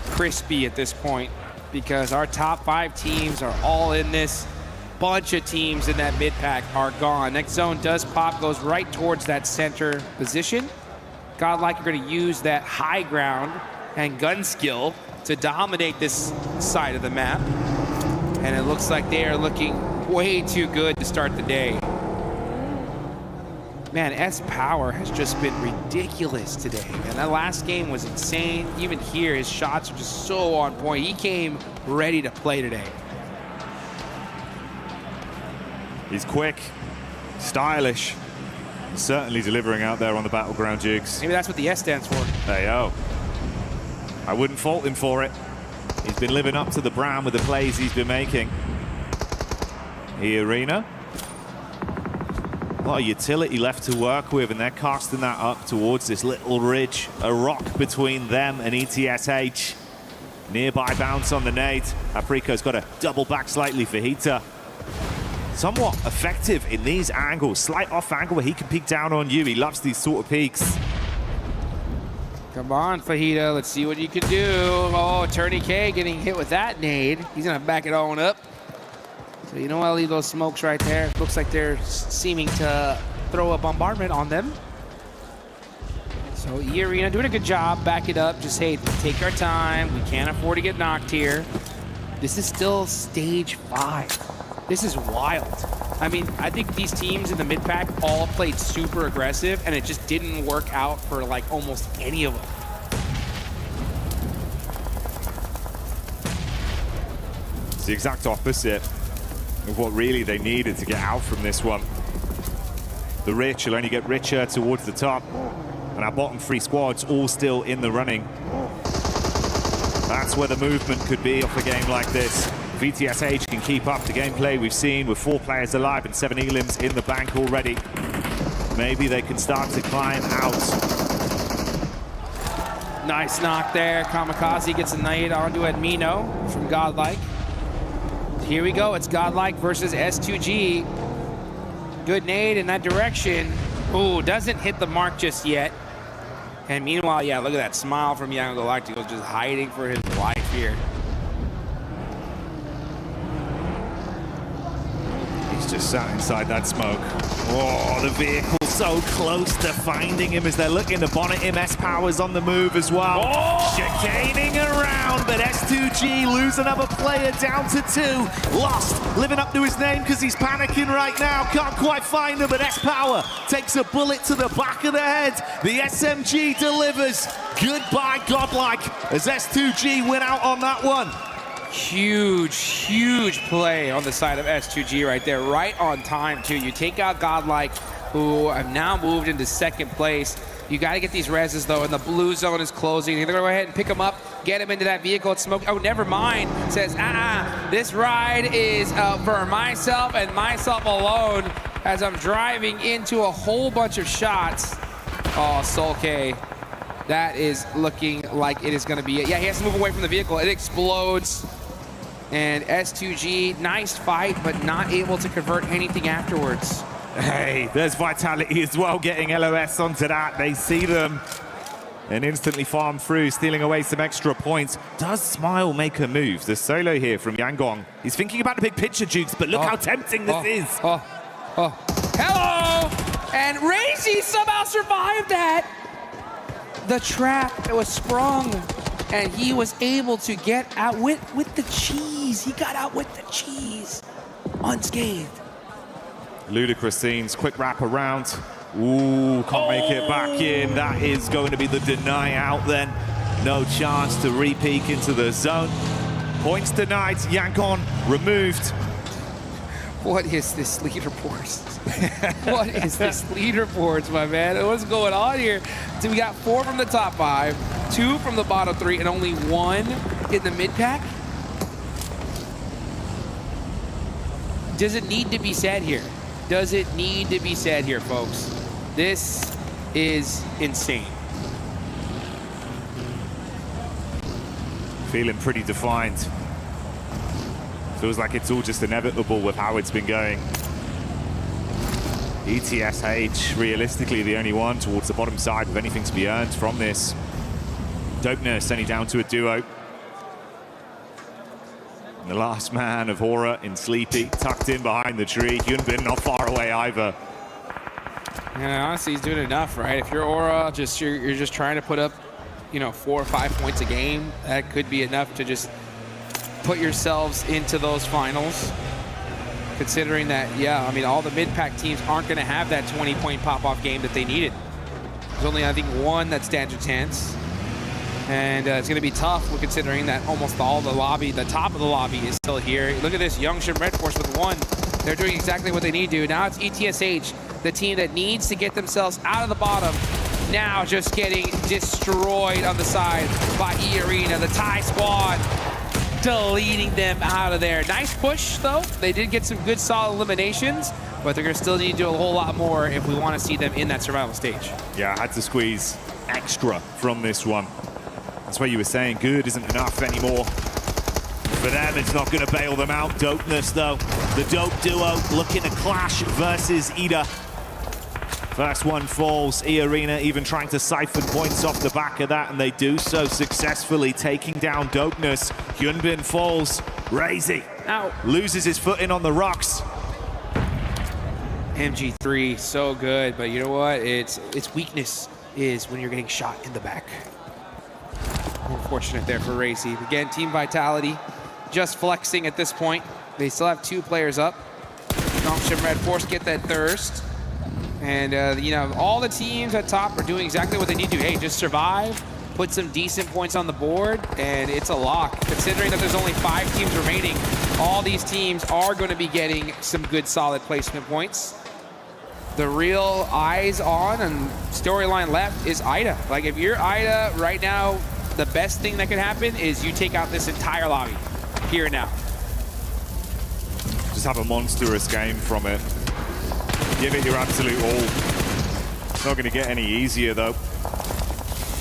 crispy at this point because our top 5 teams are all in this. Bunch of teams in that mid-pack are gone. Next zone does pop, goes right towards that center position. Godlike are going to use that high ground and gun skill to dominate this side of the map. And it looks like they are looking way too good to start the day. Man, S-Power has just been ridiculous today. And that last game was insane. Even here, his shots are just so on point. He came ready to play today. He's quick, stylish, certainly delivering out there on the battleground, Jigs. Maybe that's what the S stands for. Hey, yo. I wouldn't fault him for it. He's been living up to the brand with the plays he's been making. E-Arena. A lot of utility left to work with, and they're casting that up towards this little ridge. A rock between them and ETSH. Nearby bounce on the nade. Apriko's got to double back slightly for Hita. Somewhat effective in these angles. Slight off angle where he can peek down on you. He loves these sort of peaks. Come on, Fajita. Let's see what you can do. Oh, Turney K getting hit with that nade. He's going to back it on up. So you know, I'll leave those smokes right there. Looks like they're seeming to throw a bombardment on them. So E-Arena doing a good job. Back it up. Just, hey, take our time. We can't afford to get knocked here. This is still stage 5. This is wild. I mean, I think these teams in the mid-pack all played super aggressive, and it just didn't work out for, like, almost any of them. It's the exact opposite of what really they needed to get out from this one. The rich will only get richer towards the top, and our bottom 3 squads all still in the running. That's where the movement could be off a game like this. VTSH can keep up the gameplay we've seen with 4 players alive and 7 elims in the bank already. Maybe they can start to climb out. Nice knock there. Kamikaze gets a nade onto Admino from Godlike. Here we go. It's Godlike versus S2G. Good nade in that direction. Ooh, doesn't hit the mark just yet. And meanwhile, yeah, look at that smile from Young Galacticos, just hiding for his life here. He's just sat inside that smoke. Oh, the vehicle so close to finding him as they're looking to bonnet him. S-Power's on the move as well. Oh! Chicaning around, but S2G lose another player down to 2. Lost, living up to his name because he's panicking right now. Can't quite find him, but S-Power takes a bullet to the back of the head. The SMG delivers. Goodbye, Godlike, as S2G win out on that one. Huge, huge play on the side of S2G right there. Right on time, too. You take out Godlike, who have now moved into 2nd place. You got to get these reses, though, and the blue zone is closing. They're going to go ahead and pick him up, get him into that vehicle. It's smoke. Oh, never mind. Says, this ride is for myself and myself alone as I'm driving into a whole bunch of shots. Oh, Solke. That is looking like it is going to be it. Yeah, he has to move away from the vehicle. It explodes. And S2G, nice fight, but not able to convert anything afterwards. Hey, there's Vitality as well, getting LOS onto that. They see them and instantly farm through, stealing away some extra points. Does Smile make a move? The solo here from Yangon. He's thinking about the big picture, Jukes, but look how tempting this is. Hello! And Razy somehow survived that. The trap that was sprung, and he was able to get out with the cheese. He got out with the cheese, unscathed. Ludicrous scenes, quick wrap around. Ooh, can't make it back in. That is going to be the deny out then. No chance to re-peek into the zone. Points denied, Yangon removed. What is this leaderboard? What is this leaderboards, my man? What's going on here? So we got 4 from the top 5, 2 from the bottom 3, and only 1 in the mid-pack? Does it need to be said here? Does it need to be said here, folks? This is insane. Feeling pretty defined. Feels like it's all just inevitable with how it's been going. ETSH, realistically, the only one towards the bottom side with anything to be earned from this. Dopeness only down to a duo. The last man of Aura in Sleepy, tucked in behind the tree. Hyunbin not far away either. Yeah, honestly, he's doing enough, right? If you're Aura, you're just trying to put up, 4 or 5 points a game, that could be enough to just put yourselves into those finals. Considering that, yeah, I mean, all the mid-pack teams aren't going to have that 20-point pop-off game that they needed. There's only, I think, 1 that stands a chance. And it's going to be tough, considering that almost all the lobby, the top of the lobby is still here. Look at this, Youngshim Red Force with 1. They're doing exactly what they need to. Now it's ETSH, the team that needs to get themselves out of the bottom. Now just getting destroyed on the side by E-Arena, the Thai squad, deleting them out of there. Nice push, though. They did get some good, solid eliminations, but they're going to still need to do a whole lot more if we want to see them in that survival stage. Yeah, I had to squeeze extra from this one. That's what you were saying, good isn't enough anymore. For them, it's not going to bail them out. Dopeness, though. The Dope duo looking to clash versus Ida. First one falls. E-Arena even trying to siphon points off the back of that, and they do so successfully, taking down Dopeness. Hyunbin falls. Razy loses his footing on the rocks. MG3, so good, but you know what? Its weakness is when you're getting shot in the back. Unfortunate there for Racy. Again, Team Vitality just flexing at this point. They still have 2 players up. Youngshim Red Force get that thirst. And, all the teams at top are doing exactly what they need to do. Hey, just survive, put some decent points on the board, and it's a lock. Considering that there's only 5 teams remaining, all these teams are going to be getting some good, solid placement points. The real eyes on and storyline left is Ida. Like, if you're Ida right now, the best thing that could happen is you take out this entire lobby here and now. Just have a monstrous game from it. Give it your absolute all. It's not going to get any easier, though.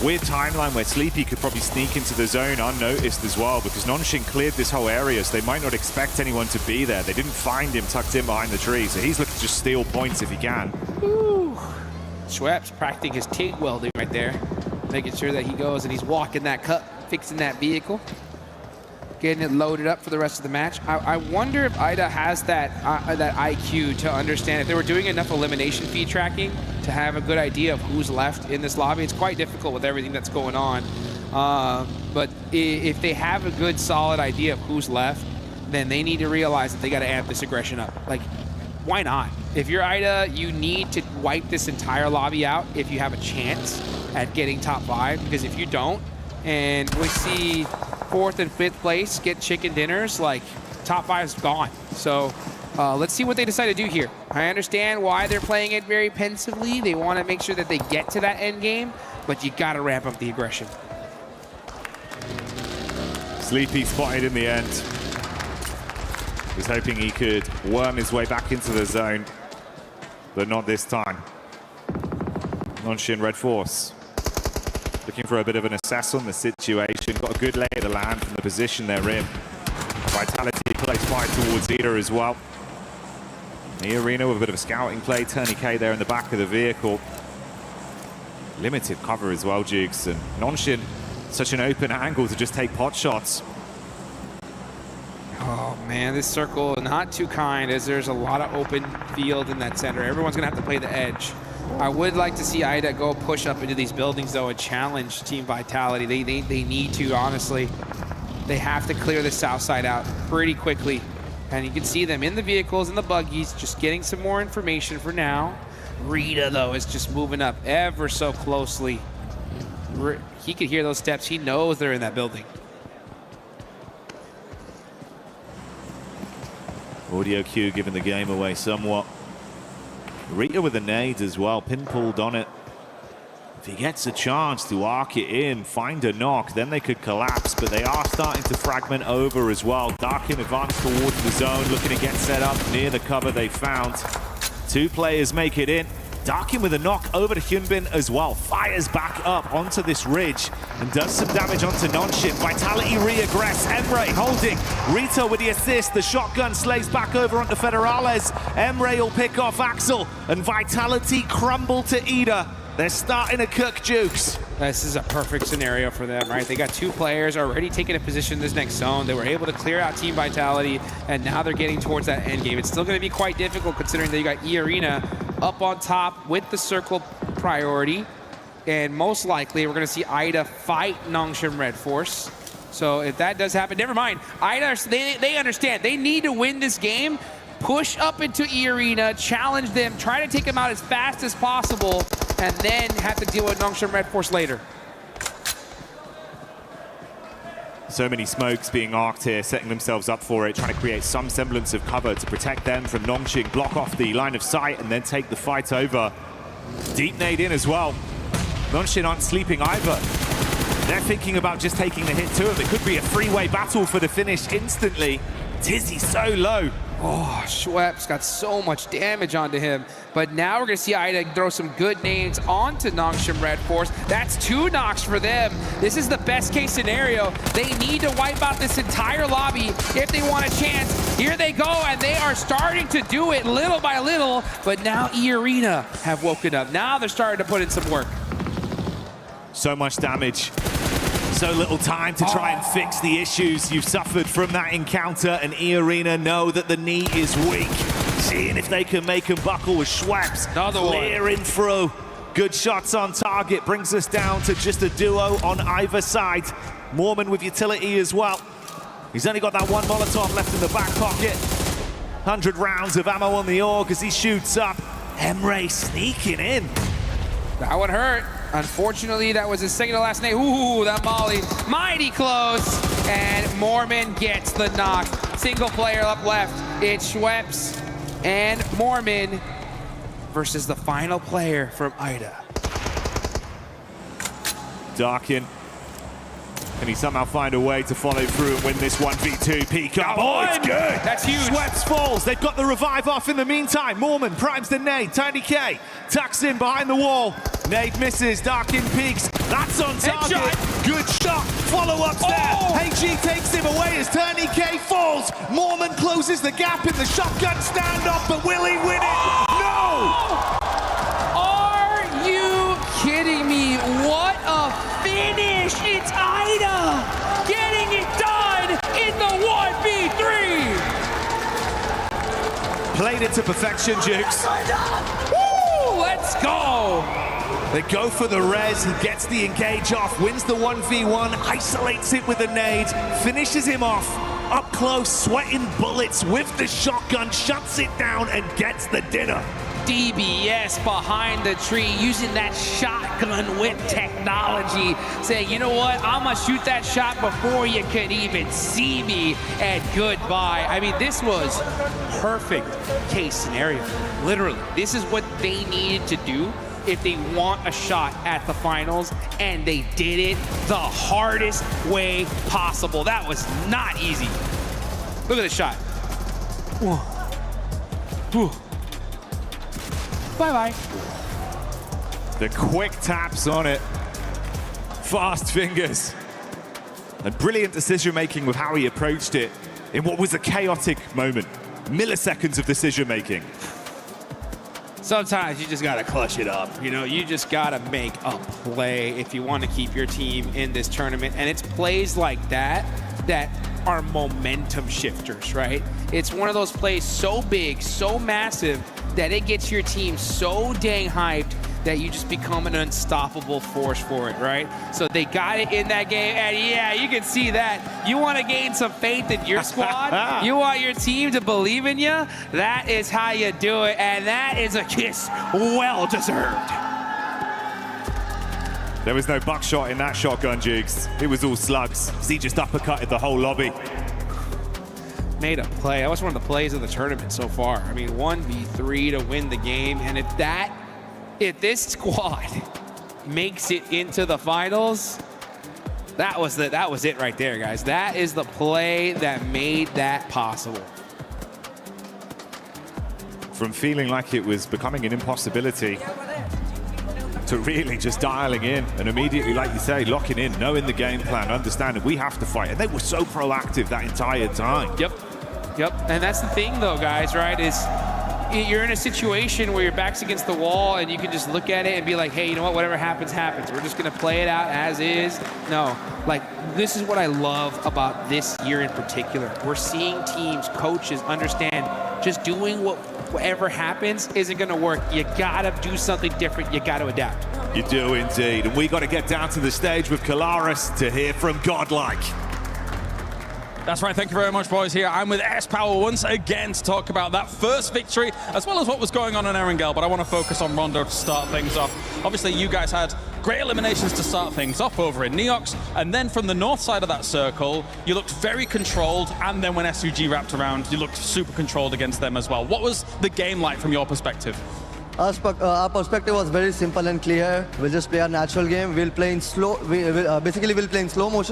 Weird timeline where Sleepy could probably sneak into the zone unnoticed as well, because Nonshin cleared this whole area, so they might not expect anyone to be there. They didn't find him tucked in behind the tree, so he's looking to just steal points if he can. Schweppes practicing his TIG welding right there, making sure that he goes and he's walking that cup, fixing that vehicle, getting it loaded up for the rest of the match. I wonder if Ida has that IQ to understand if they were doing enough elimination feed tracking to have a good idea of who's left in this lobby. It's quite difficult with everything that's going on. But if they have a good, solid idea of who's left, then they need to realize that they got to amp this aggression up. Like, why not? If you're Ida, you need to wipe this entire lobby out if you have a chance at getting top 5, because if you don't, and we see 4th and 5th place get chicken dinners, like, top 5's gone. So Let's see what they decide to do here. I understand why they're playing it very pensively. They want to make sure that they get to that end game, but you got to ramp up the aggression. Sleepy spotted in the end. He's hoping he could worm his way back into the zone, but not this time. Nonshin Red Force looking for a bit of an assess on the situation. Got a good lay of the land from the position they're in. Vitality plays fire towards Ida as well. The arena with a bit of a scouting play. Tourniquet there in the back of the vehicle. Limited cover as well, Jukes. And Nonshin, such an open angle to just take pot shots. Oh man, this circle not too kind as there's a lot of open field in that center. Everyone's gonna have to play the edge. I would like to see Ida go push up into these buildings though and challenge Team Vitality. They need to, honestly. They have to clear the south side out pretty quickly. And you can see them in the vehicles, in the buggies, just getting some more information for now. Rita though is just moving up ever so closely. He could hear those steps. He knows they're in that building. Audio cue giving the game away somewhat. Rita with the nades as well, pinpooled on it. If he gets a chance to arc it in, find a knock, then they could collapse, but they are starting to fragment over as well. Darkin advance towards the zone, looking to get set up near the cover they found. Two players make it in. Darkin with a knock over to Hyunbin as well. Fires back up onto this ridge and does some damage onto Nonshin. Vitality re-aggress. Emre holding. Rita with the assist. The shotgun slays back over onto Federales. Emre will pick off Axel and Vitality crumble to Ida. They're starting to cook, Jukes. This is a perfect scenario for them, right? They got two players already taking a position in this next zone. They were able to clear out Team Vitality, and now they're getting towards that end game. It's still going to be quite difficult considering that you got E-Arena up on top with the circle priority. And most likely, we're going to see Ida fight Nongshim Red Force. So if that does happen, never mind. Ida, they understand. They need to win this game. Push up into E-Arena, challenge them, try to take them out as fast as possible, and then have to deal with Nongshim Red Force later. So many smokes being arced here, setting themselves up for it, trying to create some semblance of cover to protect them from Nongshim, block off the line of sight, and then take the fight over. Deep nade in as well. Nongshim aren't sleeping either. They're thinking about just taking the hit to him. It could be a three-way battle for the finish instantly. Tizzy so low. Oh, Schweppes got so much damage onto him. But now we're going to see Ida throw some good nades onto Nongshim Red Force. That's 2 knocks for them. This is the best case scenario. They need to wipe out this entire lobby if they want a chance. Here they go, and they are starting to do it little by little. But now E-Arena have woken up. Now they're starting to put in some work. So much damage. So little time to try and fix the issues you've suffered from that encounter, and E-Arena know that the knee is weak. Seeing if they can make him buckle with Schweppes. Clearing through. Good shots on target. Brings us down to just a duo on either side. Mormon with utility as well. He's only got that one Molotov left in the back pocket. 100 rounds of ammo on the org as he shoots up. Emre sneaking in. That one hurt. Unfortunately, that was his second to last name. Ooh, that molly. Mighty close. And Mormon gets the knock. Single player up left. It's Schweppes and Mormon versus the final player from Ida. Darkin. Can he somehow find a way to follow through and win this 1v2 peek up? Oh, it's good! That's huge. Schweppes falls. They've got the revive off in the meantime. Mormon primes the nade. Tiny K tucks in behind the wall. Nade misses. Darkin peeks. That's on target. Headshot. Good shot. Follow-ups there. HG takes him away as Tiny K falls. Mormon closes the gap in the shotgun standoff, but will he win it? No! Are you kidding me? What a finish! It's Ida getting it done in the 1v3. Played it to perfection, Jukes. Woo! Let's go. They go for the res, he gets the engage off, wins the 1v1, isolates it with a nade, finishes him off, up close, sweating bullets with the shotgun, shuts it down and gets the dinner. DBS behind the tree, using that shotgun whip technology, saying, you know what, I'm gonna shoot that shot before you could even see me, and goodbye. I mean, this was perfect case scenario. Literally, this is what they needed to do if they want a shot at the finals, and they did it the hardest way possible. That was not easy. Look at the shot. Bye-bye. The quick taps on it. Fast fingers. And brilliant decision-making with how he approached it in what was a chaotic moment. Milliseconds of decision-making. Sometimes you just gotta clutch it up. You know, you just gotta make a play if you want to keep your team in this tournament. And it's plays like that that are momentum shifters, right? It's one of those plays so big, so massive, that it gets your team so dang hyped that you just become an unstoppable force for it, right? So they got it in that game, and yeah, you can see that. You want to gain some faith in your squad? You want your team to believe in you? That is how you do it, and that is a kiss well-deserved. There was no buckshot in that shotgun, Jigs. It was all slugs. He just uppercutted the whole lobby. Made a play. That was one of the plays of the tournament so far. I mean, 1v3 to win the game, and if this squad makes it into the finals, that was it right there, guys. That is the play that made that possible. From feeling like it was becoming an impossibility to really just dialing in and immediately, like you say, locking in, knowing the game plan, understanding we have to fight. And they were so proactive that entire time. Yep. And that's the thing, though, guys, right, is you're in a situation where your back's against the wall and you can just look at it and be like, hey, you know what, whatever happens, happens. We're just going to play it out as is. No, like, this is what I love about this year in particular. We're seeing teams, coaches understand just doing whatever happens isn't going to work. You got to do something different. You got to adapt. You do indeed. And we got to get down to the stage with Kalaris to hear from Godlike. That's right, thank you very much, boys. Here I'm with S-Power once again to talk about that first victory, as well as what was going on in Erangel, but I want to focus on Rondo to start things off. Obviously, you guys had great eliminations to start things off over in Neox, and then from the north side of that circle, you looked very controlled, and then when SUG wrapped around, you looked super controlled against them as well. What was the game like from your perspective? Our perspective was very simple and clear. We'll just play our natural game. We'll play in slow. Basically, we'll play in slow motion.